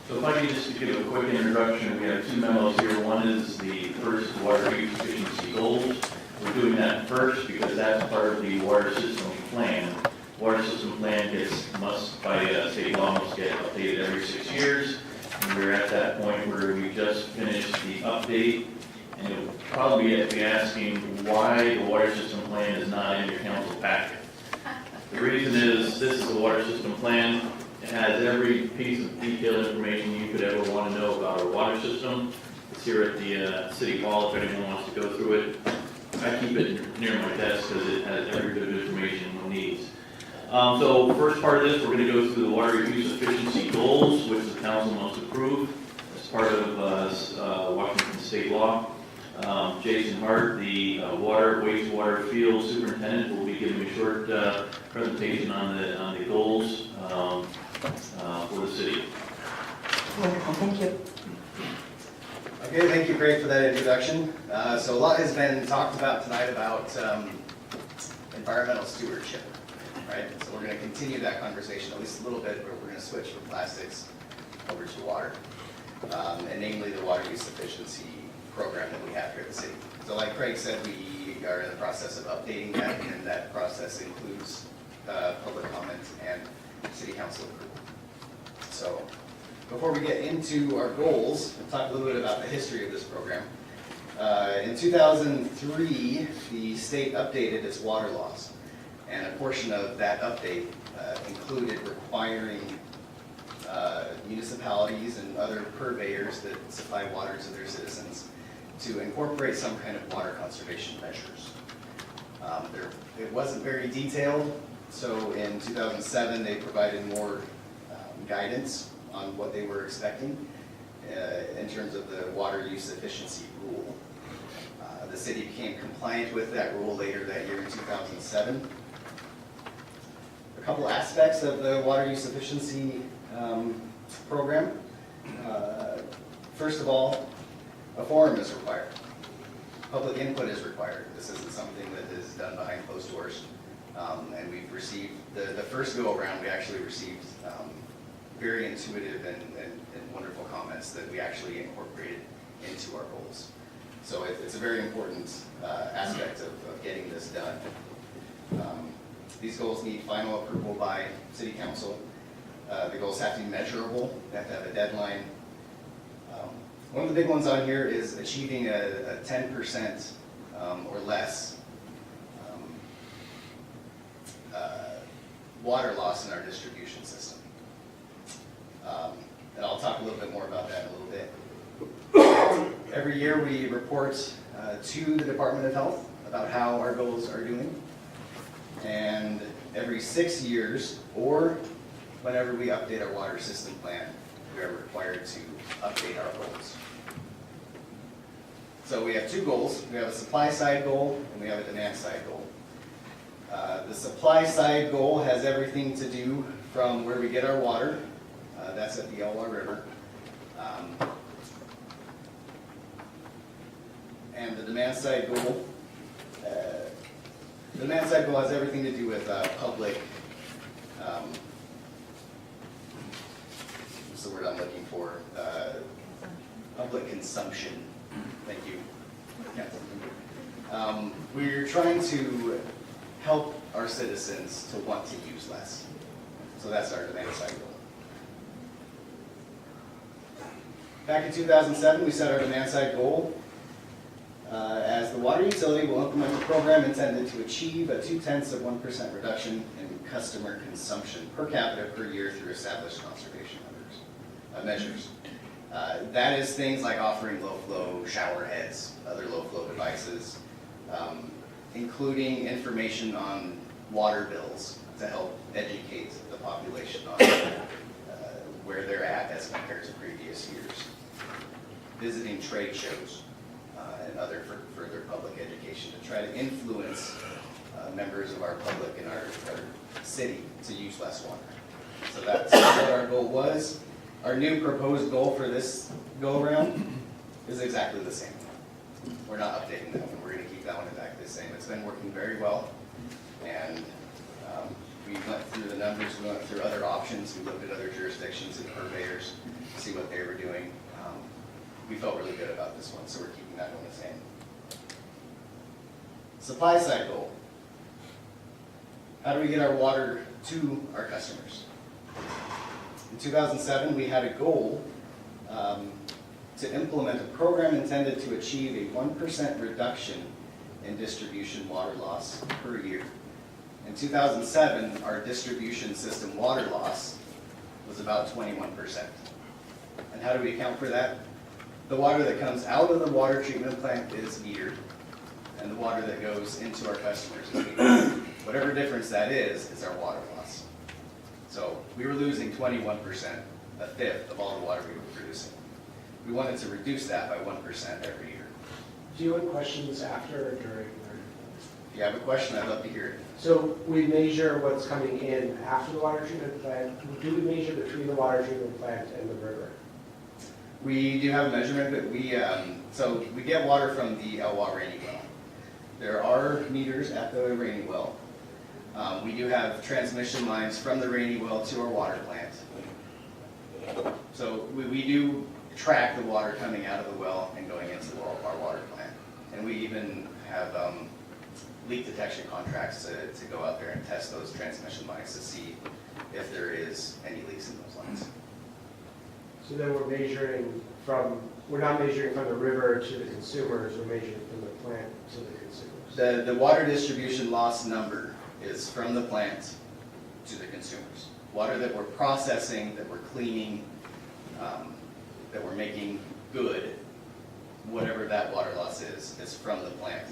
So if I could just give a quick introduction, we have 2 memos here. One is the first water use efficiency goals. We're doing that first because that's part of the water system plan. Water system plan must by state law must get updated every 6 years. And we're at that point where we just finished the update. And you'll probably be asking why the water system plan is not in your council packet. The reason is this is the water system plan. It has every piece of detailed information you could ever want to know about our water system. It's here at the City Hall if anyone wants to go through it. I keep it near my desk because it has every bit of information one needs. So first part of this, we're going to go through the water use efficiency goals, which the council must approve as part of Washington state law. Jason Hart, the wastewater field superintendent, will be giving a short presentation on the goals for the city. Wonderful, thank you. Okay, thank you, Craig, for that introduction. So a lot has been talked about tonight about environmental stewardship, right? So we're going to continue that conversation at least a little bit, but we're going to switch from plastics over to water, and namely the water use efficiency program that we have here at the city. So like Craig said, we are in the process of updating that, and that process includes public comment and city council approval. So before we get into our goals, we'll talk a little bit about the history of this program. In 2003, the state updated its water laws, and a portion of that update included requiring municipalities and other purveyors that supply water to their citizens to incorporate some kind of water conservation measures. It wasn't very detailed, so in 2007 they provided more guidance on what they were expecting in terms of the water use efficiency rule. The city became compliant with that rule later that year in 2007. A couple aspects of the water use efficiency program. First of all, a forum is required. Public input is required. This isn't something that is done behind closed doors. And we've received, the first go around, we actually received very intuitive and wonderful comments that we actually incorporated into our goals. So it's a very important aspect of getting this done. These goals need final approval by City Council. The goals have to be measurable, they have to have a deadline. One of the big ones on here is achieving a 10% or less water loss in our distribution system. And I'll talk a little bit more about that in a little bit. Every year we report to the Department of Health about how our goals are doing. And every 6 years, or whenever we update our water system plan, we are required to update our goals. So we have 2 goals. We have a supply side goal and we have a demand side goal. The supply side goal has everything to do from where we get our water. That's at the Elwha River. And the demand side goal, has everything to do with public, what's the word I'm looking for? Public consumption. Thank you. We're trying to help our citizens to want to use less. So that's our demand side goal. Back in 2007, we set our demand side goal as the water utility will implement a program intended to achieve a 0.2% reduction in customer consumption per capita per year through established conservation measures. That is things like offering low-flow shower heads, other low-flow devices, including information on water bills to help educate the population on where they're at as compared to previous years. Visiting trade shows and other further public education to try to influence members of our public in our city to use less water. So that's what our goal was. Our new proposed goal for this go-around is exactly the same. We're not updating that one. We're going to keep that one exactly the same. It's been working very well, and we went through the numbers. We went through other options. We looked at other jurisdictions and purveyors to see what they were doing. We felt really good about this one, so we're keeping that one the same. Supply side goal. How do we get our water to our customers? In 2007, we had a goal to implement a program intended to achieve a 1% reduction in distribution water loss per year. In 2007, our distribution system water loss was about 21%. And how do we account for that? The water that comes out of the water treatment plant is metered, and the water that goes into our customers is metered. Whatever difference that is our water loss. So we were losing 21%, a fifth of all the water we were producing. We wanted to reduce that by 1% every year. Do you have questions after or during? If you have a question, I'd love to hear it. So we measure what's coming in after the water treatment plant. Do we measure between the water treatment plant and the river? We do have a measurement, but so we get water from the Elwha rainy well. There are meters at the rainy well. We do have transmission lines from the rainy well to our water plant. So we do track the water coming out of the well and going into our water plant. And we even have leak detection contracts to go out there and test those transmission lines to see if there is any leaks in those lines. So then we're not measuring from the river to the consumers, we're measuring from the plant to the consumers. The water distribution loss number is from the plant to the consumers. Water that we're processing, that we're cleaning, that we're making good, whatever that water loss is from the plant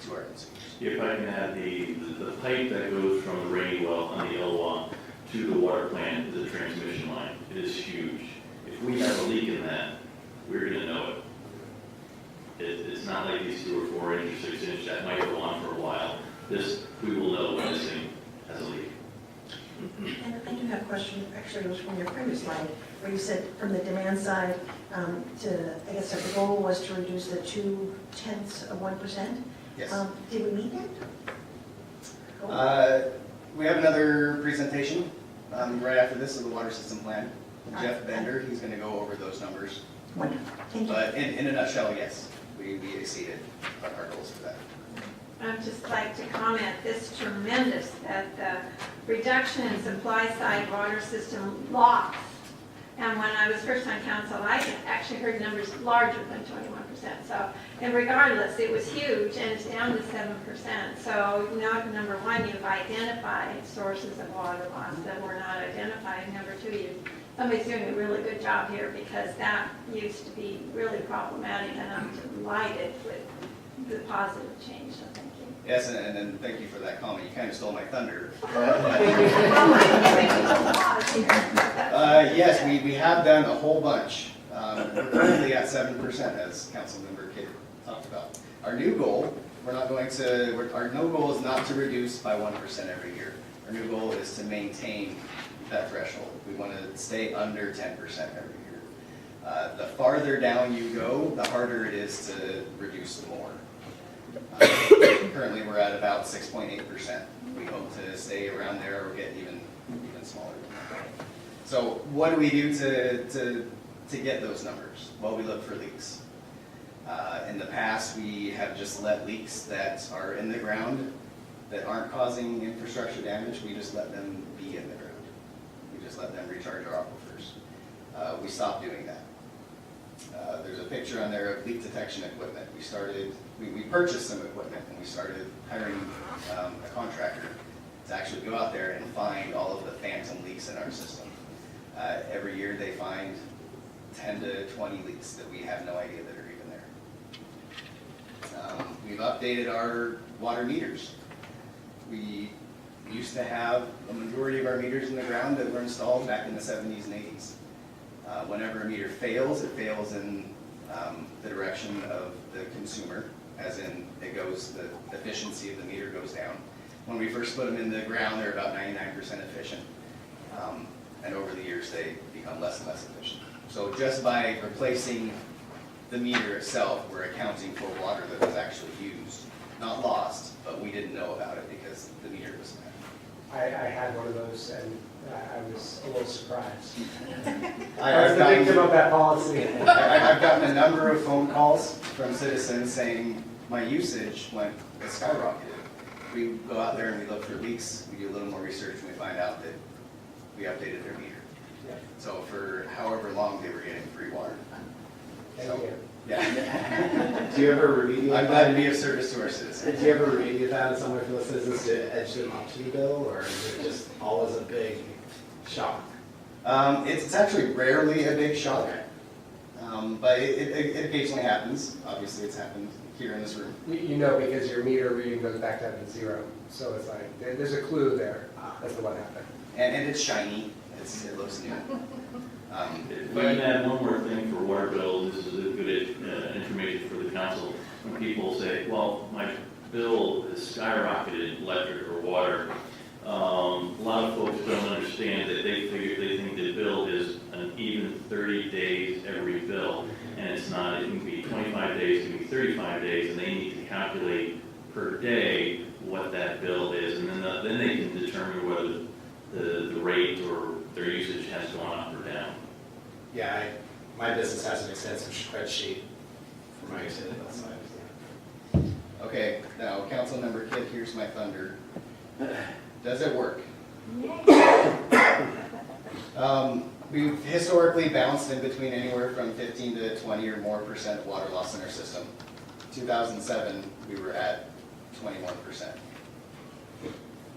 to our consumers. If I can add, the pipe that goes from the rainy well on the Elwha to the water plant, the transmission line, is huge. If we have a leak in that, we're going to know it. It's not like these 2 or 4 inch or 6 inch that might go on for a while. This, we will know when this thing has a leak. And I do have a question, actually it was from your previous slide, where you said from the demand side, I guess the goal was to reduce the 0.2%. Yes. Did we meet that? We have another presentation right after this of the water system plan. Jeff Bender, he's going to go over those numbers. Wonderful. Thank you. But in a nutshell, yes, we exceeded our goals for that. I'd just like to comment, this tremendous, that the reduction in supply side water system loss. And when I was first on council, I actually heard numbers larger than 21%. So, and regardless, it was huge, and it's down to 7%. So now, number one, you've identified sources of water loss that were not identified. Number two, somebody's doing a really good job here, because that used to be really problematic, and I'm delighted with the positive change. So thank you. Yes, and thank you for that comment. You kind of stole my thunder. Yes, we have done a whole bunch. We're currently at 7%, as Councilmember Kidd talked about. Our new goal we're not going to, our no goal is not to reduce by 1% every year. Our new goal is to maintain that threshold. We want to stay under 10% every year. The farther down you go, the harder it is to reduce more. Currently, we're at about 6.8%. We hope to stay around there or get even smaller. So what do we do to get those numbers? Well, we look for leaks. In the past, we have just let leaks that are in the ground that aren't causing infrastructure damage, we just let them be in the ground. We just let them recharge our aquifers. We stopped doing that. There's a picture on there of leak detection equipment. We purchased some equipment and we started hiring a contractor to actually go out there and find all of the phantom leaks in our system. Every year they find 10 to 20 leaks that we have no idea that are even there. We've updated our water meters. We used to have a majority of our meters in the ground that were installed back in the 70s and 80s. Whenever a meter fails, it fails in the direction of the consumer, as in it goes, the efficiency of the meter goes down. When we first put them in the ground, they're about 99% efficient. And over the years, they become less and less efficient. So just by replacing the meter itself, we're accounting for water that was actually used, not lost, but we didn't know about it because the meter was bad. I had one of those and I was a little surprised. I was the victim of that policy. I've gotten a number of phone calls from citizens saying my usage went skyrocketed. We go out there and we look for leaks, we do a little more research and we find out that we updated their meter. Yeah. So for however long they were getting free water. Thank you. Yeah. Do you ever remediate I'm glad to be of service to our citizens. Do you ever remediate that in some way for the citizens to edge them up to the bill, or is it just always a big shock? It's actually rarely a big shock, but it occasionally happens. Obviously, it's happened here in this room. You know, because your meter reading goes back down to 0, so it's like there's a clue there as to what happened. And it's shiny. It looks new. If I can add one more thing for water bills, this is a good information for the council. When people say, well, my bill is skyrocketed, electric or water, a lot of folks don't understand that they think the bill is an even 30 days every bill, and it's not. It can be 25 days, it can be 35 days, and they need to calculate per day what that bill is, and then they can determine whether the rate or their usage has gone up or down. Yeah, my business has an extensive spreadsheet for my utility bill side. Okay, now Councilmember Kidd, here's my thunder. Does it work? We've historically bounced in between anywhere from 15 to 20 or more % water loss in our system. 2007, we were at 21%.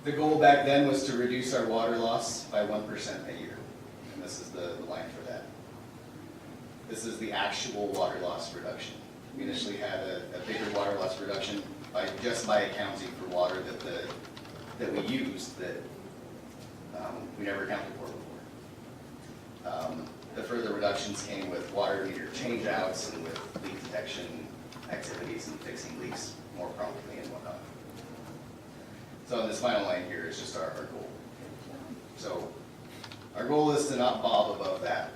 The goal back then was to reduce our water loss by 1% a year. And this is the line for that. This is the actual water loss reduction. We initially had a bigger water loss reduction just by accounting for water that we used that we never accounted for before. The further reductions came with water meter changeouts and with leak detection activities and fixing leaks more promptly and whatnot. So this final line here is just our goal. So our goal is to not bob above that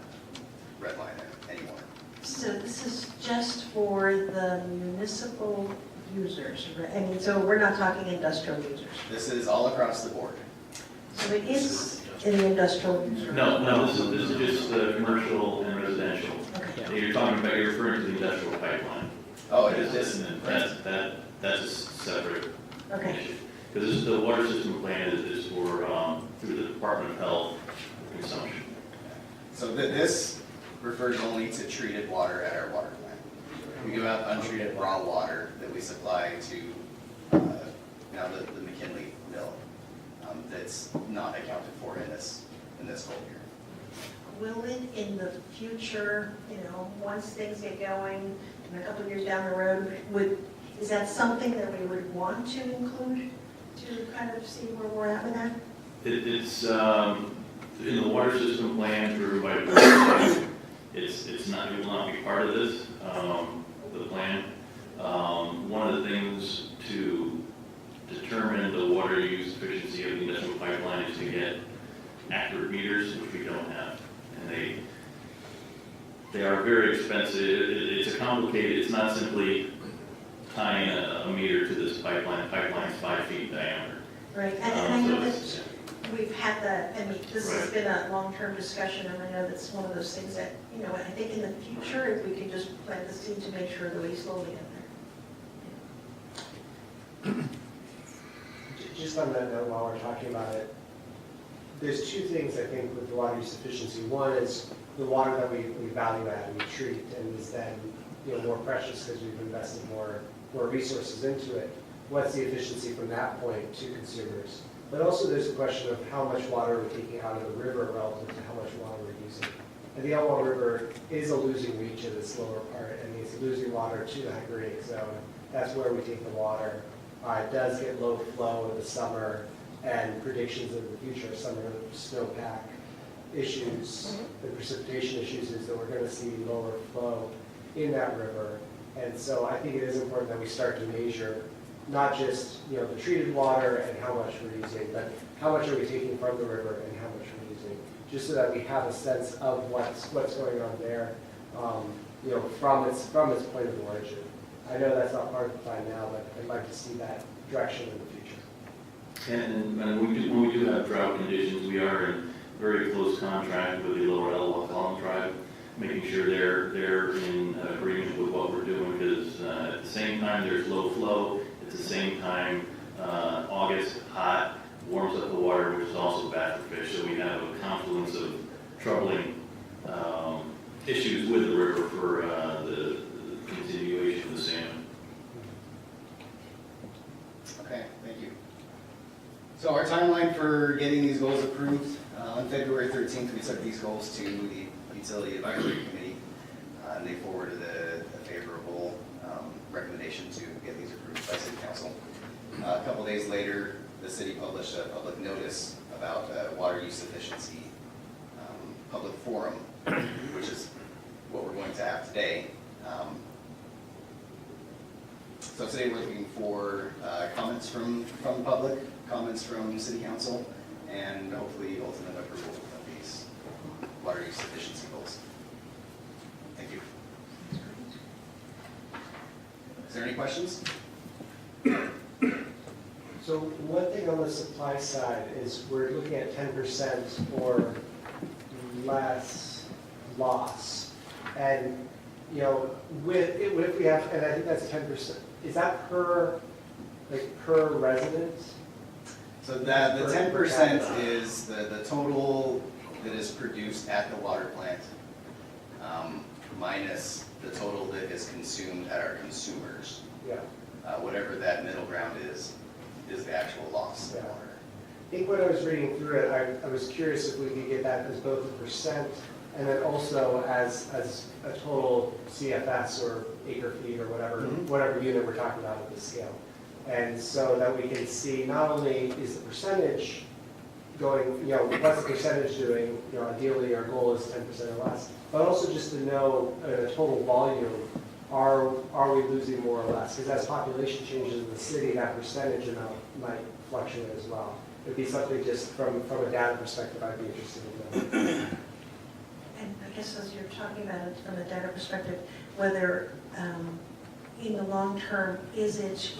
red line anymore. So this is just for the municipal users, right? I mean, so we're not talking industrial users. This is all across the board. So it is in the industrial user. No, this is just commercial and residential. Okay. You're referring to the industrial pipeline. Oh, it is. That's a separate Okay. issue. Because this is the water system plan is for through the Department of Health consumption. So This refers only to treated water at our water plant. We do have untreated raw water that we supply to the McKinley mill that's not accounted for in this goal here. Will it in the future, once things get going, in a couple of years down the road, is that something that we would want to include to kind of see where we're at with that? It's in the water system plan for everybody. It will not be part of this, the plan. One of the things to determine the water use efficiency of the industrial pipeline is to get accurate meters, which we don't have. And they are very expensive. It's a complicated, it's not simply tying a meter to this pipeline. The pipeline's 5 feet diameter. Right, and I know So that we've had the, I mean, this has Right. been a long-term discussion, and I know that's one of those things that, you know, I think in the future, if we can just plant the seed to make sure that we slowly get there. Just on that note, while we're talking about it, there's two things I think with the water use efficiency. One is the water that we value add and we treat and is then, you know, more precious because we've invested more resources into it. What's the efficiency from that point to consumers? But also there's a question of how much water we're taking out of the river relative to how much water we're using. And the Elwha River is a losing reach in its lower part, and it's losing water to the hydratic zone. That's where we take the water. It does get low flow in the summer, and predictions of the future summer snowpack issues, the precipitation issues is that we're going to see lower flow in that river. And so I think it is important that we start to measure not just, you know, the treated water and how much we're using, but how much are we taking from the river and how much we're using, just so that we have a sense of what's going on there, you know, from its point of origin. I know that's not part of the plan now, but I'd like to see that direction in the future. And when we do have drought conditions, we are in very close contract with the Lower Elwha Clallam tribe, making sure they're in agreement with what we're doing, because at the same time there's low flow, at the same time August hot warms up the water, which is also bad for fish. So we have a confluence of troubling issues with the river for the continuation of the salmon. Okay, thank you. So our timeline for getting these goals approved, on February 13th, we took these goals to the Utility Advisory Committee, and they forwarded a favorable recommendation to get these approved by City Council. A couple days later, the city published a public notice about water use efficiency public forum, which is what we're going to have today. So today we're looking for comments from the public, comments from City Council, and hopefully ultimate approval of these water use efficiency goals. Thank you. Is there any questions? So one thing on the supply side is we're looking at 10% or less loss. And, you know, if we have, and I think that's 10%, is that per resident? So that the 10% is the total that is produced at the water plant, minus the total that is consumed at our consumers. Yeah. Whatever that middle ground is the actual loss of water. I think when I was reading through it, I was curious if we could get that as both a percent and then also as a total CFS or acre feet or whatever unit we're talking about at this scale. And so that we can see not only is the percentage going, you know, what's the percentage doing, you know, ideally our goal is 10% or less, but also just to know a total volume, are we losing more or less? Because as population changes in the city, that percentage amount might fluctuate as well. It'd be something just from a data perspective I'd be interested in knowing. And I guess as you're talking about it from a data perspective, whether in the long term, is it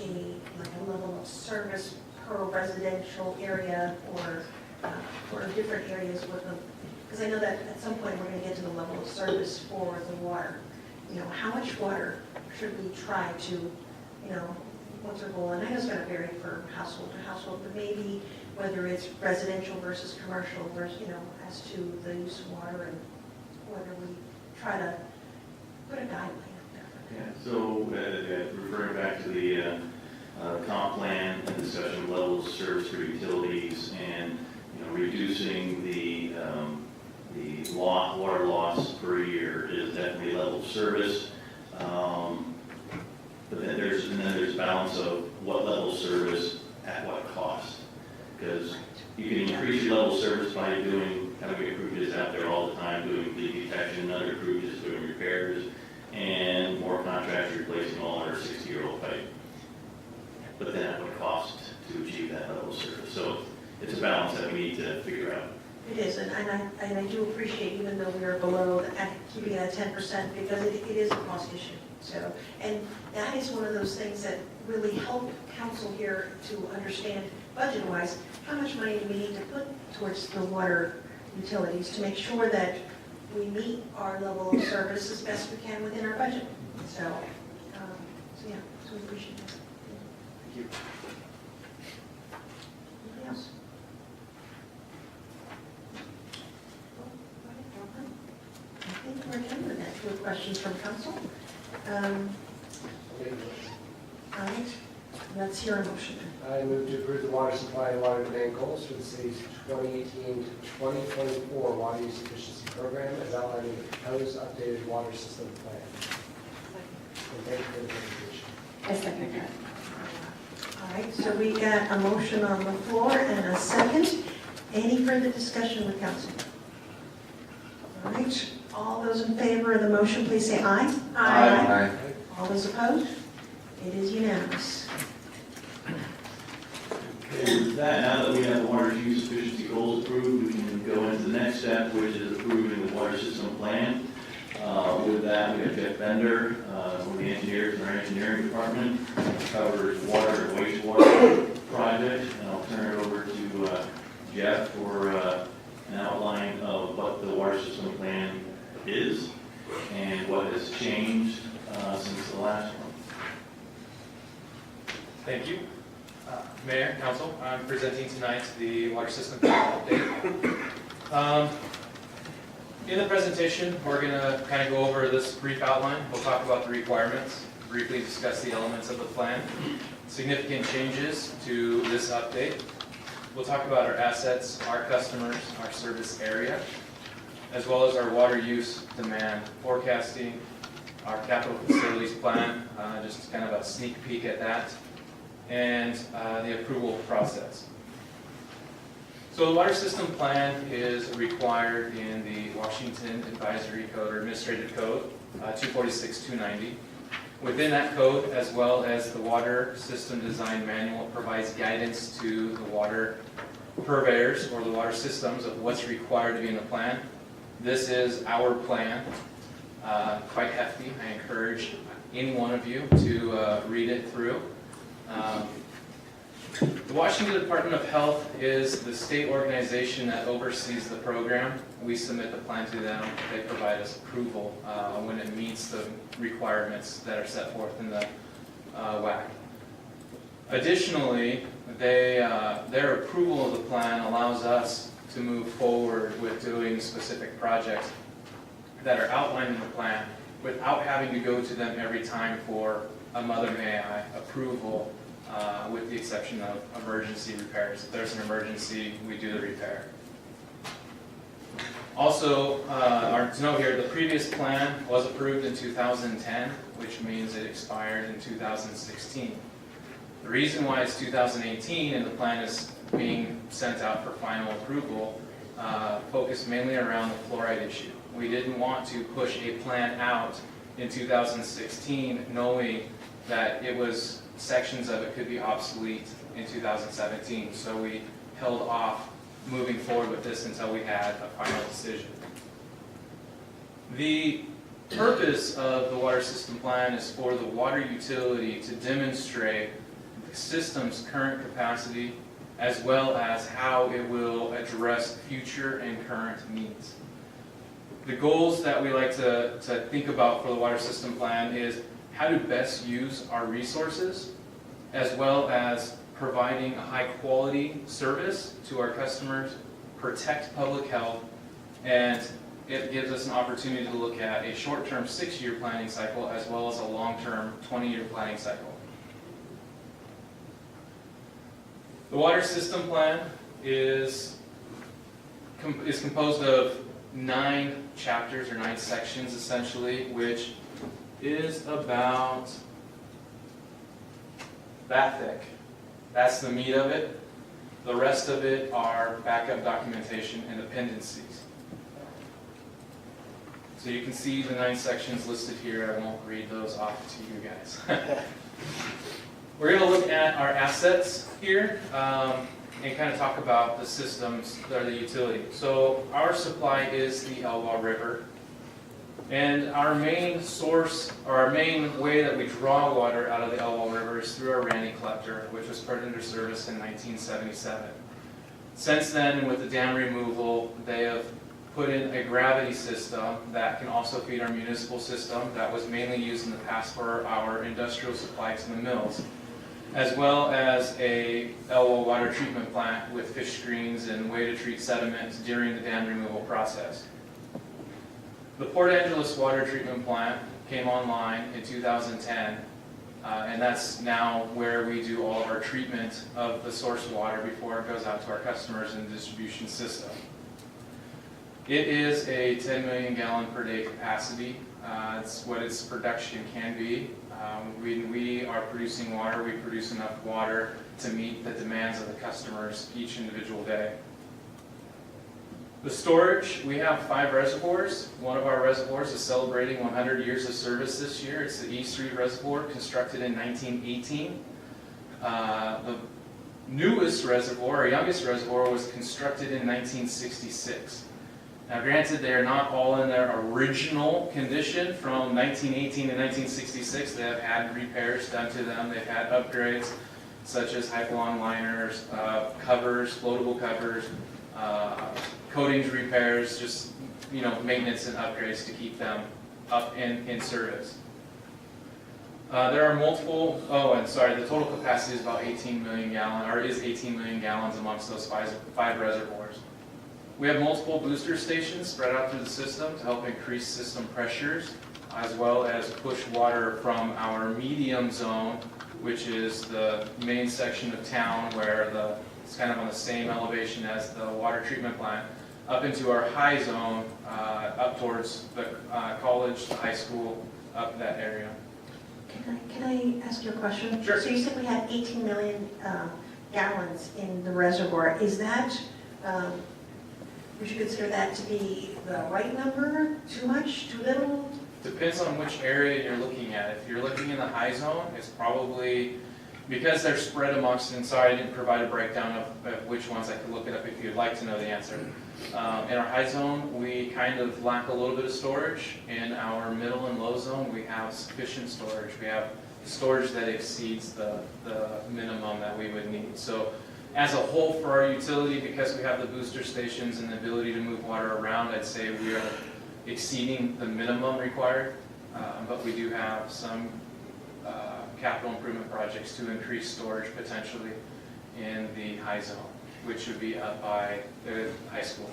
like a level of service per residential area or for different areas with them? Because I know that at some point we're going to get to the level of service for the water. You know, how much water should we try to, you know, what's our goal? And I know it's going to vary from household to household, but maybe whether it's residential versus commercial, versus, you know, as to the use of water and whether we try to put a guideline out there. Yeah, so referring back to the comp plan and discussion of levels of service for utilities and, you know, reducing the water loss per year is definitely a level of service. But then there's balance of what level of service at what cost. Because you can increase your level of service by having a crew just out there all the time doing leak detection, another crew just doing repairs, and more contractors replacing all our 60-year-old pipe. But a balance that we need to figure out. It is, and I do appreciate, even though we are below, keeping it at 10%, because it is a cost issue. So, and that is one of those things that really help council here to understand budget-wise, how much money do we need to put towards the water utilities to make sure that we meet our level of service as best we can within our budget. So yeah, so we appreciate that. Thank you. Anybody else? I think we're done with that. Two questions from council. All right, let's hear a motion. I move to approve the water supply and water demand goals for the city's 2018 to 2024 water use efficiency program as outlined in the proposed updated water system plan. And thank you for the presentation. I second that. All right, so we got a motion on the floor and a second. Any further discussion with council? All right, all those in favor of the motion, please say aye. Aye. All those opposed? It is unanimous. Okay, with that, now that we have the water use efficiency goals approved, we can go into the next step, which is approving the water system plan. With that, we have Jeff Bender, one of the engineers in our engineering department, covers water and wastewater project. And I'll turn it over to Jeff for an outline of what the water system plan is and what has changed since the last one. Thank you. Mayor, Council, I'm presenting tonight the water system plan update. In the presentation, we're going to kind of go over this brief outline. We'll talk about the requirements, briefly discuss the elements of the plan, significant changes to this update. We'll talk about our assets, our customers, our service area, as well as our water use demand forecasting, our capital facilities plan, just kind of a sneak peek at that, and the approval process. So the water system plan is required in the Washington Advisory Code or Administrative Code 246-290. Within that code, as well as the Water System Design Manual, it provides guidance to the water purveyors or the water systems of what's required to be in the plan. This is our plan, quite hefty. I encourage any one of you to read it through. The Washington Department of Health is the state organization that oversees the program. We submit the plan to them. They provide us approval when it meets the requirements that are set forth in the WAC. Additionally, their approval of the plan allows us to move forward with doing specific projects that are outlined in the plan without having to go to them every time for a Mother May I approval, with the exception of emergency repairs. If there's an emergency, we do the repair. Also, to note here, the previous plan was approved in 2010, which means it expired in 2016. The reason why it's 2018 and the plan is being sent out for final approval focused mainly around the fluoride issue. We didn't want to push a plan out in 2016 knowing that sections of it could be obsolete in 2017. So we held off moving forward with this until we had a final decision. The purpose of the water system plan is for the water utility to demonstrate the system's current capacity as well as how it will address future and current needs. The goals that we like to think about for the water system plan is how to best use our resources, as well as providing a high-quality service to our customers, protect public health, and it gives us an opportunity to look at a short-term 6-year planning cycle as well as a long-term 20-year planning cycle. The water system plan is composed of 9 chapters or 9 sections essentially, which is about that thick. That's the meat of it. The rest of it are backup documentation and appendices. So you can see the 9 sections listed here. I won't read those off to you guys. We're going to look at our assets here. and kind of talk about the systems that are the utility. So our supply is the Elwha River. And our main source, or our main way that we draw water out of the Elwha River is through our Randy collector, which was put into service in 1977. Since then, with the dam removal, they have put in a gravity system that can also feed our municipal system that was mainly used in the past for our industrial supply to the mills, as well as a Elwha water treatment plant with fish screens and way to treat sediment during the dam removal process. The Port Angeles water treatment plant came online in 2010, and that's now where we do all of our treatment of the source water before it goes out to our customers in the distribution system. It is a 10 million gallon per day capacity. It's what its production can be. When we are producing water, we produce enough water to meet the demands of the customers each individual day. The storage, we have 5 reservoirs. One of our reservoirs is celebrating 100 years of service this year. It's the East Street Reservoir, constructed in 1918. The newest reservoir, or youngest reservoir, was constructed in 1966. Now granted, they are not all in their original condition from 1918 to 1966. They have had repairs done to them. They've had upgrades such as hypalon liners, covers, floatable covers, coatings repairs, just maintenance and upgrades to keep them up in service. There are multiple, the total capacity is about 18 million gallons, or is 18 million gallons amongst those 5 reservoirs. We have multiple booster stations spread out through the system to help increase system pressures, as well as push water from our medium zone, which is the main section of town where it's kind of on the same elevation as the water treatment plant, up into our high zone, up towards the college, the high school, up that area. Can I ask you a question? Sure. So you said we have 18 million gallons in the reservoir. Is that, would you consider that to be the right number? Too much? Too little? Depends on which area you're looking at. If you're looking in the high zone, it's probably, because they're spread amongst, and sorry I didn't provide a breakdown of which ones, I could look it up if you'd like to know the answer. In our high zone, we kind of lack a little bit of storage. In our middle and low zone, we have sufficient storage. We have storage that exceeds the minimum that we would need. So as a whole for our utility, because we have the booster stations and the ability to move water around, I'd say we are exceeding the minimum required, but we do have some capital improvement projects to increase storage potentially in the high zone, which would be up by the high school.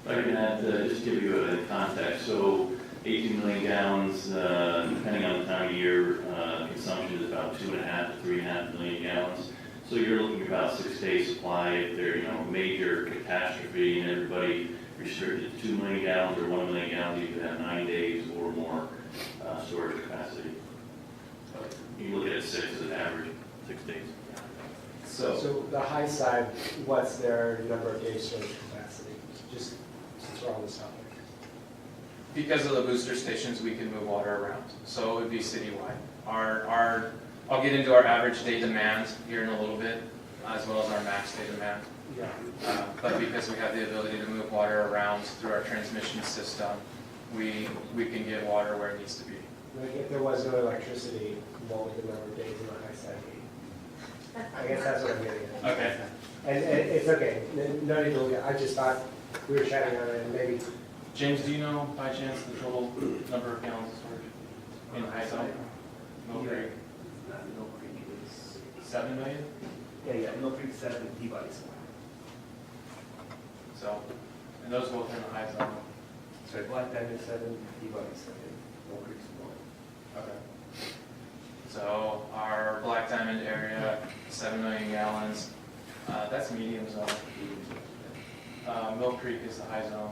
If I can add, just give you a context, so 18 million gallons, depending on the time of year, consumption is about 2.5 to 3.5 million gallons. So you're looking at about 6-day supply. If there's major catastrophe and everybody restricted to 2 million gallons or 1 million gallons, you could have 9 days or more storage capacity. You look at it 6 as an average, 6 days. So the high side, what's their number of days storage capacity? Just since we're on this topic. Because of the booster stations, we can move water around. So it would be citywide. I'll get into our average day demand here in a little bit, as well as our max day demand. Yeah. But because we have the ability to move water around through our transmission system, we can get water where it needs to be. Like if there was no electricity, what would the number of days in the high side be? I guess that's what I'm getting at. Okay. And it's okay, no need to look at, I just thought we were chatting on it and maybe. James, do you know by chance the total number of gallons of storage in the high zone? Mill Creek? Mill Creek is 7 million? Yeah, Mill Creek 7, Peabody's 1. So, and those both are in the high zone. So Black Diamond 7, Peabody's 7, Mill Creek's 1. Okay. So our Black Diamond area, 7 million gallons, that's medium zone. Mill Creek is the high zone.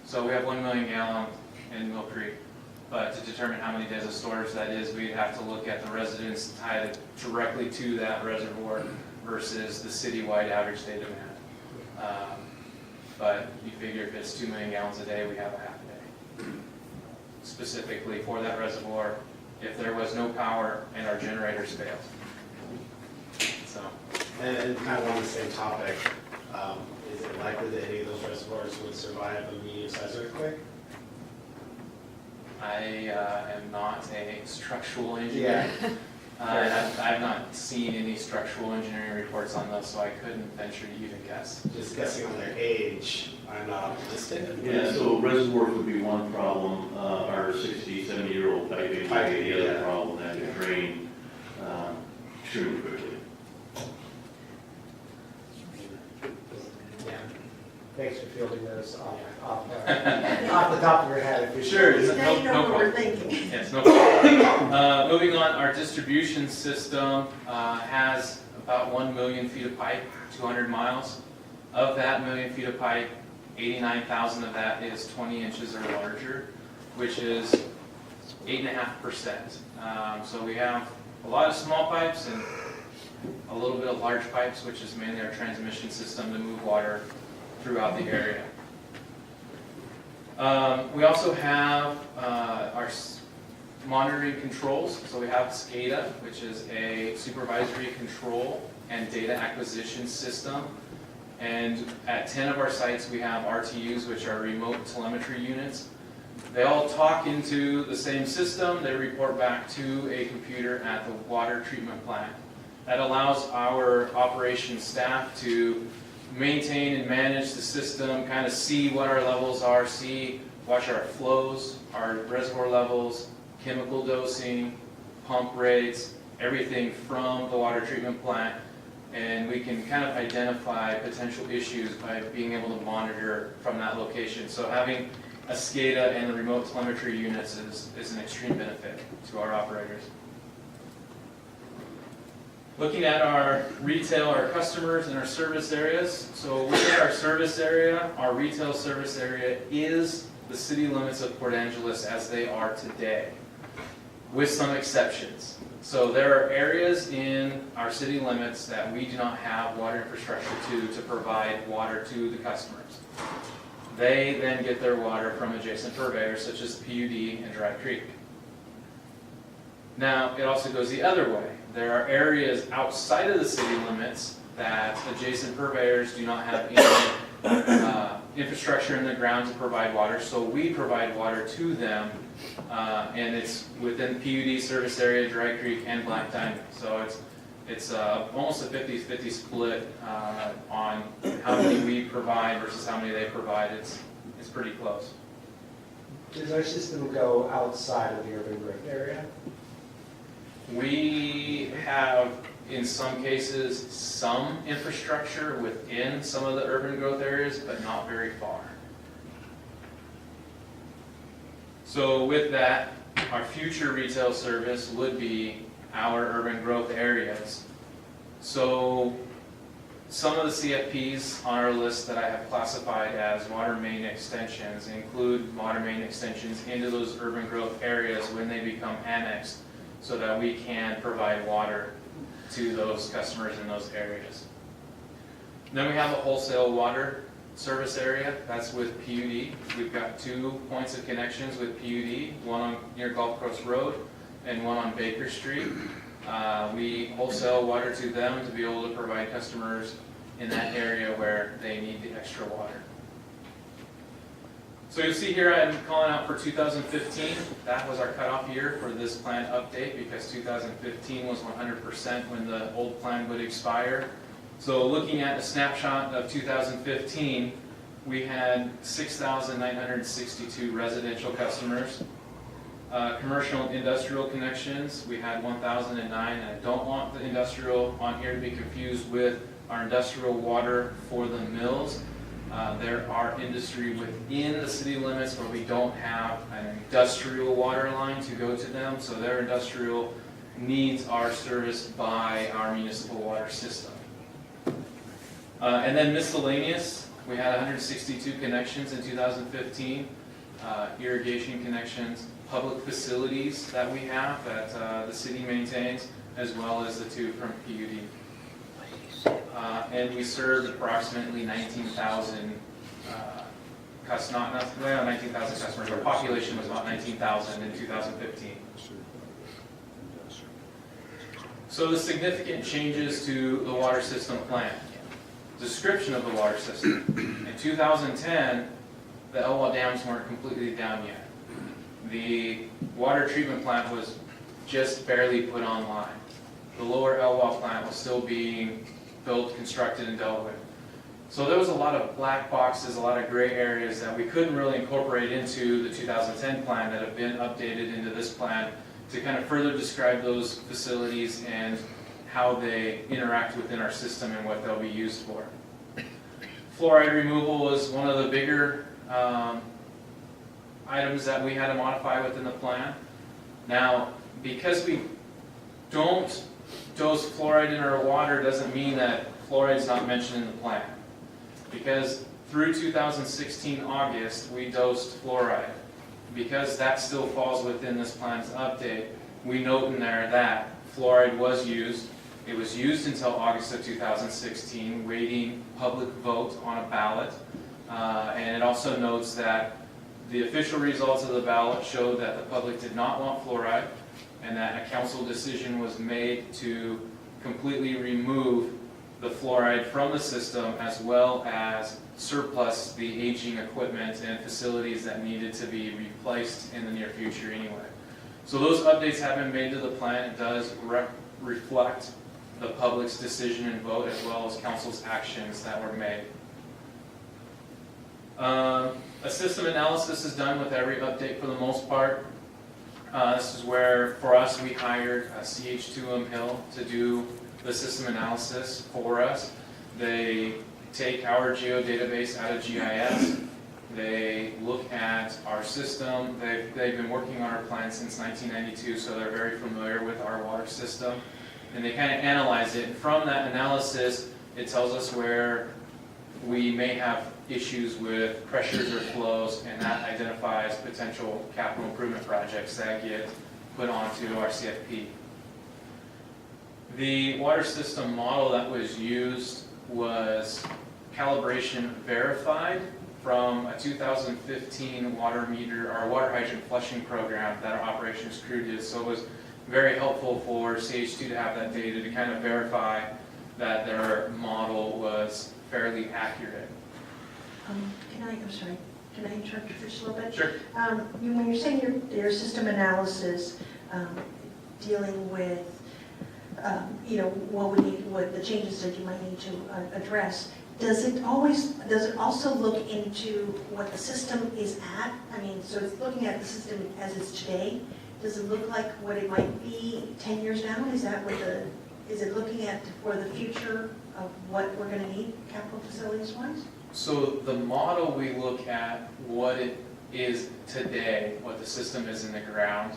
So we have 1 million gallons in Mill Creek, but to determine how many days of storage that is, we'd have to look at the residents tied directly to that reservoir versus the citywide average day demand. But you figure if it's 2 million gallons a day, we have a half a day. Specifically for that reservoir, if there was no power and our generators failed. So And kind of on the same topic, is it likely that any of those reservoirs would survive a medium-sized earthquake? I am not a structural engineer. I've not seen any structural engineering reports on those, so I couldn't venture to even guess. Just guessing on their age, I'm not optimistic. Yeah, so reservoirs would be one problem, our 60, 70-year-old piping would be the other problem that could drain extremely quickly. Yeah. Thanks for fielding those off the top of your head. If you're Sure. Now you know what we're problem. thinking. Yes, no problem. Moving on, our distribution system has about 1 million feet of pipe, 200 miles. Of that million feet of pipe, 89,000 of that is 20 inches or larger, which is 8.5%. So we have a lot of small pipes and a little bit of large pipes, which is mainly our transmission system to move water throughout the area. We also have our monitoring controls. So we have SCADA, which is a supervisory control and data acquisition system. And at 10 of our sites, we have RTUs, which are remote telemetry units. They all talk into the same system. They report back to a computer at the water treatment plant. That allows our operations staff to maintain and manage the system, kind of see what our levels are, watch our flows, our reservoir levels, chemical dosing, pump rates, everything from the water treatment plant. And we can kind of identify potential issues by being able to monitor from that location. So having a SCADA and the remote telemetry units is an extreme benefit to our operators. Looking at our retail, our customers, and our service areas. So within our service area, our retail service area is the city limits of Port Angeles as they are today, with some exceptions. So there are areas in our city limits that we do not have water infrastructure to provide water to the customers. They then get their water from adjacent purveyors such as PUD and Dry Creek. Now, it also goes the other way. There are areas outside of the city limits that adjacent purveyors do not have any infrastructure in the ground to provide water, so we provide water to them, and it's within PUD service area, Dry Creek, and Black Diamond. So it's almost a 50-50 split on how many we provide versus how many they provide. It's pretty close. Does our system go outside of the urban growth area? We have, in some cases, some infrastructure within some of the urban growth areas, but not very far. So with that, our future retail service would be our urban growth areas. So some of the CFPs on our list that I have classified as water main extensions include water main extensions into those urban growth areas when they become annexed, so that we can provide water to those customers in those areas. Then we have a wholesale water service area. That's with PUD. We've got 2 points of connections with PUD, one near Gulf Coast Road and one on Baker Street. We wholesale water to them to be able to provide customers in that area where they need the extra water. So you'll see here I'm calling out for 2015. That was our cutoff year for this plan update because 2015 was 100% when the old plan would expire. So looking at a snapshot of 2015, we had 6,962 residential customers. Commercial and industrial connections, we had 1,009, and I don't want the industrial on here to be confused with our industrial water for the mills. There are industry within the city limits where we don't have an industrial water line to go to them, so their industrial needs are serviced by our municipal water system. And then miscellaneous, we had 162 connections in 2015, irrigation connections, public facilities that we have that the city maintains, as well as the 2 from PUD. And we served approximately 19,000 customers. Our population was about 19,000 in 2015. So the significant changes to the water system plan. Description of the water system. In 2010, the Elwha dams weren't completely down yet. The water treatment plant was just barely put online. The lower Elwha plant was still being built, constructed, and dealt with. So there was a lot of black boxes, a lot of gray areas that we couldn't really incorporate into the 2010 plan that have been updated into this plan to kind of further describe those facilities and how they interact within our system and what they'll be used for. Fluoride removal was one of the bigger items that we had to modify within the plan. Now, because we don't dose fluoride in our water doesn't mean that fluoride is not mentioned in the plan. Because through 2016 August, we dosed fluoride. Because that still falls within this plan's update, we note in there that fluoride was used. It was used until August of 2016, waiting public vote on a ballot. And it also notes that the official results of the ballot showed that the public did not want fluoride, and that a council decision was made to completely remove the fluoride from the system, as well as surplus the aging equipment and facilities that needed to be replaced in the near future anyway. So those updates have been made to the plan. It does reflect the public's decision and vote, as well as council's actions that were made. A system analysis is done with every update for the most part. This is where, for us, we hired CH2M Hill to do the system analysis for us. They take our geodatabase out of GIS. They look at our system. They've been working on our plan since 1992, so they're very familiar with our water system. And they kind of analyze it. And from that analysis, it tells us where we may have issues with pressures or flows, and that identifies potential capital improvement projects that get put onto our CFP. The water system model that was used was calibration verified from a 2015 water meter or water hydrant flushing program that our operations crew did. So it was very helpful for CH2 to have that data to kind of verify that their model was fairly accurate. I'm sorry, can I interrupt you for just a little bit? Sure. When you're saying your system analysis, dealing with, what the changes that you might need to address, does it also look into what the system is at? I mean, so it's looking at the system as it's today. Does it look like what it might be 10 years down? Is it looking at for the future of what we're going to need capital facilities wise? So the model, we look at what it is today, what the system is in the ground.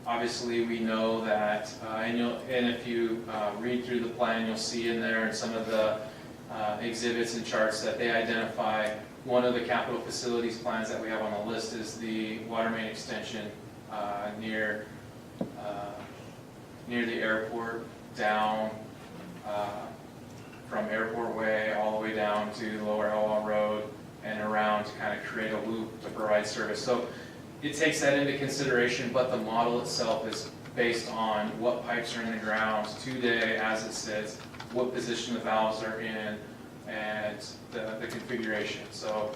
Obviously, we know that, and if you read through the plan, you'll see in there in some of the exhibits and charts that they identify one of the capital facilities plans that we have on the list is the water main extension near the airport, down from Airport Way all the way down to Lower Elwha Road and around to kind of create a loop to provide service. So it takes that into consideration, but the model itself is based on what pipes are in the ground today as it sits, what position the valves are in, and the configuration. So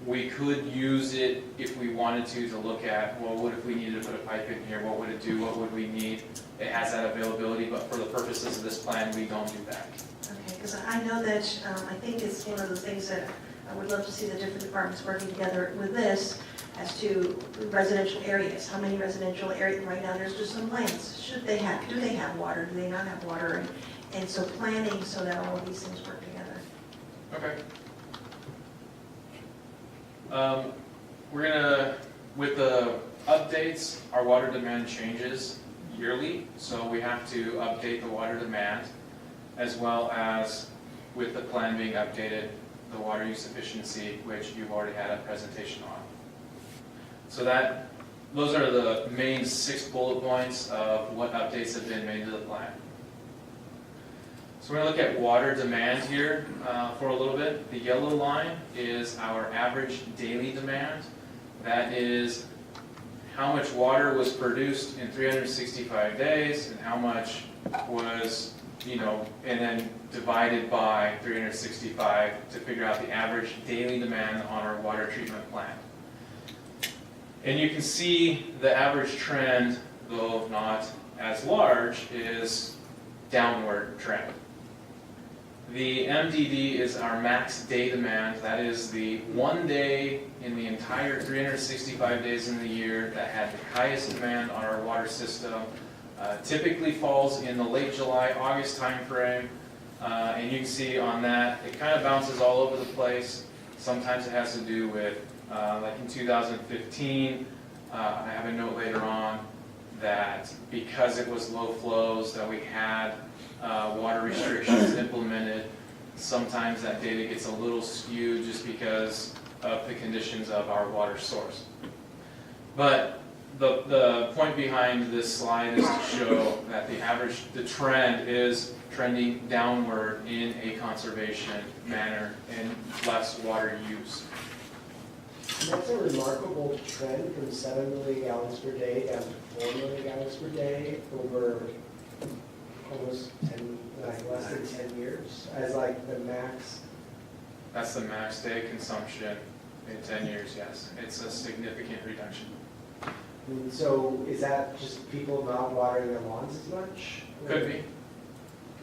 we could use it if we wanted to look at, well, what if we needed to put a pipe in here? What would it do? What would we need? It has that availability, but for the purposes of this plan, we don't do that. Okay, because I know that I think it's one of the things that I would love to see the different departments working together with this as to residential areas. How many residential areas? Right now, there's just some lands. Do they have water? Do they not have water? And so planning so that all of these things work together. Okay. We're gonna, with the updates, our water demand changes yearly, so we have to update the water demand, as well as with the plan being updated, the water use efficiency, which you've already had a presentation on. So those are the main 6 bullet points of what updates have been made to the plan. So we're going to look at water demand here for a little bit. The yellow line is our average daily demand. That is how much water was produced in 365 days and how much was, and then divided by 365 to figure out the average daily demand on our water treatment plant. And you can see the average trend, though not as large, is downward trend. The MDD is our max day demand. That is the one day in the entire 365 days in the year that had the highest demand on our water system. Typically falls in the late July, August timeframe. And you can see on that, it kind of bounces all over the place. Sometimes it has to do with, like in 2015, I have a note later on that because it was low flows that we had water restrictions implemented, sometimes that data gets a little skewed just because of the conditions of our water source. But the point behind this slide is to show that the trend is trending downward in a conservation manner and less water use. And that's a remarkable trend from 7 million gallons per day down to 4 million gallons per day over almost 10, less than 10 years as like the max. That's the max day consumption in 10 years, yes. It's a significant reduction. And so is that just people not watering their lawns as much? Could be.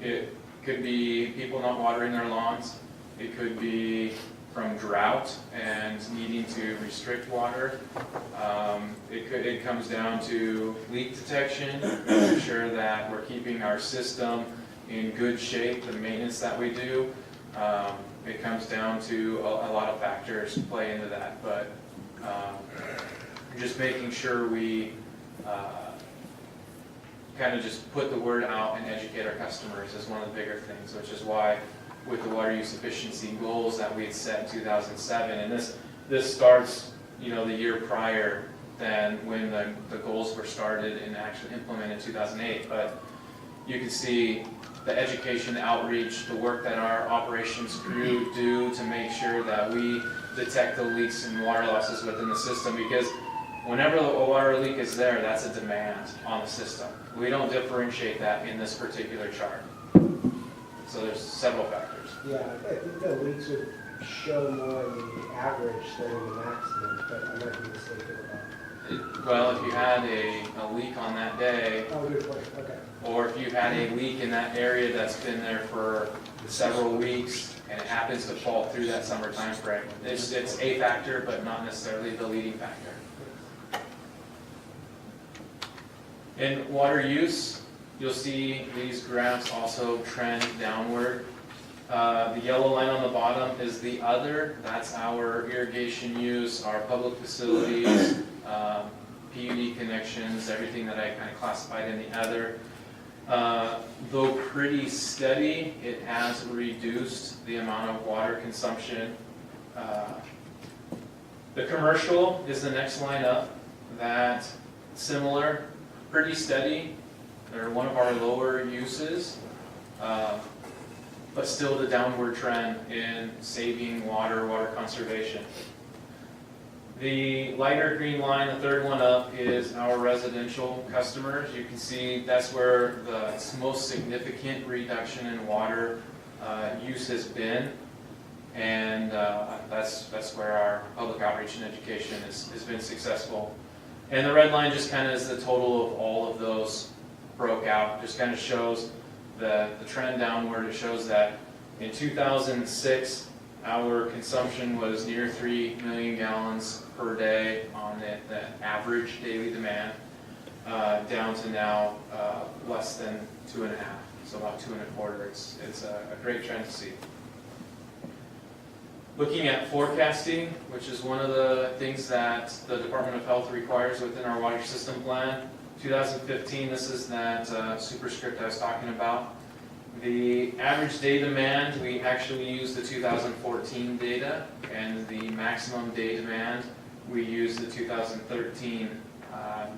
It could be people not watering their lawns. It could be from drought and needing to restrict water. It comes down to leak detection, making sure that we're keeping our system in good shape, the maintenance that we do. It comes down to a lot of factors play into that, but just making sure we kind of just put the word out and educate our customers is one of the bigger things, which is why with the water use efficiency goals that we had set in 2007, and this starts, the year prior than when the goals were started and actually implemented in 2008. But you can see the education, outreach, the work that our operations crew do to make sure that we detect the leaks and water losses within the system, because whenever a water leak is there, that's a demand on the system. We don't differentiate that in this particular chart. So there's several factors. Yeah, I think the leaks would show more in the average than in the maximum, but I might be mistaken about Well, if you had a leak on that day, that. Oh, good point, okay. or if you had a leak in that area that's been there for several weeks and it happens to fall through that summer time frame, it's a factor, but not necessarily the leading factor. In water use, you'll see these graphs also trend downward. The yellow line on the bottom is the other. That's our irrigation use, our public facilities, PUD connections, everything that I kind of classified in the other. Though pretty steady, it has reduced the amount of water consumption. The commercial is the next line up. That similar, pretty steady. They're one of our lower uses, but still the downward trend in saving water, water conservation. The lighter green line, the third one up, is our residential customers. You can see that's where the most significant reduction in water use has been, and that's where our public outreach and education has been successful. And the red line just kind of is the total of all of those broke out. Just kind of shows the trend downward. It shows that in 2006, our consumption was near 3 million gallons per day on the average daily demand, down to now less than 2.5, so about 2.25. It's a great trend to see. Looking at forecasting, which is one of the things that the Department of Health requires within our water system plan. 2015, this is that superscript I was talking about. The average day demand, we actually use the 2014 data, and the maximum day demand, we use the 2013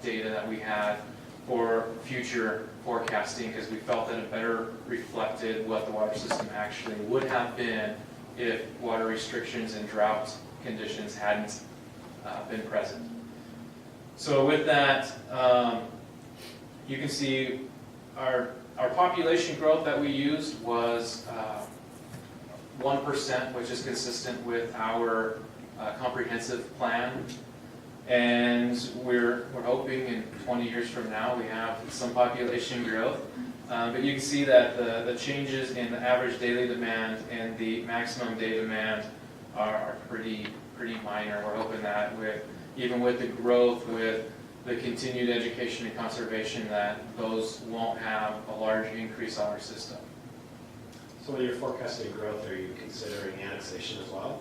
data that we had for future forecasting, because we felt that it better reflected what the water system actually would have been if water restrictions and drought conditions hadn't been present. So with that, you can see our population growth that we used was 1%, which is consistent with our comprehensive plan. And we're hoping in 20 years from now we have some population growth. But you can see that the changes in the average daily demand and the maximum day demand are pretty minor. We're hoping that even with the growth, with the continued education and conservation, that those won't have a large increase on our system. So when you're forecasting growth, are you considering annexation as well?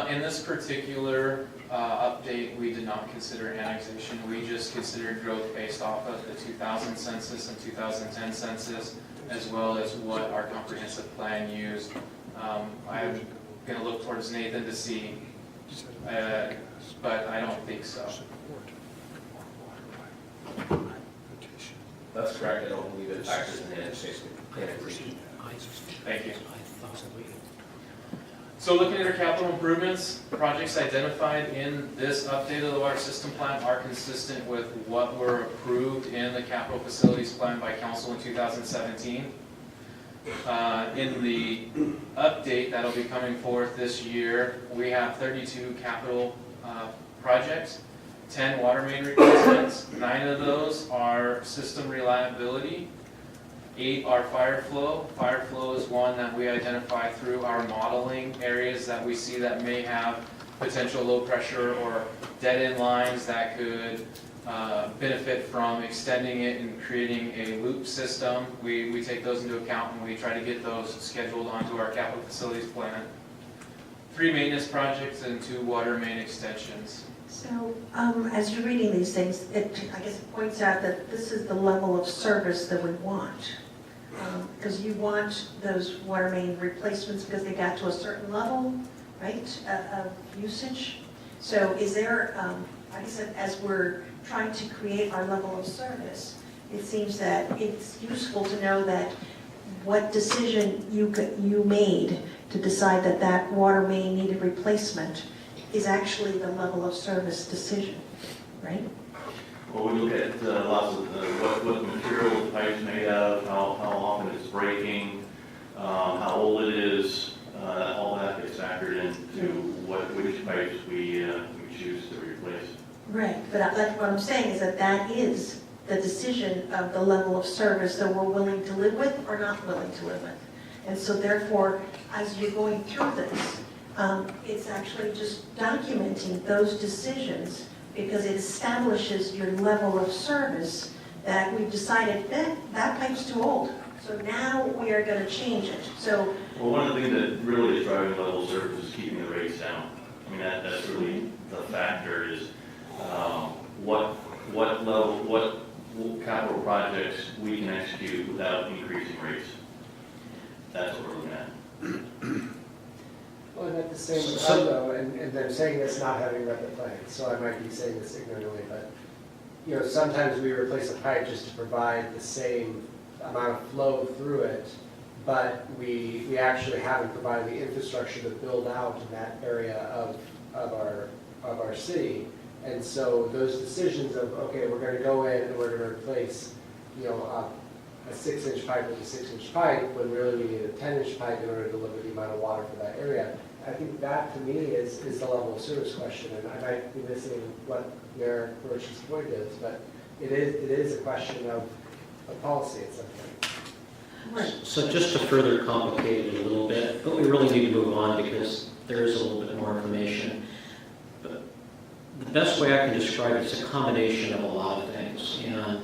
In this particular update, we did not consider annexation. We just considered growth based off of the 2000 census and 2010 census, as well as what our comprehensive plan used. I'm going to look towards Nathan to see, but I don't think so. That's correct, I don't believe it factors in the annexation. Thank you. So looking at our capital improvements, projects identified in this update of the water system plan are consistent with what were approved in the capital facilities plan by council in 2017. In the update that'll be coming forth this year, we have 32 capital projects, 10 water main replacements. 9 of those are system reliability. 8 are fire flow. Fire flow is one that we identify through our modeling areas that we see that may have potential low pressure or dead end lines that could benefit from extending it and creating a loop system. We take those into account and we try to get those scheduled onto our capital facilities plan. 3 maintenance projects and 2 water main extensions. So as you're reading these things, I guess it points out that this is the level of service that we want. Because you want those water main replacements because they got to a certain level, right, of usage. So is there, I guess as we're trying to create our level of service, it seems that it's useful to know that what decision you made to decide that that water main needed replacement is actually the level of service decision, right? Well, we look at lots of what the material the pipe's made of, how often it's breaking, how old it is, all that gets factored into which pipes we choose to replace. Right, but that's what I'm saying is that is the decision of the level of service that we're willing to live with or not willing to live with. And so therefore, as you're going through this, it's actually just documenting those decisions because it establishes your level of service that we've decided that pipe's too old. So now we are going to change it. So, well, one of the things that really is driving level of service is keeping the rates down. I mean, that's really the factor is what capital projects we can execute without increasing rates. That's what we're looking at. Well, and at the same time though, and I'm saying this not having read the plan, so I might be saying this ignorantly, but sometimes we replace a pipe just to provide the same amount of flow through it, but we actually haven't provided the infrastructure to build out in that area of our city. And so those decisions of, okay, we're going to go in and we're going to replace, a 6-inch pipe with a 6-inch pipe, when really we need a 10-inch pipe in order to deliver the amount of water for that area. I think that to me is the level of service question, and I might be missing what Mayor Roach's point is, but it is a question of policy at some point. right. So just to further complicate it a little bit, but we really need to move on because there is a little bit more information. But the best way I can describe it is a combination of a lot of things. And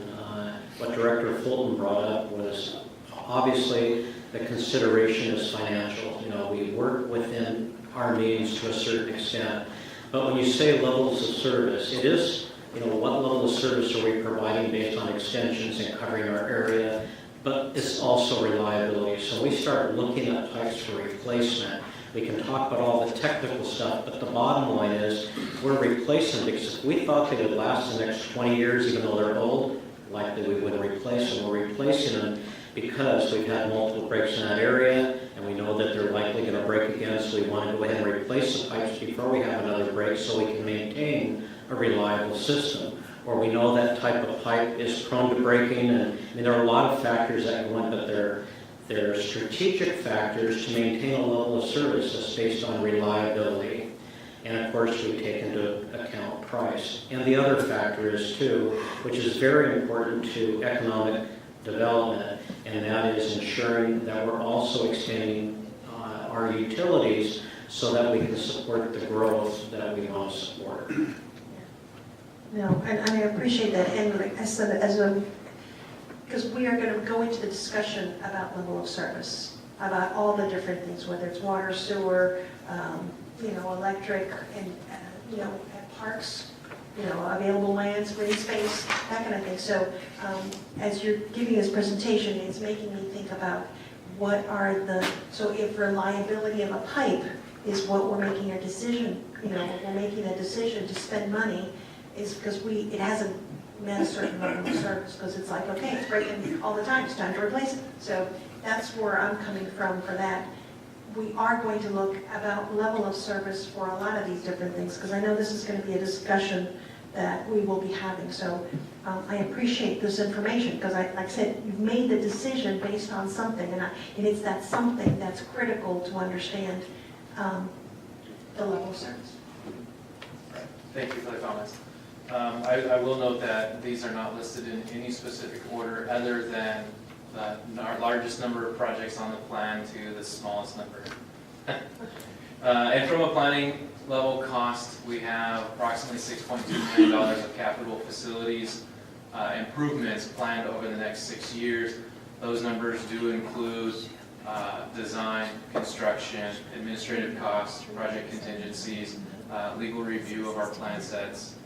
what Director Fulton brought up was obviously the consideration is financial. We work within our means to a certain extent. But when you say levels of service, it is, what level of service are we providing based on extensions and covering our area, but it's also reliability. So we start looking at pipes for replacement. We can talk about all the technical stuff, but the bottom line is we're replacing because if we thought they would last the next 20 years, even though they're old, likely we wouldn't replace them. We're replacing them because we've had multiple breaks in that area and we We know that they're likely going to break again, so we want to go ahead and replace the pipes before we have another break so we can maintain a reliable system. Or we know that type of pipe is prone to breaking, and I mean, there are a lot of factors that go in, but they're strategic factors to maintain a level of service that's based on reliability. And of course, we take into account price. And the other factor is too, which is very important to economic development, and that is ensuring that we're also extending our utilities so that we can support the growth that we want to support. No, and I appreciate that, and like I said, because we are going to go into the discussion about level of service, about all the different things, whether it's water, sewer, electric, and, at parks, available lands, green space, that kind of thing. So as you're giving this presentation, it's making me think about what are so if reliability of a pipe is what we're making our decision, we're making a decision to spend money, is because it hasn't met a certain level of service, because it's like, okay, it's breaking all the time, it's time to replace it. So that's where I'm coming from for that. We are going to look about level of service for a lot of these different things, because I know this is going to be a discussion that we will be having. So I appreciate this information, because like I said, you've made the decision based on something, and it's that something that's critical to understand the level of service. Thank you for the comments. I will note that these are not listed in any specific order other than our largest number of projects on the plan to the smallest number. And from a planning level cost, we have approximately $6.2 million of capital facilities improvements planned over the next 6 years. Those numbers do include design, construction, administrative costs, project contingencies, legal review of our plan sets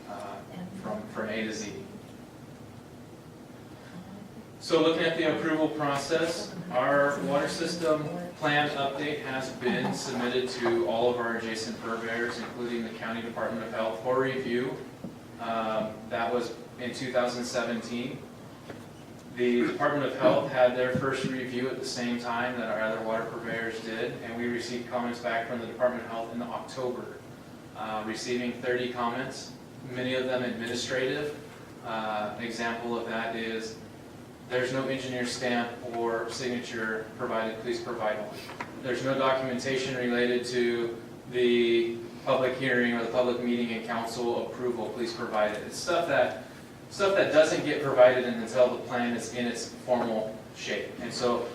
from A to Z. So looking at the approval process, our water system plan update has been submitted to all of our adjacent purveyors, including the County Department of Health, for review. That was in 2017. The Department of Health had their first review at the same time that our other water purveyors did, and we received comments back from the Department of Health in October, receiving 30 comments, many of them administrative. An example of that is there's no engineer stamp or signature provided, please provide one. There's no documentation related to the public hearing or the public meeting and council approval, please provide it. It's stuff that doesn't get provided until the plan is in its formal shape. And so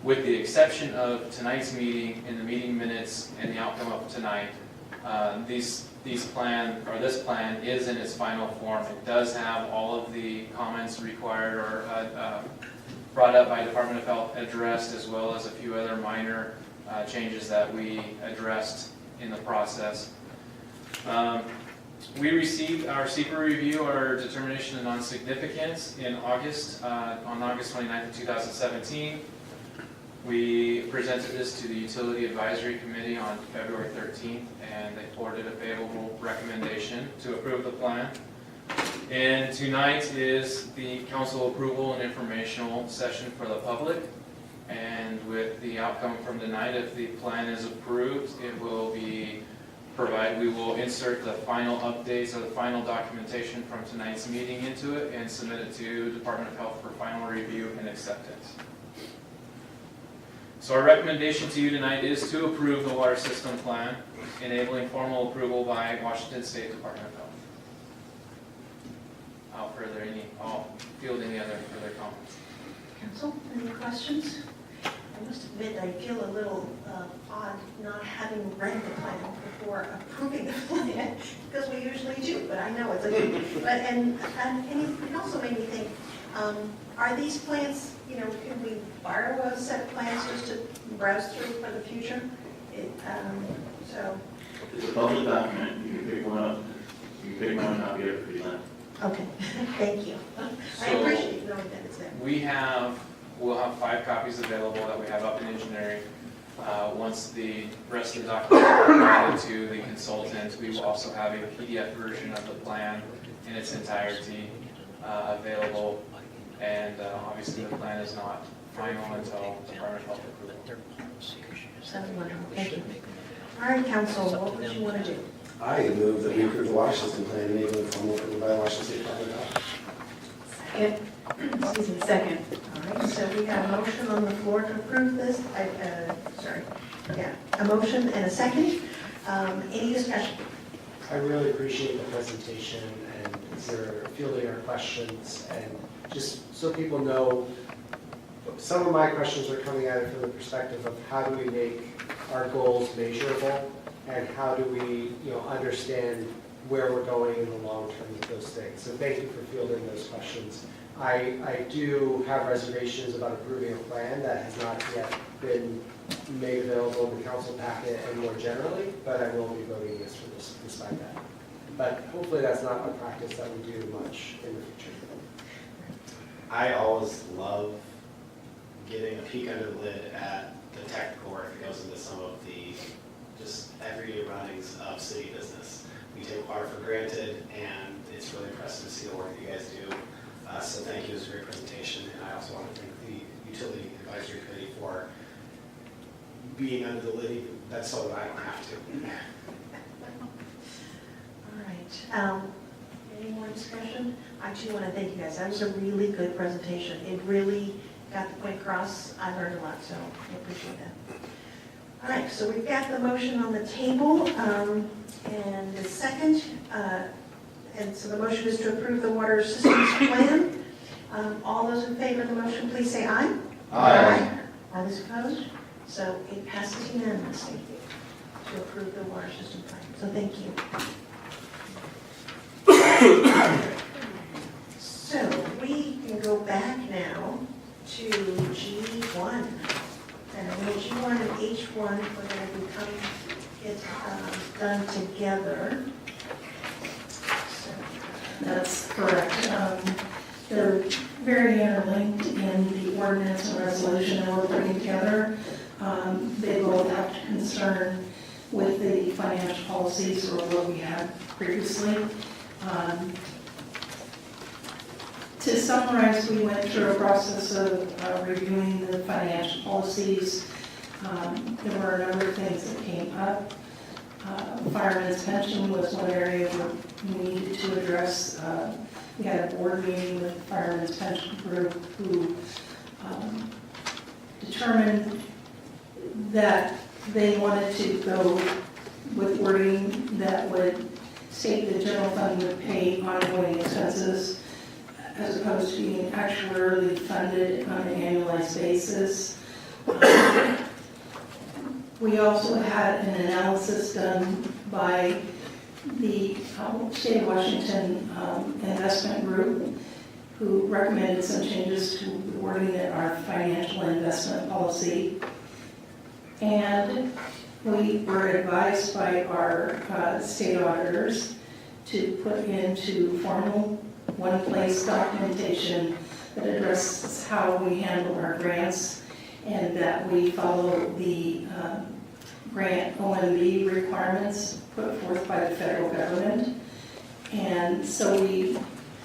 with the exception of tonight's meeting and the meeting minutes and the outcome of tonight, this plan is in its final form. It does have all of the comments required or brought up by Department of Health addressed, as well as a few other minor changes that we addressed in the process. We received our SEPA review, our determination of non-significance, in August, on August 29th of 2017. We presented this to the Utility Advisory Committee on February 13th, and they forwarded a favorable recommendation to approve the plan. And tonight is the council approval and informational session for the public. And with the outcome from tonight, if the plan is approved, it will be provided. We will insert the final updates or the final documentation from tonight's meeting into it and submit it to Department of Health for final review and acceptance. So our recommendation to you tonight is to approve the water system plan, enabling formal approval by Washington State Department of Health. I'll field any other further comments. Council, any questions? I must admit, I feel a little odd not having read the plan before approving the plan, because we usually do, but I know it's a, and it also made me think, are these plans, can we borrow a set of plans just to browse through for the future? It's a public document, you can pick one up, you can pick one copy up if you like. Okay, thank you. I appreciate knowing that it's there. We'll have 5 copies available that we have up in engineering. Once the rest of the documents are provided to the consultant, we will also have a PDF version of the plan in its entirety available And obviously the plan is not final until Department of Health approval. Sounds wonderful, thank you. All right, council, what would you want to do? I move that we approve the water system plan enabling formal approval by Washington State Department of Health. Excuse me, second. All right, so we have a motion on the floor to approve this. A motion and a second. Any discussion? I really appreciate the presentation and your fielding our questions, and just so people know, some of my questions are coming at it from the perspective of how do we make our goals measurable, and how do we, understand where we're going in the long term with those things. So thank you for fielding those questions. I do have reservations about approving a plan that has not yet been made available in the council packet and more generally, but I will be voting yes for this despite that. But hopefully that's not a practice that we do much in the future. I always love getting a peek under the lid at the technical work that goes into some of the just everyday runnings of city business. We take water for granted, and it's really impressive to see the work you guys do. So thank you, it was a great presentation, and I also want to thank the Utility Advisory Committee for being under the lid, that's so that I don't have to. All right. Any more discussion? I too want to thank you guys. That was a really good presentation. It really got the point across. I learned a lot, so I appreciate that. All right, so we've got the motion on the table, and the second, and so the motion is to approve the water systems plan. All those in favor of the motion, please say aye. Aye. All those opposed? So it passes unanimously to approve the water system plan. So thank you. So we can go back now to G1. And I know G1 and H1 we're going to become get done together. That's correct. They're very interlinked in the ordinance and resolution that we're putting together. They both have concern with the financial policies or what we had previously. To summarize, we went through a process of reviewing the financial policies. There were a number of things that came up. Fireman's pension was one area where we needed to address. We had a board meeting with the Fireman's Pension Group who determined that they wanted to go with wording that would state the general fund would pay ongoing expenses as opposed to being actuarially funded on an annualized basis. We also had an analysis done by the State of Washington Investment Group, who recommended some changes to the wording in our financial investment policy. And we were advised by our state auditors to put into formal one-place documentation that addresses how we handle our grants and that we follow the grant OMB requirements put forth by the federal government. And so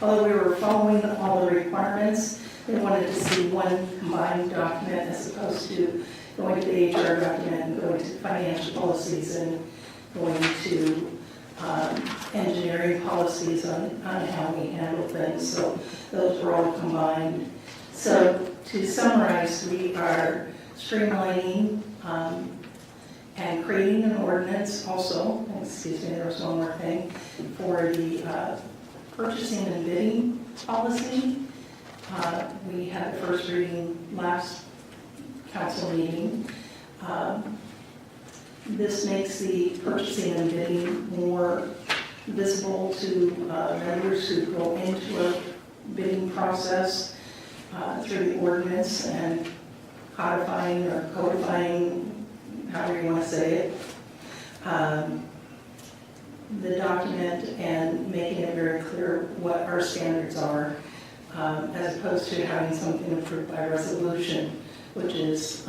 although we were following all the requirements, they wanted to see one combined document as opposed to going to the HR document and going to financial policies and going to engineering policies on how we handle things. So those were all combined. So to summarize, we are streamlining and creating an ordinance also, excuse me, there was one more thing, for the purchasing and bidding policy. We had the first reading last council meeting. This makes the purchasing and bidding more visible to vendors who go into a bidding process through the ordinance and codifying or codifying, however you want to say it, the document and making it very clear what our standards are, as opposed to having something approved by resolution, which is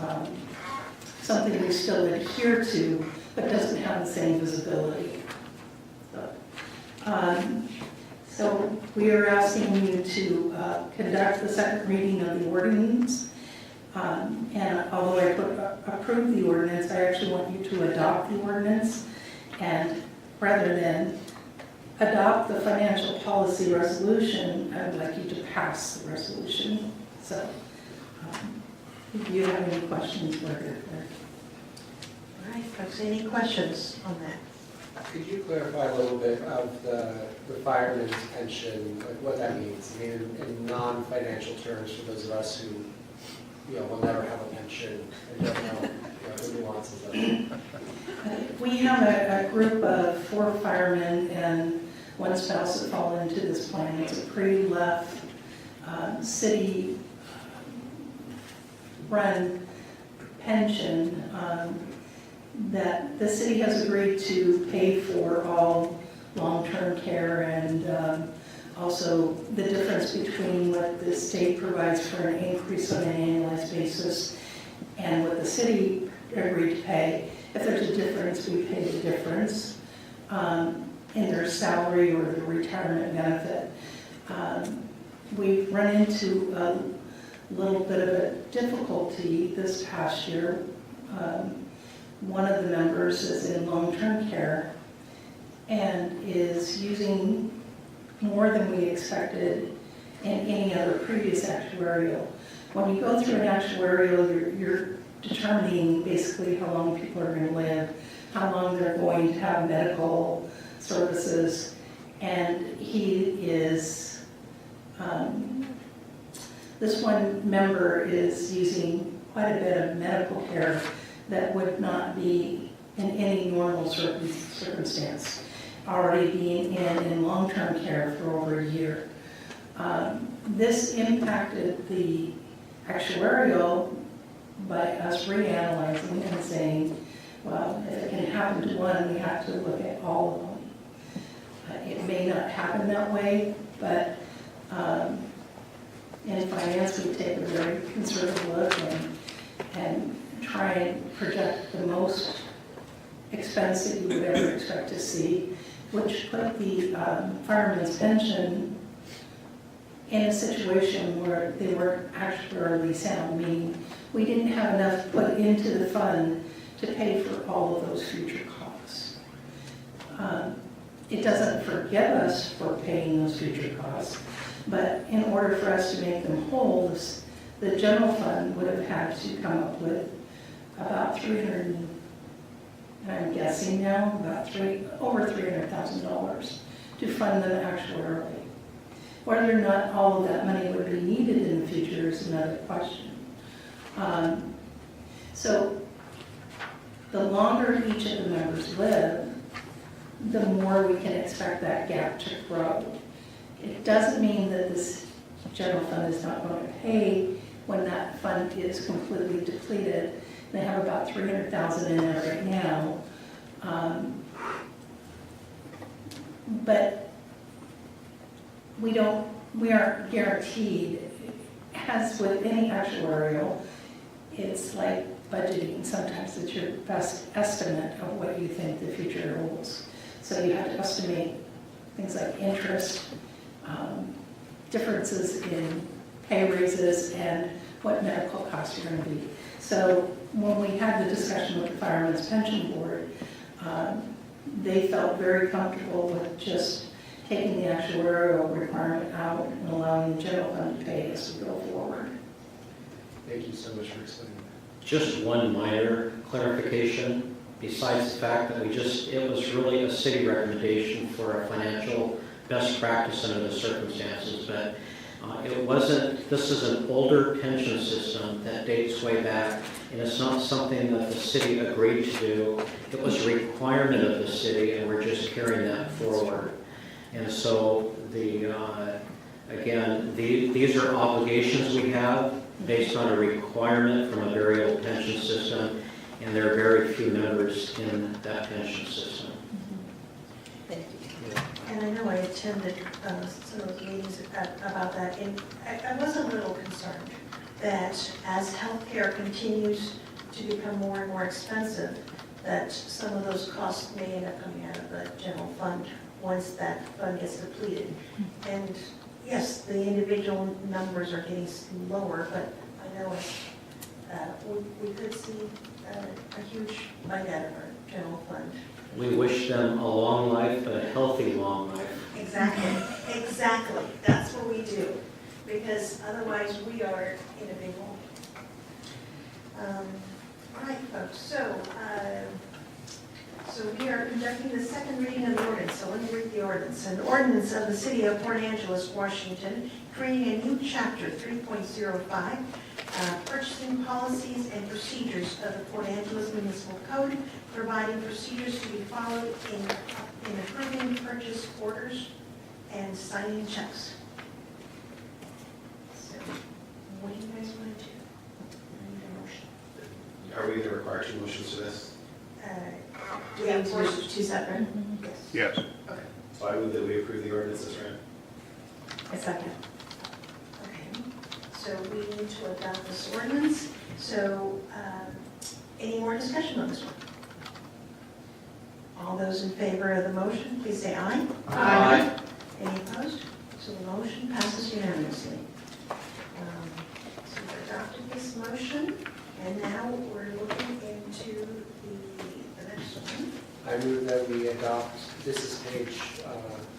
something we still adhere to, but doesn't have the same visibility. So So we are asking you to conduct the second reading of the ordinance. And although I put approve the ordinance, I actually want you to adopt the ordinance. And rather than adopt the financial policy resolution, I would like you to pass the resolution. So if you have any questions, we're here for. All right, folks, any questions on that? Could you clarify a little bit of the fireman's pension, like what that means? I mean, in non-financial terms for those of us who, will never have a pension and don't know, the nuances of it. We have a group of 4 firemen and 1 spouse that fall into this plan. It's a pre-left city-run pension that the city has agreed to pay for all long-term care and also the difference between what the state provides for an increase on an annualized basis and what the city agreed to pay. If there's a difference, we pay the difference in their salary or their retirement benefit. We've run into a little bit of a difficulty this past year. One of the members is in long-term care and is using more than we expected in any other previous actuarial. When you go through an actuarial, you're determining basically how long people are going to live, how long they're going to have medical services, and he is, this one member is using quite a bit of medical care that would not be in any normal circumstance, already being in long-term care for over a year. This impacted the actuarial by us reanalyzing and saying, well, if it can happen to one, we have to look at all of them. It may not happen that way, but in finance, we take a very conservative look and try and project the most expense that you would ever expect to see, which put the fireman's pension in a situation where they weren't actuarially sound, meaning we didn't have enough put into the fund to pay for all of those future costs. It doesn't forgive us for paying those future costs, but in order for us to make them whole, the general fund would have had to come up with about I'm guessing now, over $300,000 to fund them actuarially. Whether or not all of that money would be needed in the future is another question. So the longer each of the members live, the more we can expect that gap to grow. It doesn't mean that this general fund is not going to pay when that fund is completely depleted. They have about $300,000 in it right now. But we aren't guaranteed. As with any actuarial, it's like budgeting. Sometimes it's your best estimate of what you think the future holds. So you have to estimate things like interest, differences in pay raises, and what medical costs are going to be. So when we had the discussion with the Fireman's Pension Board, they felt very comfortable with just taking the actuarial requirement out and allowing the general fund to pay as we go forward. Thank you so much for explaining that. Just one minor clarification, besides the fact that it was really a city recommendation for a financial best practice under the circumstances, but this is an older pension system that dates way back, and it's not something that the city agreed to do. It was a requirement of the city, and we're just carrying that forward. And so these are obligations we have based on a requirement from a very old pension system, and there are very few members in that pension system. Thank you. And I know I attended some of those meetings about that, and I was a little concerned that as healthcare continues to become more and more expensive, that some of those costs may end up coming out of the general fund once that fund gets depleted. And yes, the individual numbers are getting lower, but I know we could see a huge bite out of our general fund. We wish them a long life, but a healthy long life. Exactly, exactly. That's what we do, because otherwise we are in a big hole. All right, folks, so we are conducting the second reading of the ordinance, so let me read the ordinance. An ordinance of the City of Port Angeles, Washington, creating a new chapter 3.05, purchasing policies and procedures of the Port Angeles Municipal Code, providing procedures to be followed in approving purchase orders and signing checks. So, what do you guys want to do? I need a motion. Are we going to require 2 motions for this? We have two separate? Yes. Okay. So I move that we approve the ordinance as read. A second. Okay, so we need to adopt this ordinance. So, any more discussion on this one? All those in favor of the motion, please say aye. Aye. Any opposed? So the motion passes unanimously. So we adopted this motion, and now we're looking into the next one. I move that we adopt, this is page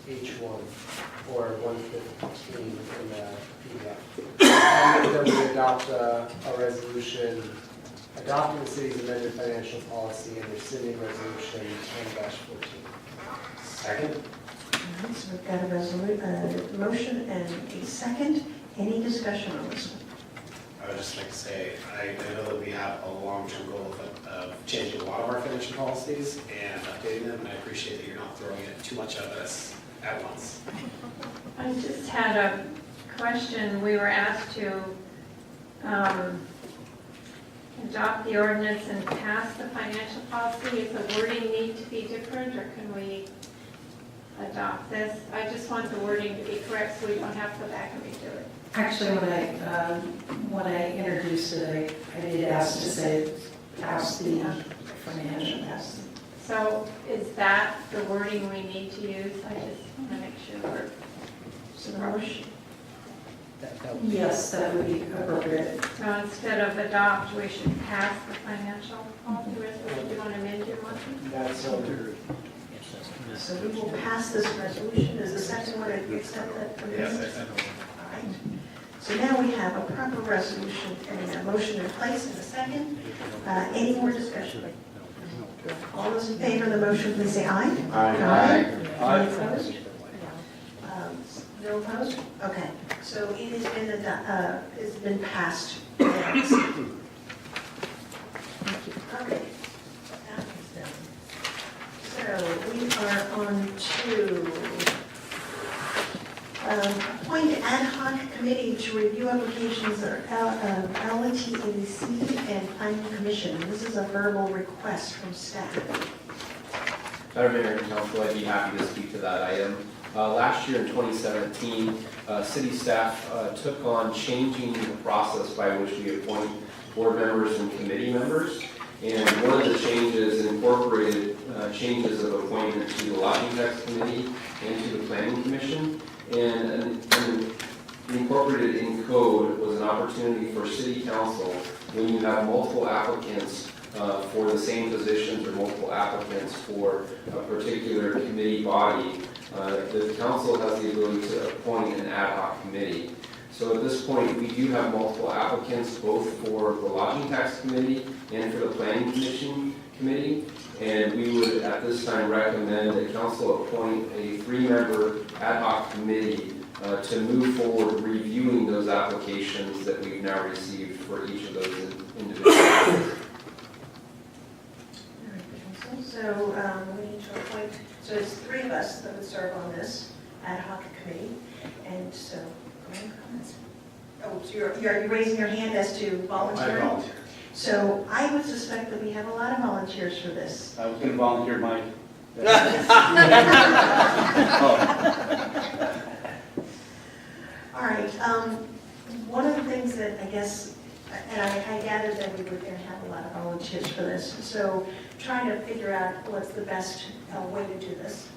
H1 or 115 in the PDF. I move that we adopt a resolution adopting the city's amended financial policy and rescinding resolution 10-14. Second? All right, so we've got a motion and a second. Any discussion on this one? I would just like to say, I know that we have a long-term goal of changing a lot of our financial policies and updating them, and I appreciate that you're not throwing it too much at us at once. I just had a question. We were asked to adopt the ordinance and pass the financial policy. Does the wording need to be different, or can we adopt this? I just want the wording to be correct so we don't have to go back and redo it. Actually, when I introduced it, I did ask to say, pass the financial pass. So is that the wording we need to use? I just want to make sure we're... So the motion, Yes, that would be appropriate. So instead of adopt, we should pass the financial policy resolution. Do you want to amend your motion? That's under. so we will pass this resolution. Is the second one accept that? Yes, I second. All right. So now we have a proper resolution and a motion in place in a second. Any more discussion? All those in favor of the motion, please say aye. Aye. Any opposed? No opposed? Okay, so it has been passed. Thank you. Okay. That is done. So we are on to appoint ad hoc committee to review applications of LTAC and Planning Commission. This is a verbal request from staff. Madam Mayor and Council, I'd be happy to speak to that item. Last year in 2017, city staff took on changing the process by which we appoint board members and committee members. And one of the changes incorporated changes of appointment to the Lodging Tax Committee and to the Planning Commission. And incorporated in code was an opportunity for city council, when you have multiple applicants for the same positions or multiple applicants for a particular committee body, the council has the ability to appoint an ad hoc committee. So at this point, we do have multiple applicants, both for the Lodging Tax Committee and for the Planning Commission Committee. And we would, at this time, recommend that council appoint a 3-member ad hoc committee to move forward reviewing those applications that we've now received for each of those individuals. So we need to appoint, so it's 3 of us that would serve on this ad hoc committee. And so, comments? Oh, so you're raising your hand as to volunteering? I volunteer. So I would suspect that we have a lot of volunteers for this. I was going to volunteer, Mike. All right, one of the things that I guess, and I gathered that we were going to have a lot of volunteers for this, so trying to figure out what's the best way to do this.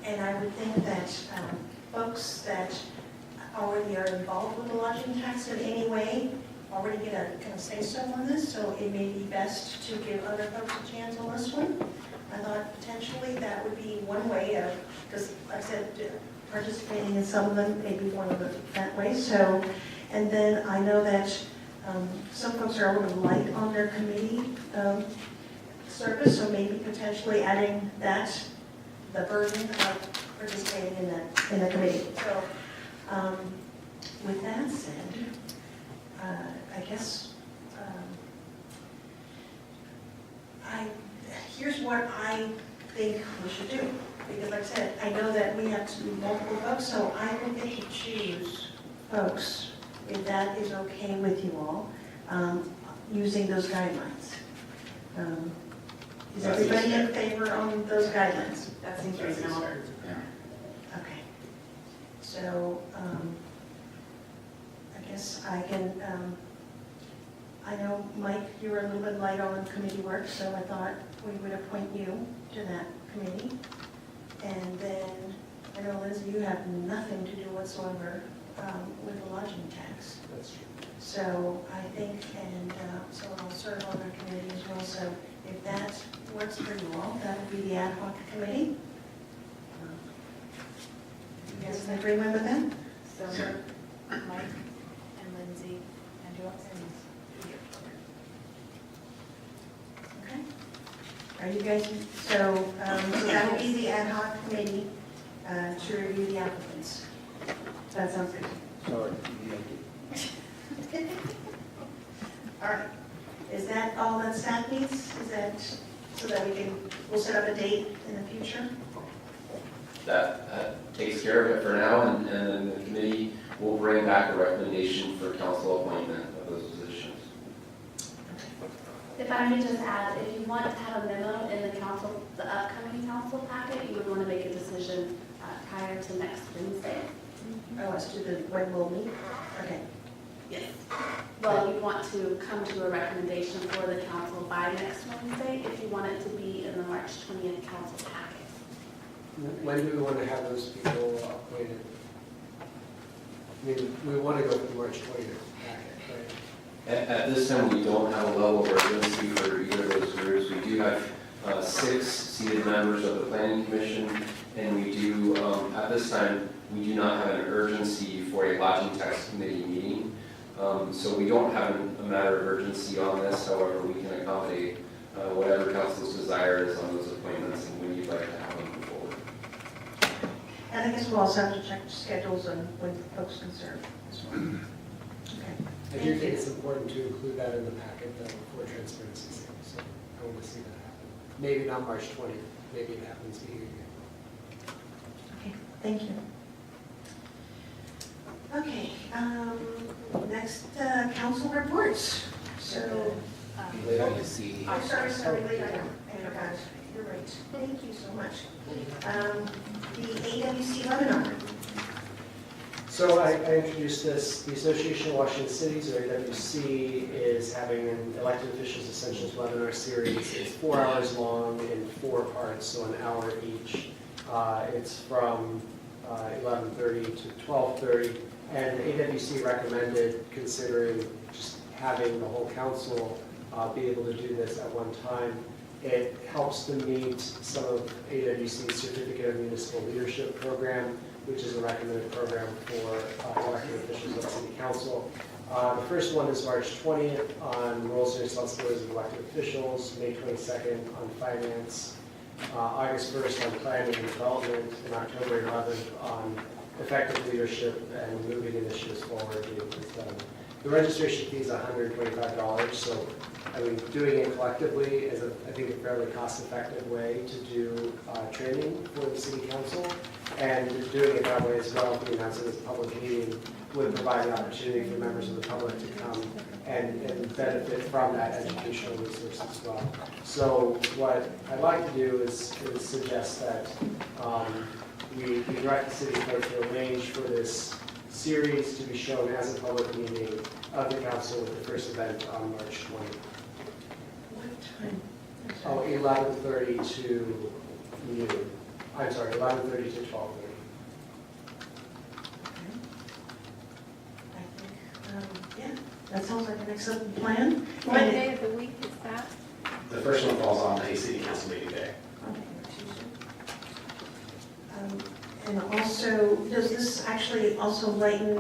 And I would think that folks that already are involved with the lodging tax in any way already get a kind of say-so on this, so it may be best to give other folks a chance on this one. I thought potentially that would be one way of, because like I said, participating in some of them may be one of that way. So, and then I know that some folks are a little light on their committee service, so maybe potentially adding that, the burden of participating in the committee. So, with that said, I guess here's what I think we should do. Because like I said, I know that we have multiple folks, so I will get to choose folks, if that is okay with you all, using those guidelines. Is everybody in favor on those guidelines? That seems reasonable. Okay. So, I guess I can, I know, Mike, you were a little bit light on committee work, so I thought we would appoint you to that committee. And then, I know, Lindsay, you have nothing to do whatsoever with the lodging tax. That's true. So I think, and so I'll serve on that committee as well. So if that works for you all, that would be the ad hoc committee. You guys in agreement with that? So Mike and Lindsay and who else? Okay. Are you guys, so that will be the ad hoc committee to review the applicants. That sounds good. Sorry. All right. Is that all that staff needs? Is that so that we'll set up a date in the future? That takes care of it for now, and then the committee will bring back a recommendation for council appointment of those positions. If I may just add, if you want to have a memo in the council, the upcoming council packet, you would want to make a decision prior to next Wednesday. Oh, as to when we'll meet? Okay. Yes. Well, you want to come to a recommendation for the council by next Wednesday if you want it to be in the March 20th council packet. When do we want to have those people appointed? I mean, we want to go for the March 20th packet, right? At this time, we don't have a level of urgency for either of those groups. We do have 6 seated members of the planning commission, and we do, at this time, we do not have an urgency for a lodging tax committee meeting. So we don't have a matter of urgency on this. However, we can accommodate whatever council's desire is on those appointments and when you'd like to have them move forward. And I guess we'll also have to check schedules and when folks can serve as well. Okay. I do think it's important to include that in the packet though, for transparency's sake, so I want to see that happen. Maybe not March 20th, maybe it happens beginning of April. Okay, thank you. Okay, next, council reports. So, Late on the C. I'm sorry, late item. I forgot. You're right. Thank you so much. The AWC webinar. So I introduced this, the Association of Washington Cities, or AWC, is having an elected officials essentials webinar series. It's 4 hours long in 4 parts, so an hour each. It's from 11:30 to 12:30, and AWC recommended considering just having the whole council be able to do this at one time. It helps to meet some of AWC's Certificate of Municipal Leadership program, which is a recommended program for elected officials of City Council. The first one is March 20th on roles and responsibilities of elected officials, May 22nd on finance, August 1st on planning and development, and October 11th on effective leadership and moving initiatives forward. The registration fee is $125, so I mean, doing it collectively is, I think, a fairly cost-effective way to do training for the City Council, and doing it that way as well, being announced as a public meeting, would provide an opportunity for members of the public to come and benefit from that educational resource as well. So what I'd like to do is suggest that we direct the city clerk to arrange for this series to be shown as a public meeting of the council with the first event on March 20th. What time? Oh, 11:30 to noon. I'm sorry, 11:30 to 12:30. Yeah, that sounds like an excellent plan. What day of the week is that? The first one falls on a city council meeting day. And also, does this actually also lighten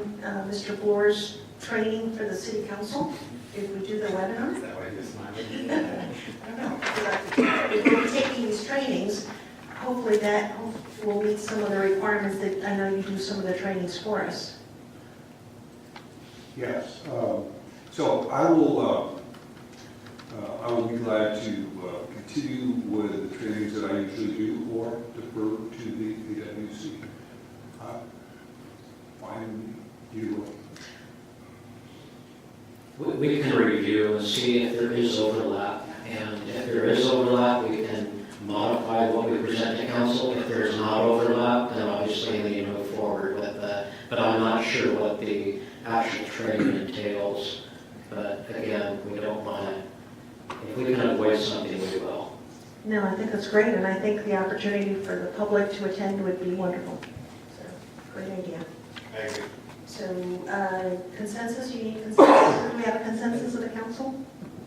Mr. Bloor's training for the city council if we do the webinar? Is that why you're smiling? I don't know. If we're taking these trainings, hopefully that will meet some of the requirements that I know you do some of the trainings for us. Yes, so I will be glad to continue with the trainings that I usually do or defer to the AWC. Fine, you. We can review and see if there is overlap, and if there is overlap, we can modify what we present to council. If there's not overlap, then obviously we move forward with that. But I'm not sure what the actual training entails. But again, we don't want to, if we can avoid something, we will. No, I think that's great, and I think the opportunity for the public to attend would be wonderful. So, great idea. I agree. So, consensus, you need consensus? Do we have a consensus of the council?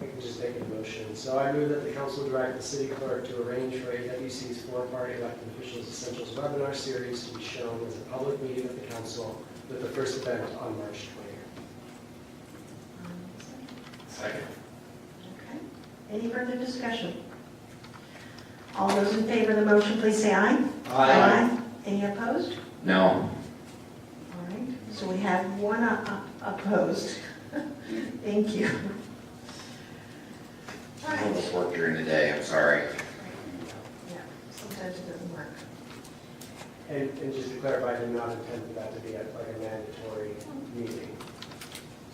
I can just make a motion. So I move that the council direct the city clerk to arrange for AWC's four-party elected officials essentials webinar series to be shown as a public meeting of the council with the first event on March 20th. Second. Okay. Any further discussion? All those in favor of the motion, please say aye. Aye. Any opposed? No. All right, so we have one opposed. Thank you. All I right. almost work during the day, I'm sorry. Yeah, sometimes it doesn't work. And just to clarify, I do not intend for that to be like a mandatory meeting.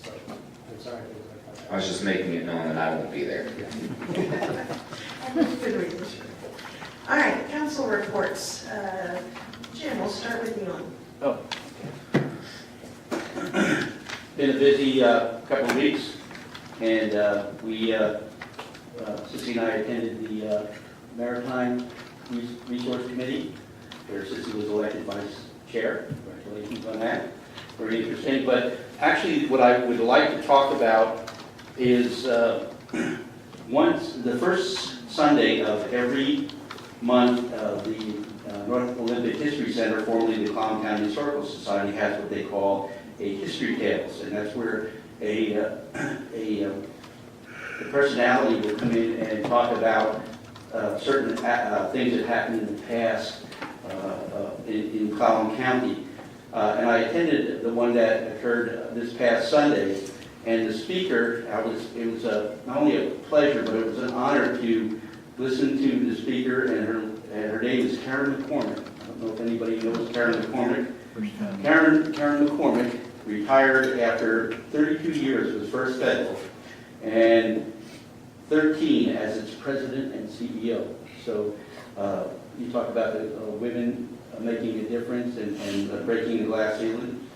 So I'm sorry. I didn't clarify that. I was just making it known that I won't be there. Good reason. All right, council reports. Jim, we'll start with you on. Oh. Been a busy couple of weeks, and Sissy and I attended the Maritime Resource Committee, where Sissy was elected vice chair. Congratulations on that. Very interesting. But actually, what I would like to talk about is once the first Sunday of every month, the North Olympic History Center, formerly the Clallam County Historical Society, has what they call a History Tales, and that's where a personality will come in and talk about certain things that happened in the past in Clallam County. And I attended the one that occurred this past Sunday, and the speaker, it was not only a pleasure, but it was an honor to listen to the speaker, and her name is Karen McCormick. I don't know if anybody knows Karen McCormick. Karen McCormick retired after 32 years with First Federal and 13 as its president and CEO. So you talk about the women making a difference and breaking the glass ceiling.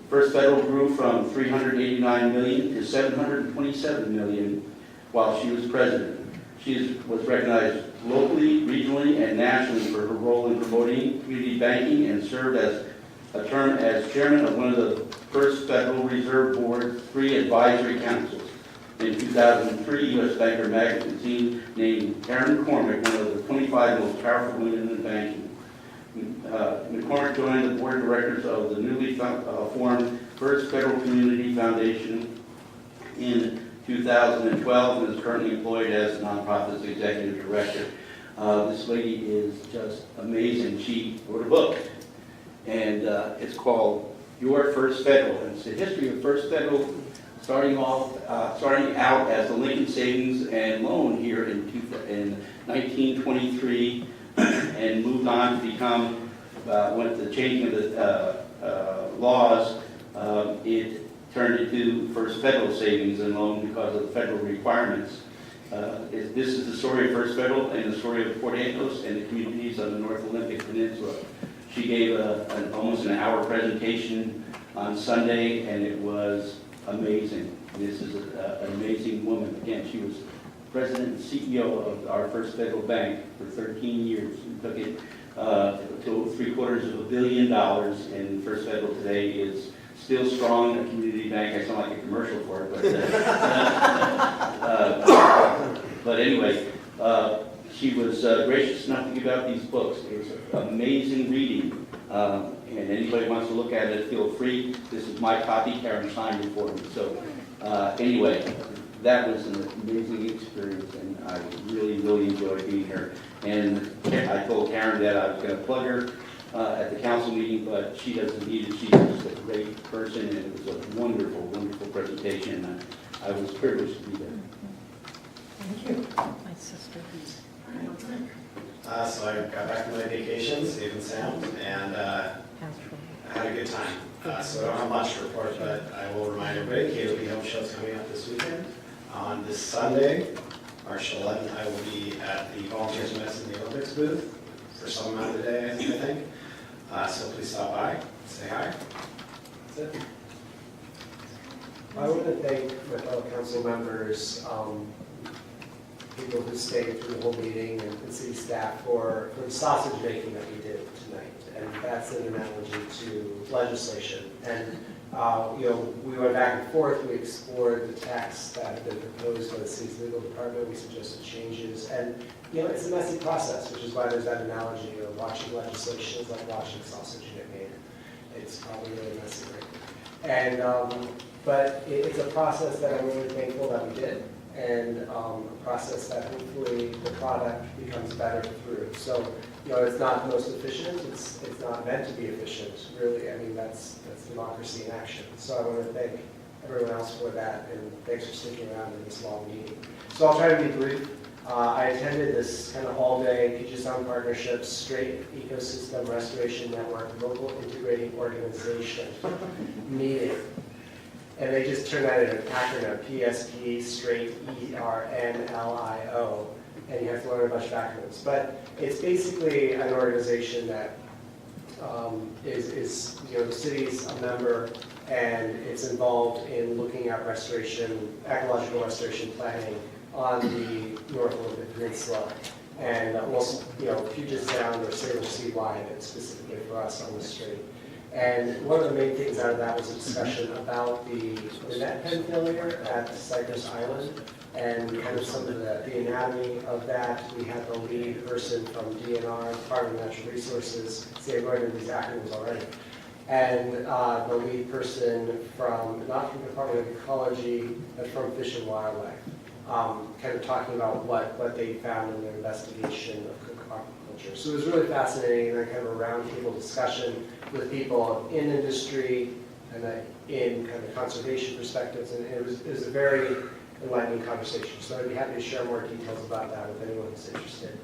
First Federal grew from $389 million to $727 million while she was president. She was recognized locally, regionally, and nationally for her role in promoting community banking and served as a term as chairman of one of the first Federal Reserve Board's 3 advisory councils. In 2003, U.S. Banker magazine named Karen McCormick one of the 25 most powerful women in banking. McCormick joined the board of directors of the newly formed First Federal Community Foundation in 2012 and is currently employed as the nonprofit's executive director. This lady is just amazing. She wrote a book, and it's called Your First Federal. And it's the history of First Federal, starting out as the Lincoln Savings and Loan here in 1923, and moved on to become, with the changing of the laws, it turned into First Federal Savings and Loan because of the federal requirements. This is the story of First Federal and the story of Port Angeles and the communities on the North Olympic Peninsula. She gave almost an hour presentation on Sunday, and it was amazing. This is an amazing woman. Again, she was president and CEO of our First Federal Bank for 13 years. We took it to $750 million, and First Federal today is still strong, a community bank. I sound like a commercial for it, but anyway, she was gracious enough to give out these books. It was amazing reading, and anybody wants to look at it, feel free. This is my copy. Karen signed it for me. So anyway, that was an amazing experience, and I really, really enjoyed being here. And I told Karen that I was going to plug her at the council meeting, but she doesn't need it. She's just a great person, and it was a wonderful, wonderful presentation. I was privileged to be there. Thank you. My sister. So I got back from my vacation, safe and sound, and I had a good time. So I don't have much to report, but I will remind everybody, KOB Home Show is coming up this weekend. On this Sunday, March 11th, I will be at the Volunteers Medicine in the Olympics booth for some amount of the day, I think. So please stop by, say hi. That's it. I want to thank my fellow council members, people who stayed through the whole meeting, and city staff for the sausage making that we did tonight. And that's an analogy to legislation. And we went back and forth. We explored the text that had been proposed by the city's legal department. We suggested changes. And it's a messy process, which is why there's that analogy of watching legislation is like watching sausage get made. It's probably really messy, right? And but it's a process that I'm really thankful that we did, and a process that hopefully the product becomes better through. So, it's not the most efficient. It's not meant to be efficient, really. I mean, that's democracy in action. So I want to thank everyone else for that, and thanks for sticking around in this long meeting. So I'll try to be brief. I attended this kind of all-day Puget Sound Partnerships Strait Ecosystem Restoration Network Local Integrating Organization meeting. And they just turned that into an acronym, PSP, Strait, ERNLIO, and you have to learn a bunch of acronyms. But it's basically an organization that is the city's a member, and it's involved in looking at restoration, ecological restoration planning on the North Olympic Peninsula, and Puget Sound or Sailor Sea wide, and specifically for us on the strait. And one of the main things out of that was a discussion about the net pen failure at Cypress Island, and kind of some of the anatomy of that. We had the lead person from DNR, Department of Natural Resources. See, I'm going into these acronyms already. And the lead person from, not from the Department of Ecology, but from Fish and Wildlife, kind of talking about what they found in their investigation of aquaculture. So it was really fascinating, and kind of a roundtable discussion with people in industry and in kind of conservation perspectives, and it was a very enlightening conversation. So I'd be happy to share more details about that if anyone is interested.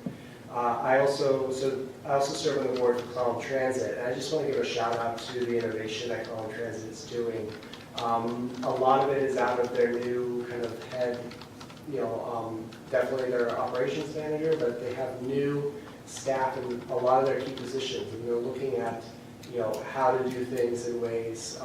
I also serve on the board for Clallam Transit, and I just want to give a shout out to the innovation that Clallam Transit is doing. A lot of it is out of their new kind of head, definitely their operations manager, but they have new staff in a lot of their key positions, and they're looking at how to do things in ways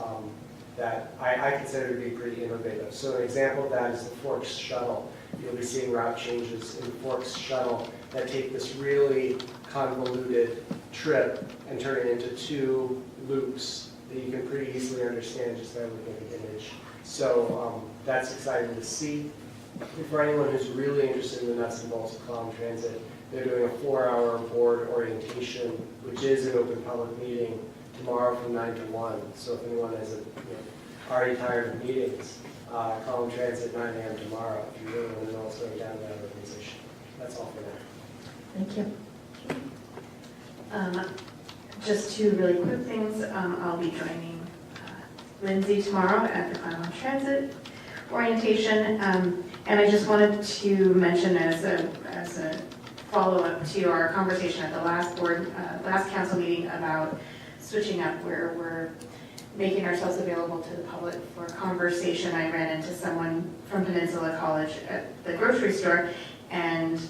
that I consider to be pretty innovative. So an example of that is the Forks Shuttle. You'll be seeing route changes in the Forks Shuttle that take this really convoluted trip and turn it into 2 loops that you can pretty easily understand just by looking at the image. So that's exciting to see. And for anyone who's really interested in the nuts and bolts of Clallam Transit, they're doing a 4-hour board orientation, which is an open public meeting tomorrow from 9 to 1. So if anyone is already tired of meetings, Clallam Transit 9 a.m. tomorrow if you really want to know what's going down in that organization. That's all for now. Thank you. Just 2 really quick things. I'll be joining Lindsay tomorrow at the Clallam Transit orientation, and I just wanted to mention as a follow-up to our conversation at the last council meeting about switching up where we're making ourselves available to the public for conversation. I ran into someone from Peninsula College at the grocery store, and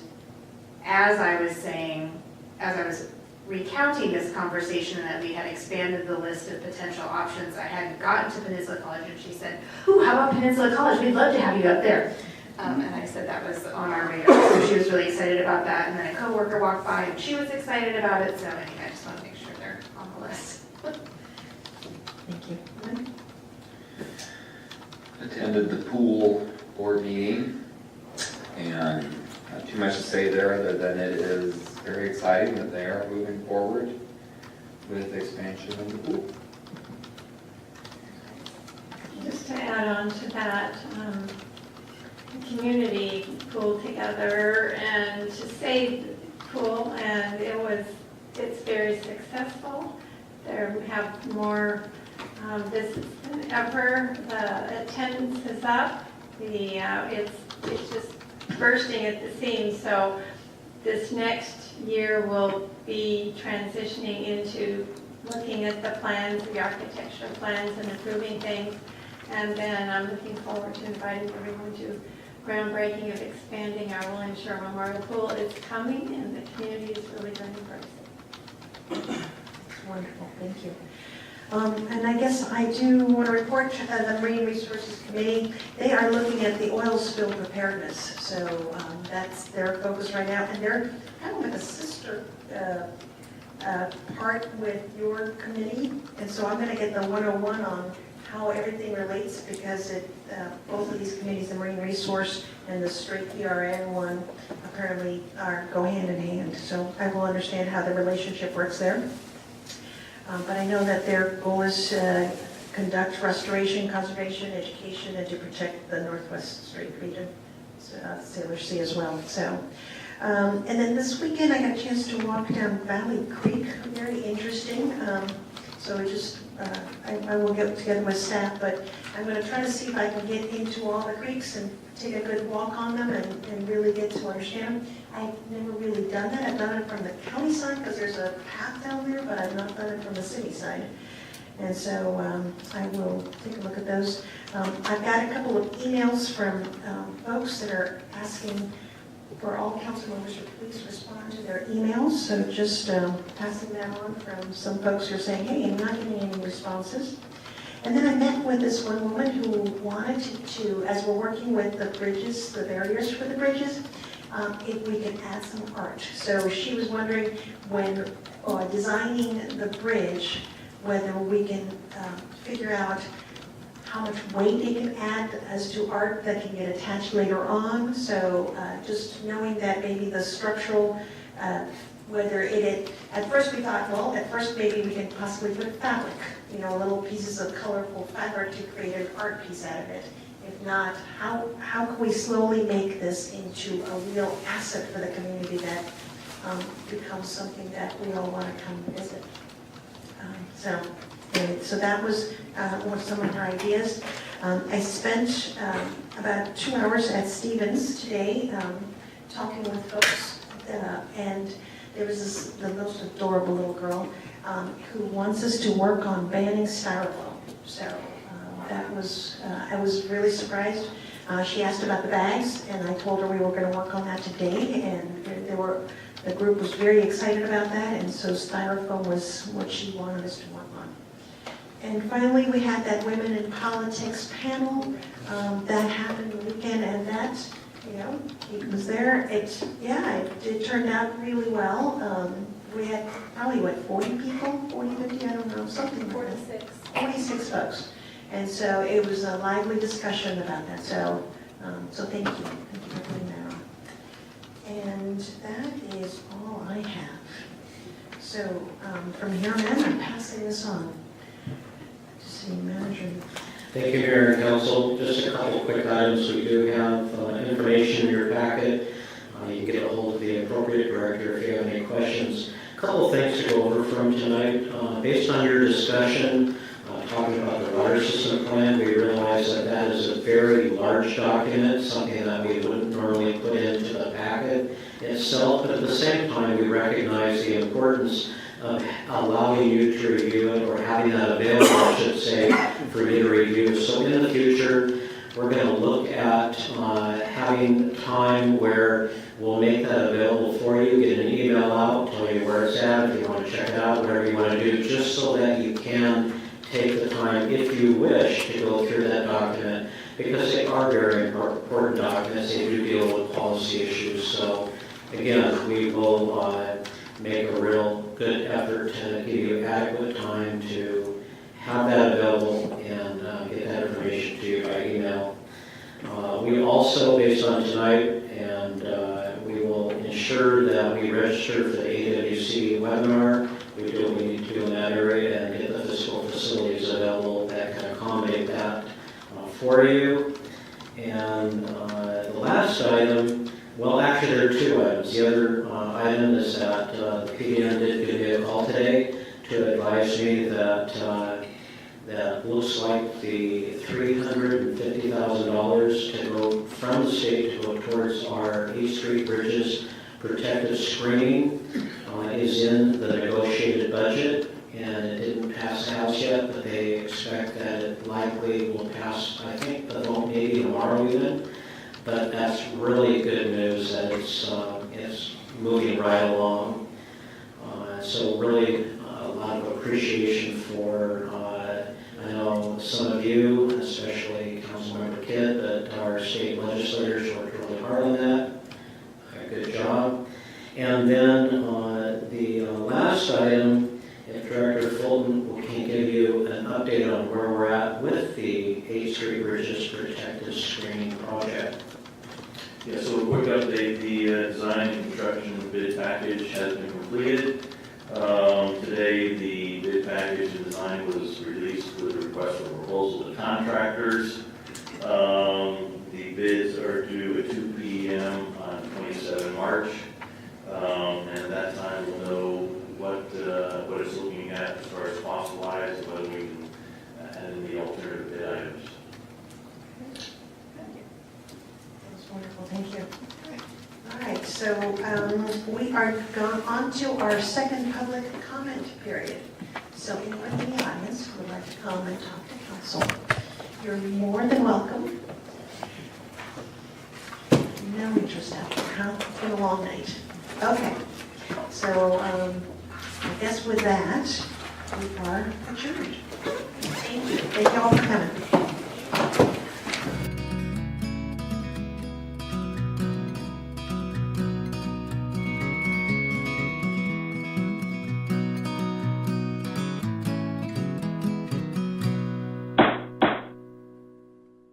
as I was recounting this conversation that we had expanded the list of potential options, I hadn't gotten to Peninsula College, and she said, "Ooh, how about Peninsula College? We'd love to have you up there." And I said that was on our radar, so she was really excited about that. And then a coworker walked by and she was excited about it, so anyway, I just want to make sure they're on the list. Thank you. Attended the pool board meeting, and not too much to say there other than it is very exciting that they are moving forward with expansion of the pool. Just to add on to that, the community pulled together and to save the pool, and it's very successful. There have more visits than ever. The attendance is up. It's just bursting at the seams. So this next year will be transitioning into looking at the plans, the architectural plans, and improving things. And then I'm looking forward to inviting everyone to groundbreaking of expanding our William Shore Memorial Pool. It's coming, and the community is really going to embrace it. Wonderful, thank you. And I guess I do want to report the Marine Resources Committee. They are looking at the oil spill preparedness. So that's their focus right now. And they're kind of like a sister part with your committee. And so I'm going to get the 101 on how everything relates, because both of these committees, the Marine Resource and the straight PRN one, apparently go hand in hand. So I will understand how the relationship works there. But I know that their goal is to conduct restoration, conservation, education, and to protect the Northwest Strait region, Sailor Sea as well. So, and then this weekend I got a chance to walk down Valley Creek, very interesting. So I will get together with staff, but I'm going to try to see if I can get into all the creeks and take a good walk on them and really get to understand them. I've never really done that. I've done it from the county side because there's a path down there, but I've not done it from the city side. And so I will take a look at those. I've got a couple of emails from folks that are asking for all council members to please respond to their emails. So just passing that on from some folks who are saying, hey, I'm not getting any responses. And then I met with this one woman who wanted to, as we're working with the bridges, the barriers for the bridges, if we could add some art. So she was wondering when designing the bridge, whether we can figure out how much weight it can add as to art that can get attached later on. So just knowing that maybe the structural, whether at first we thought, well, at first maybe we can possibly put fabric, little pieces of colorful fabric to create an art piece out of it. If not, how can we slowly make this into a real asset for the community that becomes something that we all want to come visit? So that was some of her ideas. I spent about 2 hours at Stevens today talking with folks, and there was the most adorable little girl who wants us to work on banning styrofoam. So I was really surprised. She asked about the bags, and I told her we were going to work on that today, and the group was very excited about that, and so styrofoam was what she wanted us to work on. And finally, we had that Women in Politics panel that happened the weekend, and that, it was there. It turned out really well. We had probably, 40 people, 40, 50, I don't know, something. 46 folks. And so it was a lively discussion about that. So thank you. Thank you for putting that on. And that is all I have. So from here on in, I'm passing this on to City Manager. Thank you, Mayor and Council. Just a couple of quick items. We do have information in your packet. You can get a hold of the appropriate director if you have any questions. A couple of things to go over from tonight. Based on your discussion, talking about the water system plan, we realize that is a very large document, something that we wouldn't normally put into the packet itself, but at the same time, we recognize the importance of allowing you to review it, or having that available, I should say, for you to review. So in the future, we're going to look at having time where we'll make that available for you, get an email out, tell you where it's at, if you want to check it out, whatever you want to do, just so that you can take the time, if you wish, to go through that document because they are very important documents. They do deal with policy issues. So again, we will make a real good effort to give you adequate time to have that available and get that information to you by email. We also, based on tonight, and we will ensure that we register for the AWC webinar. We do what we need to do in that area and get the physical facilities available that can accommodate that for you. And the last item, well, actually there are two items. The other item is that the PDM did give me a call today to advise me that that looks like the $350,000 to go from the state to go towards our 8th Street Bridges protective screening is in the negotiated budget, and it didn't pass the House yet, but they expect that it likely will pass, I think, the vote maybe tomorrow even. But that's really good news that it's moving right along. So really a lot of appreciation for, I know some of you, especially Councilmember Kidd, but our state legislators worked really hard on that. Good job. And then the last item, if Director Fulton can give you an update on where we're at with the 8th Street Bridges Protective Screening Project. Yeah, so a quick update, the design and construction bid package has been completed. Today, the bid package and design was released with a request for proposal to contractors. The bids are due at 2 p.m. on 27 March. And at that time, we'll know what it's looking at as far as cost-wise, and whether we can add in the alternative bid items. That's wonderful, thank you. All right, so we are gone on to our second public comment period. So anyone in the audience who would like to come and talk to council, you're more than welcome. No interest after, huh? It's been a long night. Okay, so I guess with that, we are adjourned. Thank you. Thank you all for coming.